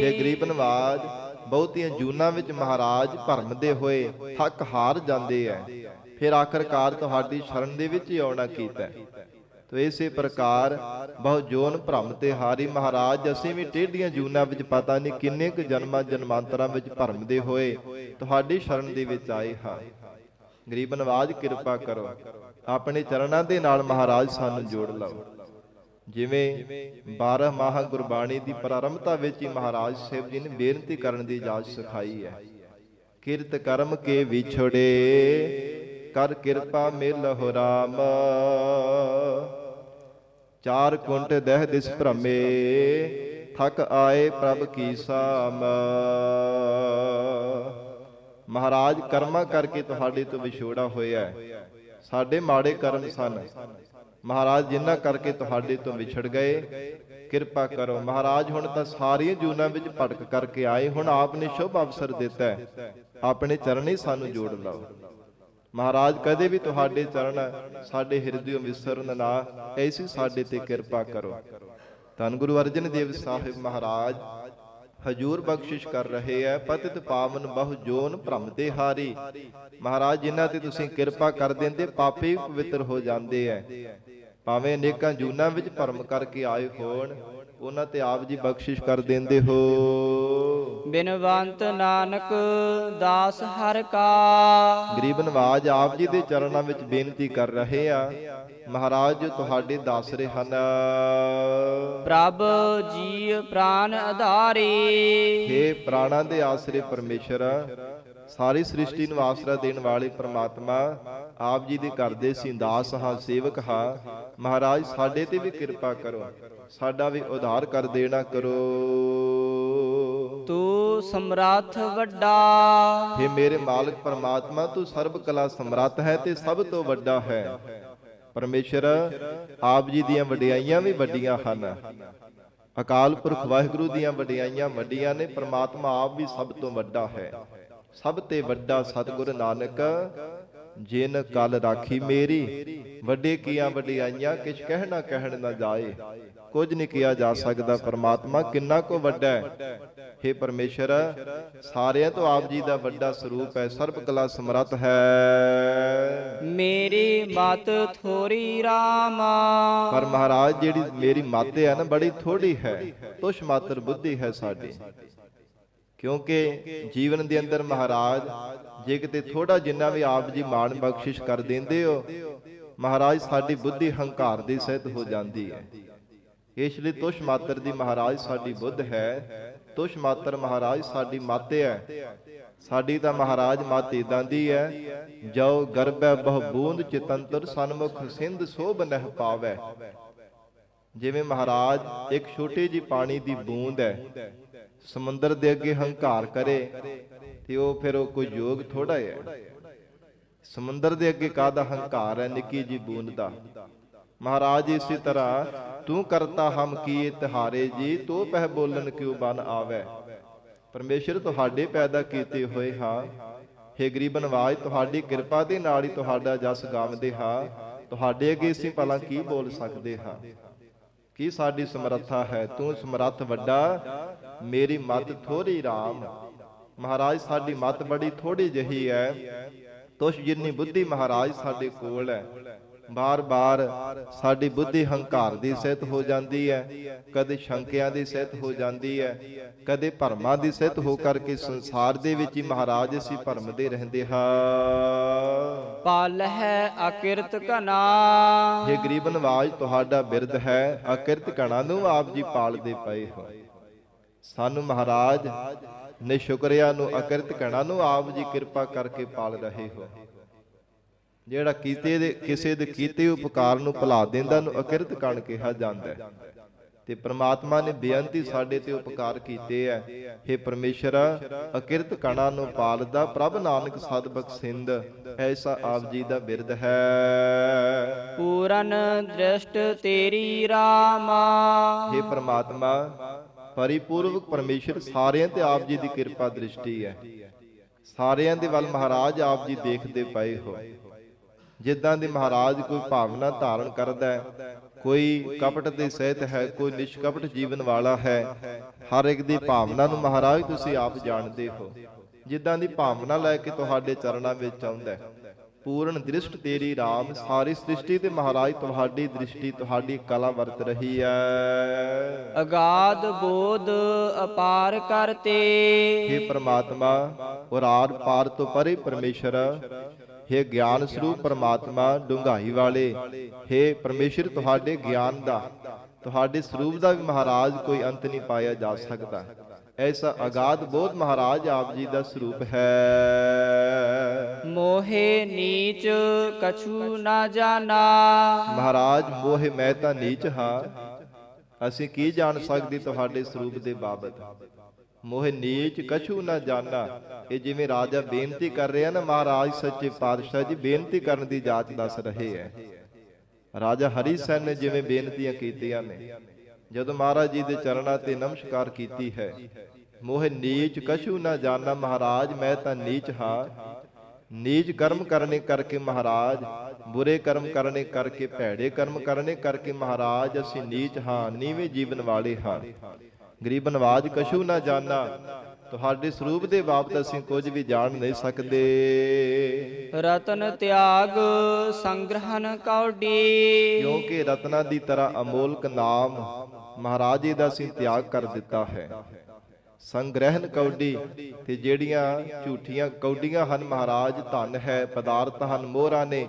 ਹੇ ਗਰੀਬ ਨਵਾਜ, ਬਹੁਤੀਆਂ ਜੂਨਾਂ ਵਿੱਚ ਮਹਾਰਾਜ ਭਰਮਦੇ ਹੋਏ ਥੱਕ ਹਾਰ ਜਾਂਦੇ ਐ, ਫਿਰ ਆਖਰਕਾਰ ਤੁਹਾਡੀ ਸ਼ਰਨ ਦੇ ਵਿੱਚ ਹੀ ਆਉਣਾ ਕੀਤਾ। ਤੋ ਇਸੇ ਪ੍ਰਕਾਰ ਬਹੁ ਜੋਨ ਭ੍ਰਮ ਤੇ ਹਾਰੀ, ਮਹਾਰਾਜ ਅਸੀਂ ਵੀ ਟੇਢੀਆਂ ਜੂਨਾਂ ਵਿੱਚ ਪਤਾ ਨਹੀਂ ਕਿੰਨੇ ਕੁ ਜਨਮਾਂ ਜਨਮਾਂਤਰਾਂ ਵਿੱਚ ਭਰਮਦੇ ਹੋਏ ਤੁਹਾਡੀ ਸ਼ਰਨ ਦੇ ਵਿੱਚ ਆਏ ਹਾਂ। ਗਰੀਬ ਨਵਾਜ ਕਿਰਪਾ ਕਰੋ, ਆਪਣੇ ਚਰਨਾਂ ਦੇ ਨਾਲ ਮਹਾਰਾਜ ਸਾਨੂੰ ਜੋੜ ਲਓ। ਜਿਵੇਂ 12 ਮਾਹ ਗੁਰਬਾਣੀ ਦੀ ਪ੍ਰਾਰੰਭਤਾ ਵਿੱਚ ਹੀ ਮਹਾਰਾਜ ਸਾਹਿਬ ਜੀ ਨੇ ਬੇਨਤੀ ਕਰਨ ਦੀ ਇਜਾਜ਼ਤ ਸਿਖਾਈ ਹੈ। ਕਿਰਤ ਕਰਮ ਕੇ ਵਿਛੜੇ, ਕਰ ਕਿਰਪਾ ਮਿਲਹੁ ਰਾਮ। ਚਾਰ ਕੁੰਟ ਦਹਿ ਦਿਸ ਭ੍ਰਮੇ, ਥਕ ਆਏ ਪ੍ਰਭ ਕੀ ਸਾਮ। ਮਹਾਰਾਜ ਕਰਮਾਂ ਕਰਕੇ ਤੁਹਾਡੇ ਤੋਂ ਵਿਛੋੜਾ ਹੋਇਆ ਹੈ। ਸਾਡੇ ਮਾੜੇ ਕਰਮ ਸਨ ਮਹਾਰਾਜ, ਜਿਨ੍ਹਾਂ ਕਰਕੇ ਤੁਹਾਡੇ ਤੋਂ ਵਿਛੜ ਗਏ। ਕਿਰਪਾ ਕਰੋ ਮਹਾਰਾਜ, ਹੁਣ ਤਾਂ ਸਾਰੀਆਂ ਜੂਨਾਂ ਵਿੱਚ ਭਟਕ ਕਰਕੇ ਆਏ, ਹੁਣ ਆਪ ਨੇ ਸ਼ੁਭ ਅਵਸਰ ਦਿੱਤਾ ਹੈ, ਆਪਣੇ ਚਰਨੀ ਸਾਨੂੰ ਜੋੜ ਲਓ। ਮਹਾਰਾਜ ਕਦੇ ਵੀ ਤੁਹਾਡੇ ਚਰਨ ਸਾਡੇ ਹਿਰਦਿਓਂ ਵਿਸਰਨ ਨਾ, ਐਸੀ ਸਾਡੇ ਤੇ ਕਿਰਪਾ ਕਰੋ। ਧੰਨ ਗੁਰੂ ਅਰਜਨ ਦੇਵ ਸਾਹਿਬ ਮਹਾਰਾਜ ਹਜੂਰ ਬਖਸ਼ਿਸ਼ ਕਰ ਰਹੇ ਹੈ। ਪਤਿਤ ਪਾਵਨ ਬਹੁ ਜੋਨ ਭ੍ਰਮ ਤੇ ਹਾਰੀ। ਮਹਾਰਾਜ ਜਿਨ੍ਹਾਂ ਤੇ ਤੁਸੀਂ ਕਿਰਪਾ ਕਰ ਦਿੰਦੇ ਪਾਪੀ ਪਵਿੱਤਰ ਹੋ ਜਾਂਦੇ ਹੈ। ਭਾਵੇਂ ਅਨੇਕਾਂ ਜੂਨਾਂ ਵਿੱਚ ਭਰਮ ਕਰਕੇ ਆਏ ਹੋਣ, ਉਹਨਾਂ ਤੇ ਆਪ ਜੀ ਬਖਸ਼ਿਸ਼ ਕਰ ਦਿੰਦੇ ਹੋ। ਬਿਨਵੰਤ ਨਾਨਕ ਦਾਸ ਹਰਿ ਕਾ। ਗਰੀਬ ਨਵਾਜ ਆਪ ਜੀ ਦੇ ਚਰਨਾਂ ਵਿੱਚ ਬੇਨਤੀ ਕਰ ਰਹੇ ਆ। ਮਹਾਰਾਜ ਜੋ ਤੁਹਾਡੇ ਦਾਸਰੇ ਹਨ। ਪ੍ਰਭ ਜੀ ਪ੍ਰਾਨ ਆਧਾਰੀ। ਹੇ ਪ੍ਰਾਣਾਂ ਦੇ ਆਸਰੇ ਪਰਮੇਸ਼ਰ, ਸਾਰੀ ਸ੍ਰਿਸ਼ਟੀ ਨੂੰ ਆਸਰਾ ਦੇਣ ਵਾਲੇ ਪ੍ਰਮਾਤਮਾ, ਆਪ ਜੀ ਦੇ ਘਰ ਦੇ ਅਸੀਂ ਦਾਸ ਹਾਂ, ਸੇਵਕ ਹਾਂ। ਮਹਾਰਾਜ ਸਾਡੇ ਤੇ ਵੀ ਕਿਰਪਾ ਕਰੋ, ਸਾਡਾ ਵੀ ਉਧਾਰ ਕਰ ਦੇਣਾ ਕਰੋ। ਤੂੰ ਸਮਰੱਥ ਵੱਡਾ। ਹੇ ਮੇਰੇ ਮਾਲਕ ਪਰਮਾਤਮਾ, ਤੂੰ ਸਰਬ ਕਲਾ ਸਮਰੱਥ ਹੈ ਤੇ ਸਭ ਤੋਂ ਵੱਡਾ ਹੈ। ਪਰਮੇਸ਼ਰ ਆਪ ਜੀ ਦੀਆਂ ਵਡਿਆਈਆਂ ਵੀ ਵੱਡੀਆਂ ਹਨ। ਅਕਾਲ ਪੁਰਖ ਵਾਹਿਗੁਰੂ ਦੀਆਂ ਵਡਿਆਈਆਂ ਵੱਡੀਆਂ ਨੇ। ਪਰਮਾਤਮਾ ਆਪ ਵੀ ਸਭ ਤੋਂ ਵੱਡਾ ਹੈ। ਸਭ ਤੇ ਵੱਡਾ ਸਤਿਗੁਰ ਨਾਨਕ ਜਿਨ ਕਲ ਰਾਖੀ ਮੇਰੀ। ਵੱਡੇ ਕੀਆਂ ਵਡਿਆਈਆਂ ਕਿਛ ਕਹਿਣ ਨਾ ਜਾਏ। ਕੁਝ ਨਹੀਂ ਕਿਹਾ ਜਾ ਸਕਦਾ। ਪਰਮਾਤਮਾ ਕਿੰਨਾ ਕੋ ਵੱਡਾ ਹੈ। ਹੇ ਪਰਮੇਸ਼ਰ, ਸਾਰਿਆਂ ਤੋਂ ਆਪ ਜੀ ਦਾ ਵੱਡਾ ਸਰੂਪ ਹੈ, ਸਰਬ ਕਲਾ ਸਮਰੱਥ ਹੈ। ਮੇਰੀ ਮਤ ਥੋੜੀ ਰਾਮ। ਪਰ ਮਹਾਰਾਜ ਜਿਹੜੀ ਮੇਰੀ ਮੱਤ ਹੈ ਨਾ, ਬੜੀ ਥੋੜੀ ਹੈ। ਤੁਛ ਮਾਤਰ ਬੁੱਧੀ ਹੈ ਸਾਡੀ। ਕਿਉਂਕਿ ਜੀਵਨ ਦੇ ਅੰਦਰ ਮਹਾਰਾਜ ਜੇ ਕਿਤੇ ਥੋੜਾ ਜਿੰਨਾ ਵੀ ਆਪ ਜੀ ਮਾਣ ਬਖਸ਼ਿਸ਼ ਕਰ ਦਿੰਦੇ ਹੋ, ਮਹਾਰਾਜ ਸਾਡੀ ਬੁੱਧੀ ਹੰਕਾਰ ਦੀ ਸਹਿਤ ਹੋ ਜਾਂਦੀ ਹੈ। ਇਸ ਲਈ ਤੁਛ ਮਾਤਰ ਦੀ ਮਹਾਰਾਜ ਸਾਡੀ ਬੁੱਧ ਹੈ। ਤੁਛ ਮਾਤਰ ਮਹਾਰਾਜ ਸਾਡੀ ਮੱਤ ਹੈ। ਸਾਡੀ ਤਾਂ ਮਹਾਰਾਜ ਮੱਤ ਇਦਾਂ ਦੀ ਹੈ, ਜੋ ਗਰਭੈ ਬਹੁ ਬੂੰਦ ਚਿਤੰਤਰ ਸਨਮੁਖ ਸਿੰਧ ਸੋਭ ਨਹਿ ਪਾਵੈ। ਜਿਵੇਂ ਮਹਾਰਾਜ ਇੱਕ ਛੋਟੀ ਜਿਹੀ ਪਾਣੀ ਦੀ ਬੂੰਦ ਹੈ, ਸਮੁੰਦਰ ਦੇ ਅੱਗੇ ਹੰਕਾਰ ਕਰੇ ਤੇ ਉਹ ਫਿਰ ਕੋਈ ਯੋਗ ਥੋੜਾ ਹੈ। ਸਮੁੰਦਰ ਦੇ ਅੱਗੇ ਕਾਹਦਾ ਹੰਕਾਰ ਹੈ, ਨਿੱਕੀ ਜੀ ਬੂੰਦ ਦਾ। ਮਹਾਰਾਜ ਇਸੇ ਤਰ੍ਹਾਂ ਤੂੰ ਕਰਤਾ ਹਮ ਕੀਏ ਤਿਹਾਰੇ ਜੀ, ਤੂੰ ਪਹਿ ਬੋਲਣ ਕਿਉ ਬਨ ਆਵੈ। ਪਰਮੇਸ਼ਰ ਤੁਹਾਡੇ ਪੈਦਾ ਕੀਤੇ ਹੋਏ ਹਾਂ। ਹੇ ਗਰੀਬ ਨਵਾਜ, ਤੁਹਾਡੀ ਕਿਰਪਾ ਦੇ ਨਾਲ ਹੀ ਤੁਹਾਡਾ ਜਸ ਗਾਵਦੇ ਹਾਂ। ਤੁਹਾਡੇ ਅੱਗੇ ਅਸੀਂ ਭਲਾ ਕੀ ਬੋਲ ਸਕਦੇ ਹਾਂ। ਕੀ ਸਾਡੀ ਸਮਰੱਥਾ ਹੈ। ਤੂੰ ਸਮਰੱਥ ਵੱਡਾ, ਮੇਰੀ ਮੱਤ ਥੋੜੀ ਰਾਮ। ਮਹਾਰਾਜ ਸਾਡੀ ਮੱਤ ਬੜੀ ਥੋੜੀ ਜਿਹੀ ਹੈ। ਤੁਛ ਜਿੰਨੀ ਬੁੱਧੀ ਮਹਾਰਾਜ ਸਾਡੇ ਕੋਲ ਹੈ। ਬਾਰ-ਬਾਰ ਸਾਡੀ ਬੁੱਧੀ ਹੰਕਾਰ ਦੀ ਸਹਿਤ ਹੋ ਜਾਂਦੀ ਹੈ, ਕਦੇ ਸ਼ੰਕਿਆਂ ਦੀ ਸਹਿਤ ਹੋ ਜਾਂਦੀ ਹੈ, ਕਦੇ ਭਰਮਾਂ ਦੀ ਸਹਿਤ ਹੋ ਕਰਕੇ ਸੰਸਾਰ ਦੇ ਵਿੱਚ ਹੀ ਮਹਾਰਾਜ ਅਸੀਂ ਭਰਮਦੇ ਰਹਿੰਦੇ ਹਾਂ। ਪਲ ਹੈ ਅਕਿਰਤ ਘਨਾ। ਜੇ ਗਰੀਬ ਨਵਾਜ ਤੁਹਾਡਾ ਬਿਰਦ ਹੈ, ਅਕਿਰਤ ਘਣਾ ਨੂੰ ਆਪ ਜੀ ਪਾਲਦੇ ਪਏ ਹੋ। ਸਾਨੂੰ ਮਹਾਰਾਜ ਨੇ ਸ਼ੁਕਰਿਆ ਨੂੰ, ਅਕਿਰਤ ਘਣਾ ਨੂੰ ਆਪ ਜੀ ਕਿਰਪਾ ਕਰਕੇ ਪਾਲ ਰਹੇ ਹੋ। ਜਿਹੜਾ ਕਿਸੇ ਦੇ ਕੀਤੇ ਉਪਕਾਰ ਨੂੰ ਭੁਲਾ ਦਿੰਦਾ ਨੂੰ ਅਕਿਰਤ ਕਣ ਕਿਹਾ ਜਾਂਦਾ ਹੈ। ਤੇ ਪ੍ਰਮਾਤਮਾ ਨੇ ਬੇਅੰਤੀ ਸਾਡੇ ਤੇ ਉਪਕਾਰ ਕੀਤੇ ਹੈ। ਹੇ ਪਰਮੇਸ਼ਰ, ਅਕਿਰਤ ਕਣਾਂ ਨੂੰ ਪਾਲਦਾ ਪ੍ਰਭ ਨਾਨਕ ਸਦ ਬਖਸ਼ਿੰਦ, ਐਸਾ ਆਪ ਜੀ ਦਾ ਬਿਰਦ ਹੈ। ਪੂਰਨ ਦ੍ਰਿਸ਼ਟ ਤੇਰੀ ਰਾਮਾ। ਹੇ ਪ੍ਰਮਾਤਮਾ, ਪਰਿਪੂਰਵਕ ਪਰਮੇਸ਼ਰ, ਸਾਰਿਆਂ ਤੇ ਆਪ ਜੀ ਦੀ ਕਿਰਪਾ ਦ੍ਰਿਸ਼ਟੀ ਹੈ। ਸਾਰਿਆਂ ਦੇ ਵੱਲ ਮਹਾਰਾਜ ਆਪ ਜੀ ਦੇਖਦੇ ਪਏ ਹੋ। ਜਿੱਦਾਂ ਦੀ ਮਹਾਰਾਜ ਕੋਈ ਭਾਵਨਾ ਧਾਰਨ ਕਰਦਾ ਹੈ, ਕੋਈ ਕਪਟ ਦੇ ਸਹਿਤ ਹੈ, ਕੋਈ ਨਿਸ਼ਕਪਟ ਜੀਵਨ ਵਾਲਾ ਹੈ। ਹਰ ਇੱਕ ਦੀ ਭਾਵਨਾ ਨੂੰ ਮਹਾਰਾਜ ਤੁਸੀਂ ਆਪ ਜਾਣਦੇ ਹੋ। ਜਿੱਦਾਂ ਦੀ ਭਾਵਨਾ ਲੈ ਕੇ ਤੁਹਾਡੇ ਚਰਨਾਂ ਵਿੱਚ ਆਉਂਦਾ ਹੈ। ਪੂਰਨ ਦ੍ਰਿਸ਼ਟ ਤੇਰੀ ਰਾਮ। ਸਾਰੀ ਸ੍ਰਿਸ਼ਟੀ ਤੇ ਮਹਾਰਾਜ ਤੁਹਾਡੀ ਦ੍ਰਿਸ਼ਟੀ, ਤੁਹਾਡੀ ਕਲਾ ਵਰਤ ਰਹੀ ਹੈ। ਅਗਾਧ ਬੋਧ ਅਪਾਰ ਕਰਤੇ। ਹੇ ਪ੍ਰਮਾਤਮਾ, ਔਰ ਆਰ ਪਾਰ ਤੋਂ ਪਰੇ ਪਰਮੇਸ਼ਰ, ਹੇ ਗਿਆਨ ਸਰੂਪ ਪਰਮਾਤਮਾ, ਡੂੰਘਾਈ ਵਾਲੇ, ਹੇ ਪਰਮੇਸ਼ਰ, ਤੁਹਾਡੇ ਗਿਆਨ ਦਾ, ਤੁਹਾਡੇ ਸਰੂਪ ਦਾ ਵੀ ਮਹਾਰਾਜ ਕੋਈ ਅੰਤ ਨਹੀਂ ਪਾਇਆ ਜਾ ਸਕਦਾ। ਐਸਾ ਅਗਾਧ ਬੋਧ ਮਹਾਰਾਜ ਆਪ ਜੀ ਦਾ ਸਰੂਪ ਹੈ। ਮੋਹੇ ਨੀਚ ਕਛੂ ਨਾ ਜਾਣਾ। ਮਹਾਰਾਜ ਮੋਹੇ ਮੈਂ ਤਾਂ ਨੀਚ ਹਾਂ, ਅਸੀਂ ਕੀ ਜਾਣ ਸਕਦੇ ਤੁਹਾਡੇ ਸਰੂਪ ਦੇ ਬਾਬਤ। ਮੋਹ ਨੀਚ ਕਛੂ ਨਾ ਜਾਣਾ। ਇਹ ਜਿਵੇਂ ਰਾਜਾ ਬੇਨਤੀ ਕਰ ਰਿਹਾ ਨਾ, ਮਹਾਰਾਜ ਸੱਚੇ ਪਾਤਸ਼ਾਹ ਜੀ ਬੇਨਤੀ ਕਰਨ ਦੀ ਜਾਚ ਦੱਸ ਰਹੇ ਹੈ। ਰਾਜਾ ਹਰੀ ਸੈਨ ਨੇ ਜਿਵੇਂ ਬੇਨਤੀਆਂ ਕੀਤੀਆਂ ਨੇ, ਜਦੋਂ ਮਹਾਰਾਜ ਜੀ ਦੇ ਚਰਨਾਂ ਤੇ ਨਮਸਕਾਰ ਕੀਤੀ ਹੈ, ਮੋਹ ਨੀਚ ਕਛੂ ਨਾ ਜਾਣਾ। ਮਹਾਰਾਜ ਮੈਂ ਤਾਂ ਨੀਚ ਹਾਂ, ਨੀਚ ਕਰਮ ਕਰਨੇ ਕਰਕੇ ਮਹਾਰਾਜ, ਬੁਰੇ ਕਰਮ ਕਰਨੇ ਕਰਕੇ, ਭੈੜੇ ਕਰਮ ਕਰਨੇ ਕਰਕੇ ਮਹਾਰਾਜ ਅਸੀਂ ਨੀਚ ਹਾਂ, ਨੀਵੇਂ ਜੀਵਨ ਵਾਲੇ ਹਾਂ। ਗਰੀਬ ਨਵਾਜ ਕਛੂ ਨਾ ਜਾਣਾ। ਤੁਹਾਡੇ ਸਰੂਪ ਦੇ ਬਾਬਤ ਅਸੀਂ ਕੁਝ ਵੀ ਜਾਣ ਨਹੀਂ ਸਕਦੇ। ਰਤਨ ਤਿਆਗ ਸੰਗ੍ਰਹਨ ਕੌਡੀ। ਕਿਉਂਕਿ ਰਤਨਾਂ ਦੀ ਤਰ੍ਹਾਂ ਅਮੋਲਕ ਨਾਮ ਮਹਾਰਾਜ ਜੀ ਦਾ ਅਸੀਂ ਤਿਆਗ ਕਰ ਦਿੱਤਾ ਹੈ। ਸੰਗ੍ਰਹਿਣ ਕੌਡੀ, ਤੇ ਜਿਹੜੀਆਂ ਝੂਠੀਆਂ ਕੌਡੀਆਂ ਹਨ ਮਹਾਰਾਜ, ਧਨ ਹੈ, ਪਦਾਰਥ ਹਨ, ਮੋਹਰਾਂ ਨੇ,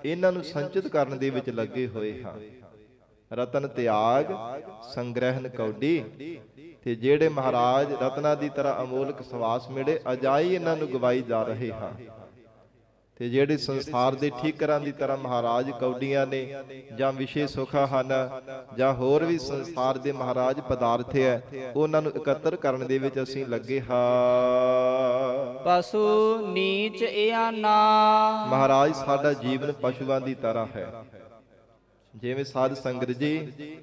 ਇਹਨਾਂ ਨੂੰ ਸੰਚਿਤ ਕਰਨ ਦੇ ਵਿੱਚ ਲੱਗੇ ਹੋਏ ਹਾਂ। ਰਤਨ ਤਿਆਗ ਸੰਗ੍ਰਹਿਣ ਕੌਡੀ, ਤੇ ਜਿਹੜੇ ਮਹਾਰਾਜ ਰਤਨਾਂ ਦੀ ਤਰ੍ਹਾਂ ਅਮੋਲਕ ਸਵਾਸ ਮਿਲੇ, ਅਜਾਈ ਇਹਨਾਂ ਨੂੰ ਗਵਾਈ ਜਾ ਰਹੇ ਹਾਂ। ਤੇ ਜਿਹੜੇ ਸੰਸਾਰ ਦੇ ਠੀਕਰਾਂ ਦੀ ਤਰ੍ਹਾਂ ਮਹਾਰਾਜ ਕੌਡੀਆਂ ਨੇ, ਜਾਂ ਵਿਸ਼ੇ ਸੁਖਾ ਹਨ, ਜਾਂ ਹੋਰ ਵੀ ਸੰਸਾਰ ਦੇ ਮਹਾਰਾਜ ਪਦਾਰਥ ਹੈ, ਉਹਨਾਂ ਨੂੰ ਇਕੱਤਰ ਕਰਨ ਦੇ ਵਿੱਚ ਅਸੀਂ ਲੱਗੇ ਹਾਂ। ਪਸ਼ੂ ਨੀਚ ਇਆਨਾ। ਮਹਾਰਾਜ ਸਾਡਾ ਜੀਵਨ ਪਸ਼ੂਆਂ ਦੀ ਤਰ੍ਹਾਂ ਹੈ। ਜਿਵੇਂ ਸਾਧ ਸੰਗਤ ਜੀ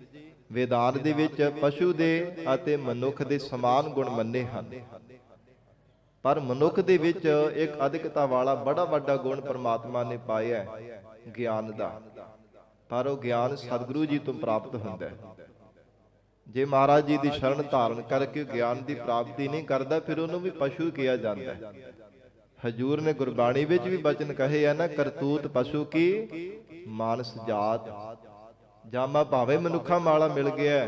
ਵੇਦਾਂਤ ਦੇ ਵਿੱਚ ਪਸ਼ੂ ਦੇ ਅਤੇ ਮਨੁੱਖ ਦੇ ਸਮਾਨ ਗੁਣ ਮੰਨੇ ਹਨ, ਪਰ ਮਨੁੱਖ ਦੇ ਵਿੱਚ ਇੱਕ ਅਧਿਕਤਾ ਵਾਲਾ ਬੜਾ ਵੱਡਾ ਗੁਣ ਪਰਮਾਤਮਾ ਨੇ ਪਾਇਆ, ਗਿਆਨ ਦਾ। ਪਰ ਉਹ ਗਿਆਨ ਸਤਿਗੁਰੂ ਜੀ ਤੋਂ ਪ੍ਰਾਪਤ ਹੁੰਦਾ ਹੈ। ਜੇ ਮਹਾਰਾਜ ਜੀ ਦੀ ਸ਼ਰਨ ਧਾਰਨ ਕਰਕੇ ਗਿਆਨ ਦੀ ਪ੍ਰਾਪਤੀ ਨਹੀਂ ਕਰਦਾ, ਫਿਰ ਉਹਨੂੰ ਵੀ ਪਸ਼ੂ ਕਿਹਾ ਜਾਂਦਾ ਹੈ। ਹਜੂਰ ਨੇ ਗੁਰਬਾਣੀ ਵਿੱਚ ਵੀ ਬਚਨ ਕਹੇ ਆ ਨਾ, ਕਰਤੂਤ ਪਸ਼ੂ ਕੀ ਮਾਨਸ ਜਾਤ। ਜਾਮਾ ਭਾਵੇਂ ਮਨੁੱਖਾਂ ਵਾਲਾ ਮਿਲ ਗਿਆ,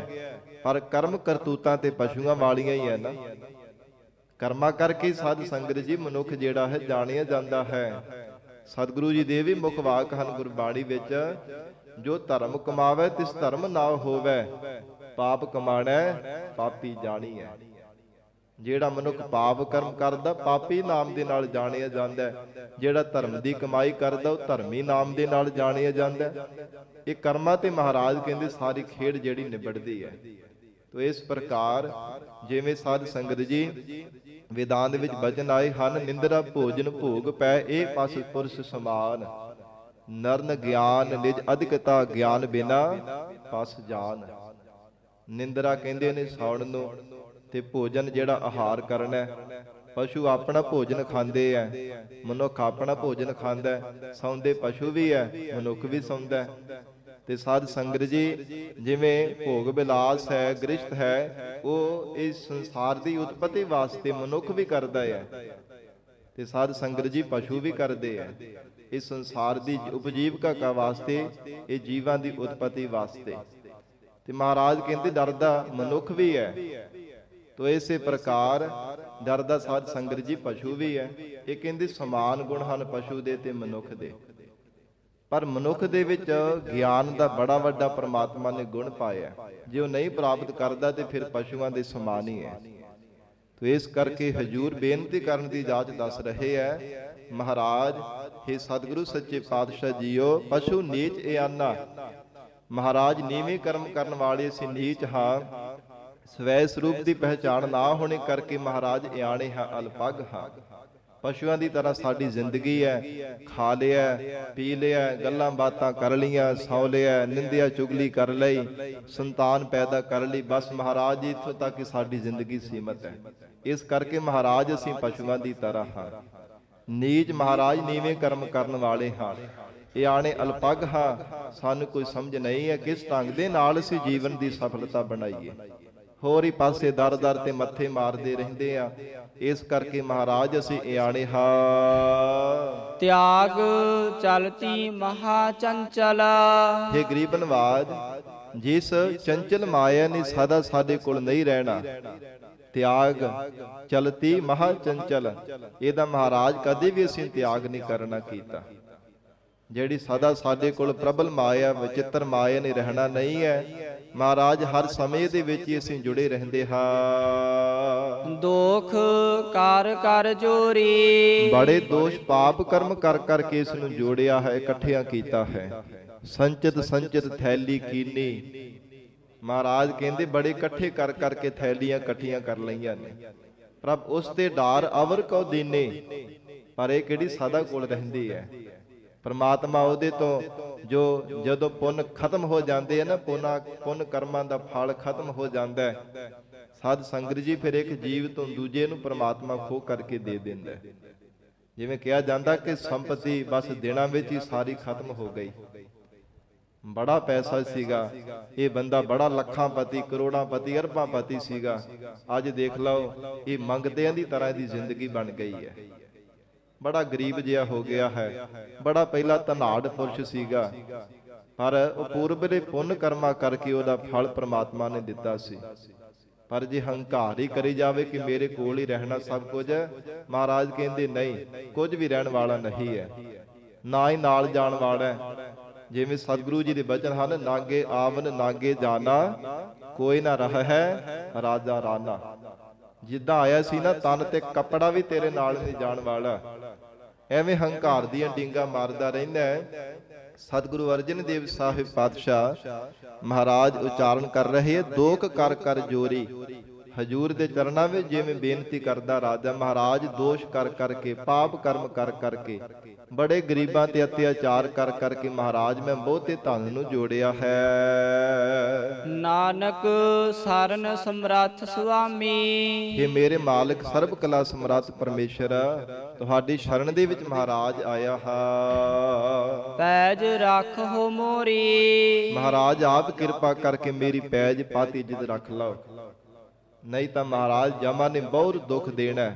ਪਰ ਕਰਮ ਕਰਤੂਤਾਂ ਤੇ ਪਸ਼ੂਆਂ ਵਾਲੀਆਂ ਹੀ ਹੈ ਨਾ। ਕਰਮਾਂ ਕਰਕੇ ਸਾਧ ਸੰਗਤ ਜੀ ਮਨੁੱਖ ਜਿਹੜਾ ਹੈ ਜਾਣਿਆ ਜਾਂਦਾ ਹੈ। ਸਤਿਗੁਰੂ ਜੀ ਦੇ ਵੀ ਮੁੱਖ ਵਾਕ ਹਨ ਗੁਰਬਾਣੀ ਵਿੱਚ, ਜੋ ਧਰਮ ਕਮਾਵੇ ਤਿਸ ਧਰਮ ਨਾ ਹੋਵੇ, ਪਾਪ ਕਮਾਣਾ ਪਾਪੀ ਜਾਣੀਐ। ਜਿਹੜਾ ਮਨੁੱਖ ਪਾਪ ਕਰਮ ਕਰਦਾ, ਪਾਪੀ ਨਾਮ ਦੇ ਨਾਲ ਜਾਣਿਆ ਜਾਂਦਾ ਹੈ। ਜਿਹੜਾ ਧਰਮ ਦੀ ਕਮਾਈ ਕਰਦਾ, ਉਹ ਧਰਮੀ ਨਾਮ ਦੇ ਨਾਲ ਜਾਣਿਆ ਜਾਂਦਾ ਹੈ। ਇਹ ਕਰਮਾਂ ਤੇ ਮਹਾਰਾਜ ਕਹਿੰਦੇ ਸਾਰੀ ਖੇਡ ਜਿਹੜੀ ਨਿਬੜਦੀ ਹੈ। ਤੋ ਇਸ ਪ੍ਰਕਾਰ ਜਿਵੇਂ ਸਾਧ ਸੰਗਤ ਜੀ ਵੇਦਾਂਤ ਵਿੱਚ ਬਚਨ ਆਏ ਹਨ, ਨਿੰਦਰਾ ਭੋਜਨ ਭੋਗ ਪੈ ਇਹ ਪਸ ਪੁਰਸ਼ ਸਮਾਨ, ਨਰਨ ਗਿਆਨ ਨਿਜ ਅਧਿਕਤਾ ਗਿਆਨ ਬਿਨਾ ਪਸ ਜਾਨ। ਨਿੰਦਰਾ ਕਹਿੰਦੇ ਨੇ ਸੌਣ ਨੂੰ, ਤੇ ਭੋਜਨ ਜਿਹੜਾ ਆਹਾਰ ਕਰਨਾ, ਪਸ਼ੂ ਆਪਣਾ ਭੋਜਨ ਖਾਂਦੇ ਐ, ਮਨੁੱਖ ਆਪਣਾ ਭੋਜਨ ਖਾਂਦਾ, ਸੌਂਦੇ ਪਸ਼ੂ ਵੀ ਹੈ, ਮਨੁੱਖ ਵੀ ਸੌਂਦਾ। ਤੇ ਸਾਧ ਸੰਗਤ ਜੀ ਜਿਵੇਂ ਭੋਗ ਵਿਲਾਸ ਹੈ, ਗ੍ਰਿਸ਼ਟ ਹੈ, ਉਹ ਇਸ ਸੰਸਾਰ ਦੀ ਉਤਪਤੀ ਵਾਸਤੇ ਮਨੁੱਖ ਵੀ ਕਰਦਾ ਹੈ, ਤੇ ਸਾਧ ਸੰਗਤ ਜੀ ਪਸ਼ੂ ਵੀ ਕਰਦੇ ਹੈ। ਇਸ ਸੰਸਾਰ ਦੀ ਉਪਜੀਵਕਾ ਵਾਸਤੇ, ਇਹ ਜੀਵਾਂ ਦੀ ਉਤਪਤੀ ਵਾਸਤੇ। ਤੇ ਮਹਾਰਾਜ ਕਹਿੰਦੇ ਡਰਦਾ ਮਨੁੱਖ ਵੀ ਹੈ। ਤੋ ਇਸੇ ਪ੍ਰਕਾਰ ਡਰਦਾ ਸਾਧ ਸੰਗਤ ਜੀ ਪਸ਼ੂ ਵੀ ਹੈ। ਇਹ ਕਹਿੰਦੇ ਸਮਾਨ ਗੁਣ ਹਨ ਪਸ਼ੂ ਦੇ ਤੇ ਮਨੁੱਖ ਦੇ, ਪਰ ਮਨੁੱਖ ਦੇ ਵਿੱਚ ਗਿਆਨ ਦਾ ਬੜਾ ਵੱਡਾ ਪਰਮਾਤਮਾ ਨੇ ਗੁਣ ਪਾਇਆ। ਜੇ ਉਹ ਨਹੀਂ ਪ੍ਰਾਪਤ ਕਰਦਾ ਤੇ ਫਿਰ ਪਸ਼ੂਆਂ ਦੇ ਸਮਾਨ ਹੀ ਹੈ। ਤੋ ਇਸ ਕਰਕੇ ਹਜੂਰ ਬੇਨਤੀ ਕਰਨ ਦੀ ਜਾਚ ਦੱਸ ਰਹੇ ਹੈ, ਮਹਾਰਾਜ हे ਸਤਿਗੁਰੂ ਸੱਚੇ ਪਾਤਸ਼ਾਹ ਜੀਓ, ਪਸ਼ੂ ਨੀਚ ਇਆਨਾ। ਮਹਾਰਾਜ ਨੀਵੇਂ ਕਰਮ ਕਰਨ ਵਾਲੇ ਅਸੀਂ ਨੀਚ ਹਾਂ। ਸਵੈ ਸਰੂਪ ਦੀ ਪਹਿਚਾਣ ਨਾ ਹੋਣੇ ਕਰਕੇ ਮਹਾਰਾਜ ਇਆਣੇ ਹਾਂ, ਅਲਪਗ ਹਾਂ। ਪਸ਼ੂਆਂ ਦੀ ਤਰ੍ਹਾਂ ਸਾਡੀ ਜ਼ਿੰਦਗੀ ਹੈ, ਖਾ ਲਿਆ, ਪੀ ਲਿਆ, ਗੱਲਾਂ ਬਾਤਾਂ ਕਰ ਲਈਆਂ, ਸੌ ਲਿਆ, ਨਿੰਦਿਆ ਚੁਗਲੀ ਕਰ ਲਈ, ਸੰਤਾਨ ਪੈਦਾ ਕਰ ਲਈ, ਬਸ ਮਹਾਰਾਜ ਜੀ ਇੱਥੋਂ ਤੱਕ ਹੀ ਸਾਡੀ ਜ਼ਿੰਦਗੀ ਸੀਮਤ ਹੈ। ਇਸ ਕਰਕੇ ਮਹਾਰਾਜ ਅਸੀਂ ਪਸ਼ੂਆਂ ਦੀ ਤਰ੍ਹਾਂ ਹਾਂ, ਨੀਚ ਮਹਾਰਾਜ ਨੀਵੇਂ ਕਰਮ ਕਰਨ ਵਾਲੇ ਹਾਂ, ਇਆਣੇ ਅਲਪਗ ਹਾਂ। ਸਾਨੂੰ ਕੋਈ ਸਮਝ ਨਹੀਂ ਹੈ ਕਿਸ ਢੰਗ ਦੇ ਨਾਲ ਅਸੀਂ ਜੀਵਨ ਦੀ ਸਫਲਤਾ ਬਣਾਈਏ। ਹੋਰ ਹੀ ਪਾਸੇ ਦਰ ਦਰ ਤੇ ਮੱਥੇ ਮਾਰਦੇ ਰਹਿੰਦੇ ਆ। ਇਸ ਕਰਕੇ ਮਹਾਰਾਜ ਅਸੀਂ ਇਆਣੇ ਹਾਂ। ਤਿਆਗ ਚਲਤੀ ਮਹਾ ਚੰਚਲ। हे ਗਰੀਬ ਨਵਾਜ, ਜਿਸ ਚੰਚਲ ਮਾਇਆ ਨੇ ਸਦਾ ਸਾਡੇ ਕੋਲ ਨਹੀਂ ਰਹਿਣਾ, ਤਿਆਗ ਚਲਤੀ ਮਹਾ ਚੰਚਲ, ਇਹਦਾ ਮਹਾਰਾਜ ਕਦੇ ਵੀ ਅਸੀਂ ਤਿਆਗ ਨਹੀਂ ਕਰਨਾ ਕੀਤਾ। ਜਿਹੜੀ ਸਦਾ ਸਾਡੇ ਕੋਲ ਪ੍ਰਬਲ ਮਾਇਆ, ਵਿਚਿੱਤਰ ਮਾਇਆ ਨੇ ਰਹਿਣਾ ਨਹੀਂ ਹੈ। ਮਹਾਰਾਜ ਹਰ ਸਮੇਂ ਦੇ ਵਿੱਚ ਹੀ ਅਸੀਂ ਜੁੜੇ ਰਹਿੰਦੇ ਹਾਂ। ਦੋਖ ਕਰ ਕਰ ਜੋਰੀ। ਬੜੇ ਦੋਸ਼ ਪਾਪ ਕਰਮ ਕਰ ਕਰਕੇ ਇਸ ਨੂੰ ਜੋੜਿਆ ਹੈ, ਇਕੱਠਿਆਂ ਕੀਤਾ ਹੈ। ਸੰਚਿਤ ਸੰਚਿਤ ਥੈਲੀ ਕੀਨੀ, ਮਹਾਰਾਜ ਕਹਿੰਦੇ ਬੜੇ ਇਕੱਠੇ ਕਰ ਕਰਕੇ ਥੈਲੀਆਂ ਇਕੱਠੀਆਂ ਕਰ ਲਈਆਂ ਨੇ। ਪ੍ਰਭ ਉਸ ਤੇ ਡਾਰ ਅਵਰ ਕਉ ਦੀਨੇ, ਪਰ ਇਹ ਕਿਹੜੀ ਸਦਾ ਕੋਲ ਰਹਿੰਦੀ ਹੈ। ਪਰਮਾਤਮਾ ਉਹਦੇ ਤੋਂ ਜੋ ਜਦੋਂ ਪੁੰਨ ਖਤਮ ਹੋ ਜਾਂਦੇ ਆ ਨਾ, ਪੁੰਨ ਕਰਮਾਂ ਦਾ ਫਲ ਖਤਮ ਹੋ ਜਾਂਦਾ ਹੈ, ਸਾਧ ਸੰਗਤ ਜੀ ਫਿਰ ਇੱਕ ਜੀਵ ਤੋਂ ਦੂਜੇ ਨੂੰ ਪਰਮਾਤਮਾ ਖੋਹ ਕਰਕੇ ਦੇ ਦਿੰਦਾ। ਜਿਵੇਂ ਕਿਹਾ ਜਾਂਦਾ ਕਿ ਸੰਪਤੀ ਬਸ ਦਿਨਾਂ ਵਿੱਚ ਹੀ ਸਾਰੀ ਖਤਮ ਹੋ ਗਈ। ਬੜਾ ਪੈਸਾ ਸੀਗਾ ਇਹ ਬੰਦਾ, ਬੜਾ ਲੱਖਾਂ ਪਤੀ, ਕਰੋੜਾਂ ਪਤੀ, ਅਰਬਾਂ ਪਤੀ ਸੀਗਾ। ਅੱਜ ਦੇਖ ਲਓ ਇਹ ਮੰਗਤਿਆਂ ਦੀ ਤਰ੍ਹਾਂ ਦੀ ਜ਼ਿੰਦਗੀ ਬਣ ਗਈ ਹੈ। ਬੜਾ ਗਰੀਬ ਜਿਹਾ ਹੋ ਗਿਆ ਹੈ। ਬੜਾ ਪਹਿਲਾਂ ਧਨਾੜ ਪੁਰਸ਼ ਸੀਗਾ, ਪਰ ਉਹ ਪੂਰਬਲੇ ਪੁੰਨ ਕਰਮਾਂ ਕਰਕੇ ਉਹਦਾ ਫਲ ਪ੍ਰਮਾਤਮਾ ਨੇ ਦਿੱਤਾ ਸੀ। ਪਰ ਜੇ ਹੰਕਾਰ ਹੀ ਕਰੀ ਜਾਵੇ ਕਿ ਮੇਰੇ ਕੋਲ ਹੀ ਰਹਿਣਾ ਸਭ ਕੁਝ, ਮਹਾਰਾਜ ਕਹਿੰਦੇ ਨਹੀਂ, ਕੁਝ ਵੀ ਰਹਿਣ ਵਾਲਾ ਨਹੀਂ ਹੈ, ਨਾ ਹੀ ਨਾਲ ਜਾਣ ਵਾਲਾ ਹੈ। ਜਿਵੇਂ ਸਤਿਗੁਰੂ ਜੀ ਦੇ ਬਚਨ ਹਨ, ਨਾਗੇ ਆਵਨ ਨਾਗੇ ਜਾਣਾ, ਕੋਈ ਨਾ ਰਹਾ ਹੈ ਰਾਜਾ ਰਾਣਾ। ਜਿੱਦਾਂ ਆਇਆ ਸੀ ਨਾ, ਤਨ ਤੇ ਕੱਪੜਾ ਵੀ ਤੇਰੇ ਨਾਲ ਨਹੀਂ ਜਾਣ ਵਾਲਾ। ਐਵੇਂ ਹੰਕਾਰ ਦੀਆਂ ਡਿੰਗਾ ਮਾਰਦਾ ਰਹਿੰਦਾ ਹੈ। ਸਤਿਗੁਰੂ ਅਰਜਨ ਦੇਵ ਸਾਹਿਬ ਪਾਤਸ਼ਾਹ ਮਹਾਰਾਜ ਉਚਾਰਨ ਕਰ ਰਹੇ, ਦੋਖ ਕਰ ਕਰ ਜੋਰੀ। ਹਜੂਰ ਦੇ ਚਰਨਾਂ ਵਿੱਚ ਜਿਵੇਂ ਬੇਨਤੀ ਕਰਦਾ ਰਾਜਾ ਮਹਾਰਾਜ, ਦੋਸ਼ ਕਰ ਕਰਕੇ, ਪਾਪ ਕਰਮ ਕਰ ਕਰਕੇ, ਬੜੇ ਗਰੀਬਾਂ ਤੇ ਅਤਿਆਚਾਰ ਕਰ ਕਰਕੇ ਮਹਾਰਾਜ ਮੈਂ ਬਹੁਤੇ ਧਨ ਨੂੰ ਜੋੜਿਆ ਹੈ। ਨਾਨਕ ਸਰਨ ਸਮਰੱਥ ਸੁਆਮੀ, ਇਹ ਮੇਰੇ ਮਾਲਕ ਸਰਬ ਕਲਾ ਸਮਰੱਥ ਪਰਮੇਸ਼ਰ, ਤੁਹਾਡੀ ਸ਼ਰਨ ਦੇ ਵਿੱਚ ਮਹਾਰਾਜ ਆਇਆ ਹਾਂ। ਪੈਜ ਰੱਖੋ ਮੋਰੀ, ਮਹਾਰਾਜ ਆਪ ਕਿਰਪਾ ਕਰਕੇ ਮੇਰੀ ਪੈਜ ਪਾਤੀ ਇੱਜ਼ਤ ਰੱਖ ਲਓ, ਨਹੀਂ ਤਾਂ ਮਹਾਰਾਜ ਜਮਾ ਨੇ ਬਹੁਤ ਦੁੱਖ ਦੇਣਾ।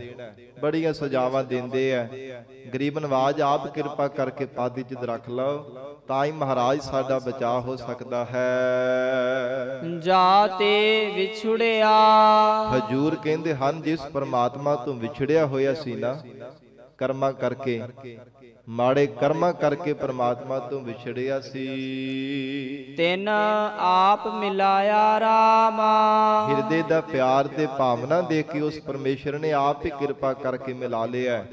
ਬੜੀਆਂ ਸਜ਼ਾਵਾਂ ਦਿੰਦੇ ਆ। ਗਰੀਬ ਨਵਾਜ ਆਪ ਕਿਰਪਾ ਕਰਕੇ ਪਾਤੀ ਇੱਜ਼ਤ ਰੱਖ ਲਓ, ਤਾਂ ਹੀ ਮਹਾਰਾਜ ਸਾਡਾ ਬਚਾਅ ਹੋ ਸਕਦਾ ਹੈ। ਜਾ ਤੇ ਵਿਛੜਿਆ, ਹਜੂਰ ਕਹਿੰਦੇ ਹਨ ਜਿਸ ਪਰਮਾਤਮਾ ਤੋਂ ਵਿਛੜਿਆ ਹੋਇਆ ਸੀ ਨਾ, ਕਰਮਾਂ ਕਰਕੇ, ਮਾੜੇ ਕਰਮਾਂ ਕਰਕੇ ਪਰਮਾਤਮਾ ਤੋਂ ਵਿਛੜਿਆ ਸੀ, ਤਿਨ ਆਪ ਮਿਲਾਇਆ ਰਾਮਾ। ਹਿਰਦੇ ਦਾ ਪਿਆਰ ਤੇ ਭਾਵਨਾ ਦੇ ਕੇ ਉਸ ਪਰਮੇਸ਼ਰ ਨੇ ਆਪ ਹੀ ਕਿਰਪਾ ਕਰਕੇ ਮਿਲਾ ਲਿਆ।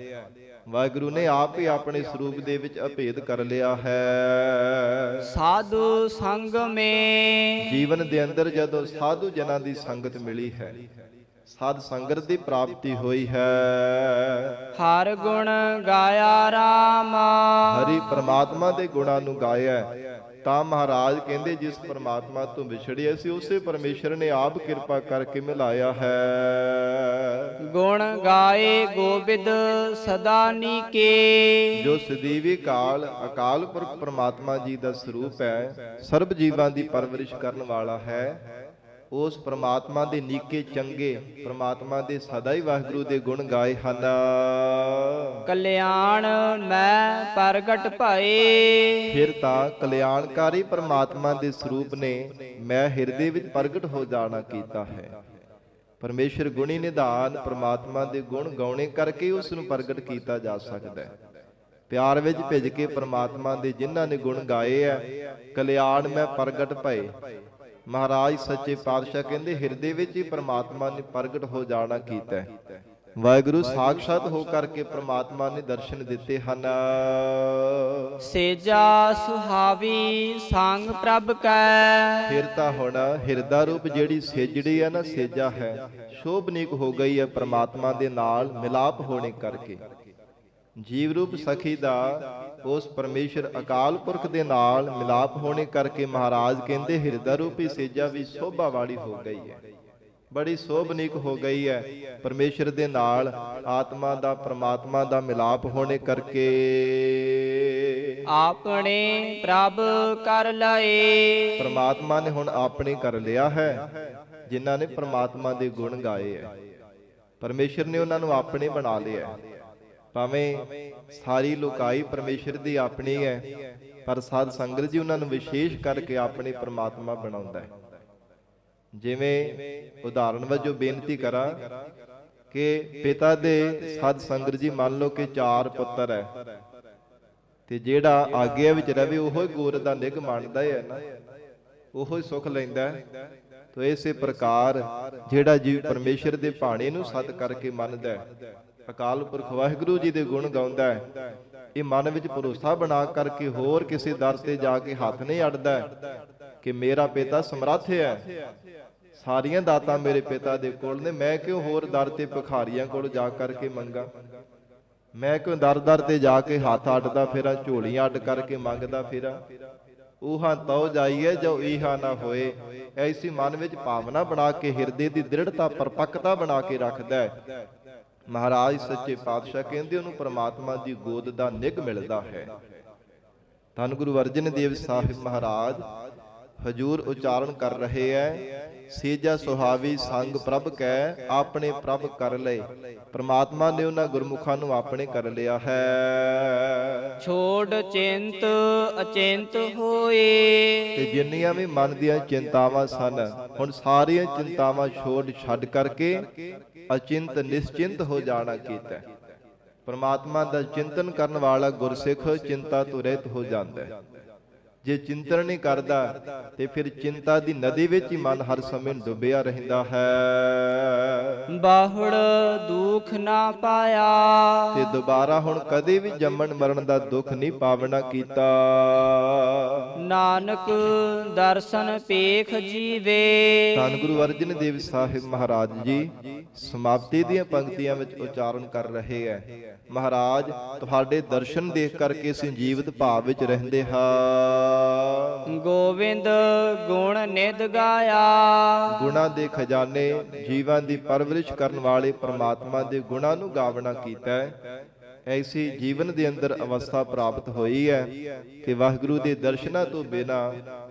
ਵਾਹਿਗੁਰੂ ਨੇ ਆਪ ਹੀ ਆਪਣੇ ਸਰੂਪ ਦੇ ਵਿੱਚ ਅਭੇਦ ਕਰ ਲਿਆ ਹੈ। ਸਾਧੂ ਸੰਗ ਮੇ, ਜੀਵਨ ਦੇ ਅੰਦਰ ਜਦੋਂ ਸਾਧੂ ਜਨਾਂ ਦੀ ਸੰਗਤ ਮਿਲੀ ਹੈ, ਸਾਧ ਸੰਗਤ ਦੀ ਪ੍ਰਾਪਤੀ ਹੋਈ ਹੈ। ਹਰ ਗੁਣ ਗਾਇਆ ਰਾਮਾ, ਹਰੀ ਪ੍ਰਮਾਤਮਾ ਦੇ ਗੁਣਾਂ ਨੂੰ ਗਾਇਆ, ਤਾਂ ਮਹਾਰਾਜ ਕਹਿੰਦੇ ਜਿਸ ਪਰਮਾਤਮਾ ਤੋਂ ਵਿਛੜਿਆ ਸੀ ਉਸੇ ਪਰਮੇਸ਼ਰ ਨੇ ਆਪ ਕਿਰਪਾ ਕਰਕੇ ਮਿਲਾਇਆ ਹੈ। ਗੁਣ ਗਾਏ ਗੋਬਿੰਦ ਸਦਾ ਨੀਕੇ, ਜੋ ਸਦੀਵੀ ਕਾਲ ਅਕਾਲ ਪੁਰਖ ਪਰਮਾਤਮਾ ਜੀ ਦਾ ਸਰੂਪ ਹੈ, ਸਰਬ ਜੀਵਾਂ ਦੀ ਪਰਵਰਿਸ਼ ਕਰਨ ਵਾਲਾ ਹੈ, ਉਸ ਪ੍ਰਮਾਤਮਾ ਦੇ ਨੀਕੇ ਚੰਗੇ ਪ੍ਰਮਾਤਮਾ ਦੇ ਸਦਾ ਹੀ ਵਾਹਿਗੁਰੂ ਦੇ ਗੁਣ ਗਾਏ ਹਨ। ਕਲਿਆਣ ਮੈਂ ਪ੍ਰਗਟ ਭਏ, ਫਿਰ ਤਾਂ ਕਲਿਆਣਕਾਰੀ ਪ੍ਰਮਾਤਮਾ ਦੇ ਸਰੂਪ ਨੇ ਮੈਂ ਹਿਰਦੇ ਵਿੱਚ ਪ੍ਰਗਟ ਹੋ ਜਾਣਾ ਕੀਤਾ ਹੈ। ਪਰਮੇਸ਼ਰ ਗੁਣੀ ਨਿਧਾਨ ਪ੍ਰਮਾਤਮਾ ਦੇ ਗੁਣ ਗਾਉਣੇ ਕਰਕੇ ਉਸ ਨੂੰ ਪ੍ਰਗਟ ਕੀਤਾ ਜਾ ਸਕਦਾ ਹੈ। ਪਿਆਰ ਵਿੱਚ ਭਿੱਜ ਕੇ ਪ੍ਰਮਾਤਮਾ ਦੇ ਜਿਨ੍ਹਾਂ ਨੇ ਗੁਣ ਗਾਏ ਆ, ਕਲਿਆਣ ਮੈਂ ਪ੍ਰਗਟ ਭਏ। ਮਹਾਰਾਜ ਸੱਚੇ ਪਾਤਸ਼ਾਹ ਕਹਿੰਦੇ ਹਿਰਦੇ ਵਿੱਚ ਹੀ ਪ੍ਰਮਾਤਮਾ ਨੇ ਪ੍ਰਗਟ ਹੋ ਜਾਣਾ ਕੀਤਾ ਹੈ। ਵਾਹਿਗੁਰੂ ਸਾਖਸ਼ਾਤ ਹੋ ਕਰਕੇ ਪ੍ਰਮਾਤਮਾ ਨੇ ਦਰਸ਼ਨ ਦਿੱਤੇ ਹਨ। ਸੇਜਾ ਸੁਹਾਵੀ ਸੰਗ ਪ੍ਰਭ ਕੈ, ਫਿਰ ਤਾਂ ਹੁਣ ਹਿਰਦਾ ਰੂਪ ਜਿਹੜੀ ਸੇਜੜੀ ਹੈ ਨਾ, ਸੇਜਾ ਹੈ, ਸ਼ੋਭਨੀਕ ਹੋ ਗਈ ਹੈ ਪ੍ਰਮਾਤਮਾ ਦੇ ਨਾਲ ਮਿਲਾਪ ਹੋਣੇ ਕਰਕੇ। ਜੀਵ ਰੂਪ ਸਖੀ ਦਾ ਉਸ ਪਰਮੇਸ਼ਰ ਅਕਾਲ ਪੁਰਖ ਦੇ ਨਾਲ ਮਿਲਾਪ ਹੋਣੇ ਕਰਕੇ ਮਹਾਰਾਜ ਕਹਿੰਦੇ ਹਿਰਦਾ ਰੂਪੀ ਸੇਜਾ ਵੀ ਸੋਭਾ ਵਾਲੀ ਹੋ ਗਈ ਹੈ, ਬੜੀ ਸੋਭਨੀਕ ਹੋ ਗਈ ਹੈ। ਪਰਮੇਸ਼ਰ ਦੇ ਨਾਲ ਆਤਮਾ ਦਾ ਪ੍ਰਮਾਤਮਾ ਦਾ ਮਿਲਾਪ ਹੋਣੇ ਕਰਕੇ ਆਪਣੇ ਪ੍ਰਭ ਕਰ ਲਏ, ਪ੍ਰਮਾਤਮਾ ਨੇ ਹੁਣ ਆਪਣੇ ਕਰ ਲਿਆ ਹੈ। ਜਿਨ੍ਹਾਂ ਨੇ ਪ੍ਰਮਾਤਮਾ ਦੇ ਗੁਣ ਗਾਏ ਹੈ, ਪਰਮੇਸ਼ਰ ਨੇ ਉਹਨਾਂ ਨੂੰ ਆਪਣੇ ਬਣਾ ਲਿਆ। ਭਾਵੇਂ ਸਾਰੀ ਲੋਕਾਈ ਪਰਮੇਸ਼ਰ ਦੀ ਆਪਣੀ ਹੈ, ਪਰ ਸਾਧ ਸੰਗਤ ਜੀ ਉਹਨਾਂ ਨੂੰ ਵਿਸ਼ੇਸ਼ ਕਰਕੇ ਆਪਣੇ ਪ੍ਰਮਾਤਮਾ ਬਣਾਉਂਦਾ ਹੈ। ਜਿਵੇਂ ਉਦਾਹਰਣ ਵਜੋਂ ਬੇਨਤੀ ਕਰਾਂ ਕਿ ਪਿਤਾ ਦੇ ਸਾਧ ਸੰਗਤ ਜੀ ਮੰਨ ਲਓ ਕਿ 4 ਪੁੱਤਰ ਹੈ, ਤੇ ਜਿਹੜਾ ਆਗਿਆ ਵਿੱਚ ਰਵੇ ਉਹੋ ਹੀ ਗੁਰ ਦਾ ਨਿਗ ਮੰਨਦਾ ਹੈ ਨਾ, ਉਹੋ ਹੀ ਸੁਖ ਲੈਂਦਾ ਹੈ। ਤੋ ਇਸੇ ਪ੍ਰਕਾਰ ਜਿਹੜਾ ਜੀਵ ਪਰਮੇਸ਼ਰ ਦੇ ਭਾਣੇ ਨੂੰ ਸਤ ਕਰਕੇ ਮੰਨਦਾ ਹੈ, ਅਕਾਲ ਪੁਰਖ ਵਾਹਿਗੁਰੂ ਜੀ ਦੇ ਗੁਣ ਗਾਉਂਦਾ ਹੈ, ਇਹ ਮਨ ਵਿੱਚ ਭਰੋਸਾ ਬਣਾ ਕਰਕੇ ਹੋਰ ਕਿਸੇ ਦਰ ਤੇ ਜਾ ਕੇ ਹੱਥ ਨਹੀਂ ਅੜਦਾ, ਕਿ ਮੇਰਾ ਪਿਤਾ ਸਮਰੱਥ ਹੈ, ਸਾਰੀਆਂ ਦਾਤਾਂ ਮੇਰੇ ਪਿਤਾ ਦੇ ਕੋਲ ਨੇ, ਮੈਂ ਕਿਉਂ ਹੋਰ ਦਰ ਤੇ ਭਿਖਾਰੀਆਂ ਕੋਲ ਜਾ ਕਰਕੇ ਮੰਗਾ? ਮੈਂ ਕਿਉਂ ਦਰ ਦਰ ਤੇ ਜਾ ਕੇ ਹੱਥ ਅੱਡਦਾ ਫਿਰਾਂ, ਝੋਲੀਆਂ ਅੱਡ ਕਰਕੇ ਮੰਗਦਾ ਫਿਰਾਂ? ਉਹਾਂ ਤਉ ਜਾਈਏ ਜੋ ਇਹਾ ਨਾ ਹੋਏ। ਐਸੀ ਮਨ ਵਿੱਚ ਭਾਵਨਾ ਬਣਾ ਕੇ, ਹਿਰਦੇ ਦੀ ਦ੍ਰਿੜਤਾ ਪਰਪੱਕਤਾ ਬਣਾ ਕੇ ਰੱਖਦਾ ਹੈ। ਮਹਾਰਾਜ ਸੱਚੇ ਪਾਤਸ਼ਾਹ ਕਹਿੰਦੇ ਉਹਨੂੰ ਪ੍ਰਮਾਤਮਾ ਦੀ ਗੋਦ ਦਾ ਨਿੱਘ ਮਿਲਦਾ ਹੈ। ਧੰਨ ਗੁਰੂ ਅਰਜਨ ਦੇਵ ਸਾਹਿਬ ਮਹਾਰਾਜ ਹਜੂਰ ਉਚਾਰਨ ਕਰ ਰਹੇ ਹੈ, ਸੇਜਾ ਸੁਹਾਵੀ ਸੰਗ ਪ੍ਰਭ ਕੈ, ਆਪਣੇ ਪ੍ਰਭ ਕਰ ਲਏ। ਪ੍ਰਮਾਤਮਾ ਨੇ ਉਹਨਾਂ ਗੁਰਮੁਖਾਂ ਨੂੰ ਆਪਣੇ ਕਰ ਲਿਆ ਹੈ। ਛੋੜ ਚਿੰਤ ਅਚਿੰਤ ਹੋਏ। ਤੇ ਜਿੰਨੀਆਂ ਵੀ ਮਨ ਦੀਆਂ ਚਿੰਤਾਵਾਂ ਸਨ, ਹੁਣ ਸਾਰੀਆਂ ਚਿੰਤਾਵਾਂ ਛੱਡ ਕਰਕੇ ਅਚਿੰਤ ਨਿਸ਼ਚਿੰਤ ਹੋ ਜਾਣਾ ਕੀਤਾ। ਪ੍ਰਮਾਤਮਾ ਦਾ ਚਿੰਤਨ ਕਰਨ ਵਾਲਾ ਗੁਰਸਿੱਖ ਚਿੰਤਾ ਤੋਂ ਰਹਿਤ ਹੋ ਜਾਂਦਾ ਹੈ। ਜੇ ਚਿੰਤਨ ਨਹੀਂ ਕਰਦਾ ਤੇ ਫਿਰ ਚਿੰਤਾ ਦੀ ਨਦੀ ਵਿੱਚ ਹੀ ਮਨ ਹਰ ਸਮੇਂ ਡੁੱਬਿਆ ਰਹਿੰਦਾ ਹੈ। ਬਾਹੁੜ ਦੁੱਖ ਨਾ ਪਾਇਆ। ਤੇ ਦੁਬਾਰਾ ਹੁਣ ਕਦੇ ਵੀ ਜੰਮਣ ਮਰਨ ਦਾ ਦੁੱਖ ਨਹੀਂ ਪਾਵਣਾ ਕੀਤਾ। ਨਾਨਕ ਦਰਸ਼ਨ ਪੇਖ ਜੀਵੇ। ਧੰਨ ਗੁਰੂ ਅਰਜਨ ਦੇਵ ਸਾਹਿਬ ਮਹਾਰਾਜ ਜੀ ਸਮਾਪਤੀ ਦੀਆਂ ਪੰਕਤੀਆਂ ਵਿੱਚ ਉਚਾਰਨ ਕਰ ਰਹੇ ਹੈ, ਮਹਾਰਾਜ ਤੁਹਾਡੇ ਦਰਸ਼ਨ ਦੇਖ ਕਰਕੇ ਅਸੀਂ ਜੀਵਤ ਭਾਵ ਵਿੱਚ ਰਹਿੰਦੇ ਹਾਂ। ਗੋਵਿੰਦ ਗੁਣ ਨਿਧ ਗਾਇਆ। ਗੁਣਾਂ ਦੇ ਖਜ਼ਾਨੇ ਜੀਵਾਂ ਦੀ ਪਰਵਰਿਸ਼ ਕਰਨ ਵਾਲੇ ਪ੍ਰਮਾਤਮਾ ਦੇ ਗੁਣਾਂ ਨੂੰ ਗਾਵਣਾ ਕੀਤਾ ਹੈ। ਐਸੀ ਜੀਵਨ ਦੇ ਅੰਦਰ ਅਵਸਥਾ ਪ੍ਰਾਪਤ ਹੋਈ ਹੈ ਕਿ ਵਾਹਿਗੁਰੂ ਦੇ ਦਰਸ਼ਨਾਂ ਤੋਂ ਬਿਨਾਂ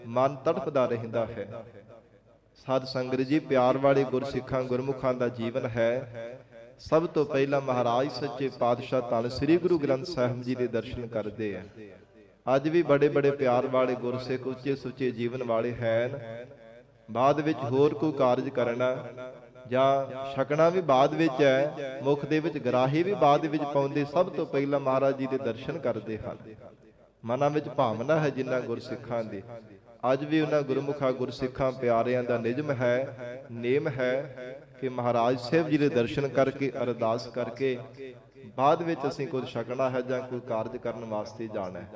ਮਨ ਤੜਫਦਾ ਰਹਿੰਦਾ ਹੈ। ਸਾਧ ਸੰਗਤ ਜੀ, ਪਿਆਰ ਵਾਲੇ ਗੁਰਸਿੱਖਾਂ ਗੁਰਮੁਖਾਂ ਦਾ ਜੀਵਨ ਹੈ। ਸਭ ਤੋਂ ਪਹਿਲਾਂ ਮਹਾਰਾਜ ਸੱਚੇ ਪਾਤਸ਼ਾਹ ਧੰਨ ਸ੍ਰੀ ਗੁਰੂ ਗ੍ਰੰਥ ਸਾਹਿਬ ਜੀ ਦੇ ਦਰਸ਼ਨ ਕਰਦੇ ਆ। ਅੱਜ ਵੀ ਬੜੇ ਬੜੇ ਪਿਆਰ ਵਾਲੇ ਗੁਰਸਿੱਖ ਉੱਚੇ ਸੁੱਚੇ ਜੀਵਨ ਵਾਲੇ ਹਨ। ਬਾਅਦ ਵਿੱਚ ਹੋਰ ਕੋਈ ਕਾਰਜ ਕਰਨਾ ਜਾਂ ਛਕਣਾ ਵੀ ਬਾਅਦ ਵਿੱਚ ਹੈ, ਮੁਖ ਦੇ ਵਿੱਚ ਗਰਾਹੀ ਵੀ ਬਾਅਦ ਵਿੱਚ ਪਾਉਂਦੇ, ਸਭ ਤੋਂ ਪਹਿਲਾਂ ਮਹਾਰਾਜ ਜੀ ਦੇ ਦਰਸ਼ਨ ਕਰਦੇ ਹਨ। ਮਨਾਂ ਵਿੱਚ ਭਾਵਨਾ ਹੈ ਜਿਨ੍ਹਾਂ ਗੁਰਸਿੱਖਾਂ ਦੀ, ਅੱਜ ਵੀ ਉਹਨਾਂ ਗੁਰਮੁਖਾਂ ਗੁਰਸਿੱਖਾਂ ਪਿਆਰਿਆਂ ਦਾ ਨਿਯਮ ਹੈ, ਨੇਮ ਹੈ ਕਿ ਮਹਾਰਾਜ ਸਾਹਿਬ ਜੀ ਦੇ ਦਰਸ਼ਨ ਕਰਕੇ ਅਰਦਾਸ ਕਰਕੇ ਬਾਅਦ ਵਿੱਚ ਅਸੀਂ ਕੁਝ ਛਕਣਾ ਹੈ ਜਾਂ ਕੋਈ ਕਾਰਜ ਕਰਨ ਵਾਸਤੇ ਜਾਣਾ ਹੈ।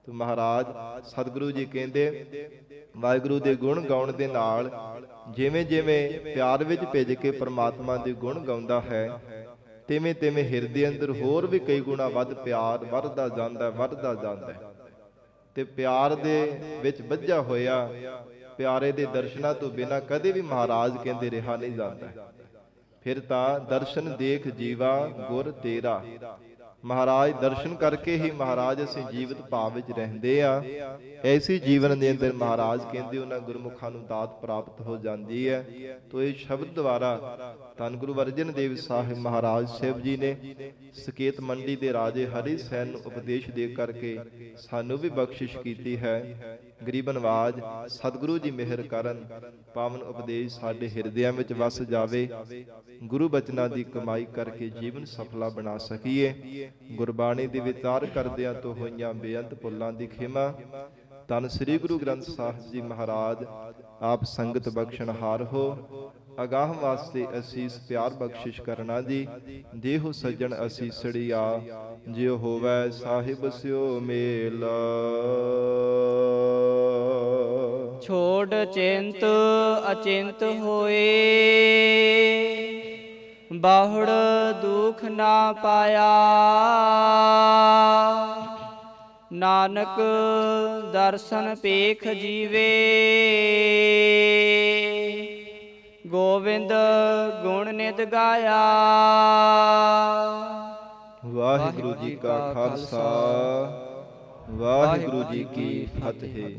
ਤੇ ਮਹਾਰਾਜ ਸਤਿਗੁਰੂ ਜੀ ਕਹਿੰਦੇ, ਵਾਹਿਗੁਰੂ ਦੇ ਗੁਣ ਗਾਉਣ ਦੇ ਨਾਲ ਜਿਵੇਂ ਜਿਵੇਂ ਪਿਆਰ ਵਿੱਚ ਭਿੱਜ ਕੇ ਪ੍ਰਮਾਤਮਾ ਦੇ ਗੁਣ ਗਾਉਂਦਾ ਹੈ, ਤਿਵੇਂ ਤਿਵੇਂ ਹਿਰਦੇ ਅੰਦਰ ਹੋਰ ਵੀ ਕਈ ਗੁਣਾ ਵੱਧ ਪਿਆਰ ਵੱਧਦਾ ਜਾਂਦਾ ਹੈ। ਤੇ ਪਿਆਰ ਦੇ ਵਿੱਚ ਬੱਝਾ ਹੋਇਆ ਪਿਆਰੇ ਦੇ ਦਰਸ਼ਨਾਂ ਤੋਂ ਬਿਨਾਂ ਕਦੇ ਵੀ ਮਹਾਰਾਜ ਕਹਿੰਦੇ ਰਿਹਾ ਨਹੀਂ ਜਾਂਦਾ। ਫਿਰ ਤਾਂ ਦਰਸ਼ਨ ਦੇਖ ਜੀਵਾ ਗੁਰ ਤੇਰਾ। ਮਹਾਰਾਜ ਦਰਸ਼ਨ ਕਰਕੇ ਹੀ ਮਹਾਰਾਜ ਅਸੀਂ ਜੀਵਤ ਭਾਵ ਵਿੱਚ ਰਹਿੰਦੇ ਆ। ਐਸੀ ਜੀਵਨ ਦੇ ਅੰਦਰ ਮਹਾਰਾਜ ਕਹਿੰਦੇ ਉਹਨਾਂ ਗੁਰਮੁਖਾਂ ਨੂੰ ਦਾਤ ਪ੍ਰਾਪਤ ਹੋ ਜਾਂਦੀ ਹੈ। ਤੋ ਇਹ ਸ਼ਬਦ ਦੁਆਰਾ ਧੰਨ ਗੁਰੂ ਅਰਜਨ ਦੇਵ ਸਾਹਿਬ ਮਹਾਰਾਜ ਸਾਹਿਬ ਜੀ ਨੇ ਸਕੇਤ ਮੰਡੀ ਦੇ ਰਾਜੇ ਹਰੀ ਸੈਨ ਨੂੰ ਉਪਦੇਸ਼ ਦੇ ਕਰਕੇ ਸਾਨੂੰ ਵੀ ਬਖਸ਼ਿਸ਼ ਕੀਤੀ ਹੈ। ਗਰੀਬ ਨਵਾਜ ਸਤਿਗੁਰੂ ਜੀ ਮਿਹਰ ਕਰਨ, ਪਾਵਨ ਉਪਦੇਸ਼ ਸਾਡੇ ਹਿਰਦਿਆਂ ਵਿੱਚ ਵਸ ਜਾਵੇ। ਗੁਰੂ ਬਚਨਾਂ ਦੀ ਕਮਾਈ ਕਰਕੇ ਜੀਵਨ ਸਫਲਾ ਬਣਾ ਸਕੀਏ। ਗੁਰਬਾਣੀ ਦੇ ਵਿਚਾਰ ਕਰਦਿਆਂ ਤੋਂ ਹੋਈਆਂ ਬੇਅੰਤ ਭੁੱਲਾਂ ਦੀ ਖਿਮਾ ਧੰਨ ਸ੍ਰੀ ਗੁਰੂ ਗ੍ਰੰਥ ਸਾਹਿਬ ਜੀ ਮਹਾਰਾਜ ਆਪ ਸੰਗਤ ਬਖਸ਼ਣਹਾਰ ਹੋ। ਅਗਾਹ ਵਾਸਤੇ ਅਸੀਸ ਪਿਆਰ ਬਖਸ਼ਿਸ਼ ਕਰਨਾ ਜੀ। ਦੇਹੋ ਸੱਜਣ ਅਸੀਸੜੀਆ, ਜਿਉ ਹੋਵੈ ਸਾਹਿਬ ਸਿਓ ਮੇਲ। ਛੋੜ ਚਿੰਤ ਅਚਿੰਤ ਹੋਏ। ਬਾਹੁੜ ਦੁਖ ਨਾ ਪਾਇਆ। ਨਾਨਕ ਦਰਸ਼ਨ ਪੇਖ ਜੀਵੇ। ਗੋਵਿੰਦ ਗੁਣ ਨਿਤ ਗਾਇਆ। ਵਾਹਿਗੁਰੂ ਜੀ ਕਾ ਖਾਲਸਾ, ਵਾਹਿਗੁਰੂ ਜੀ ਕੀ ਫਤਿਹ।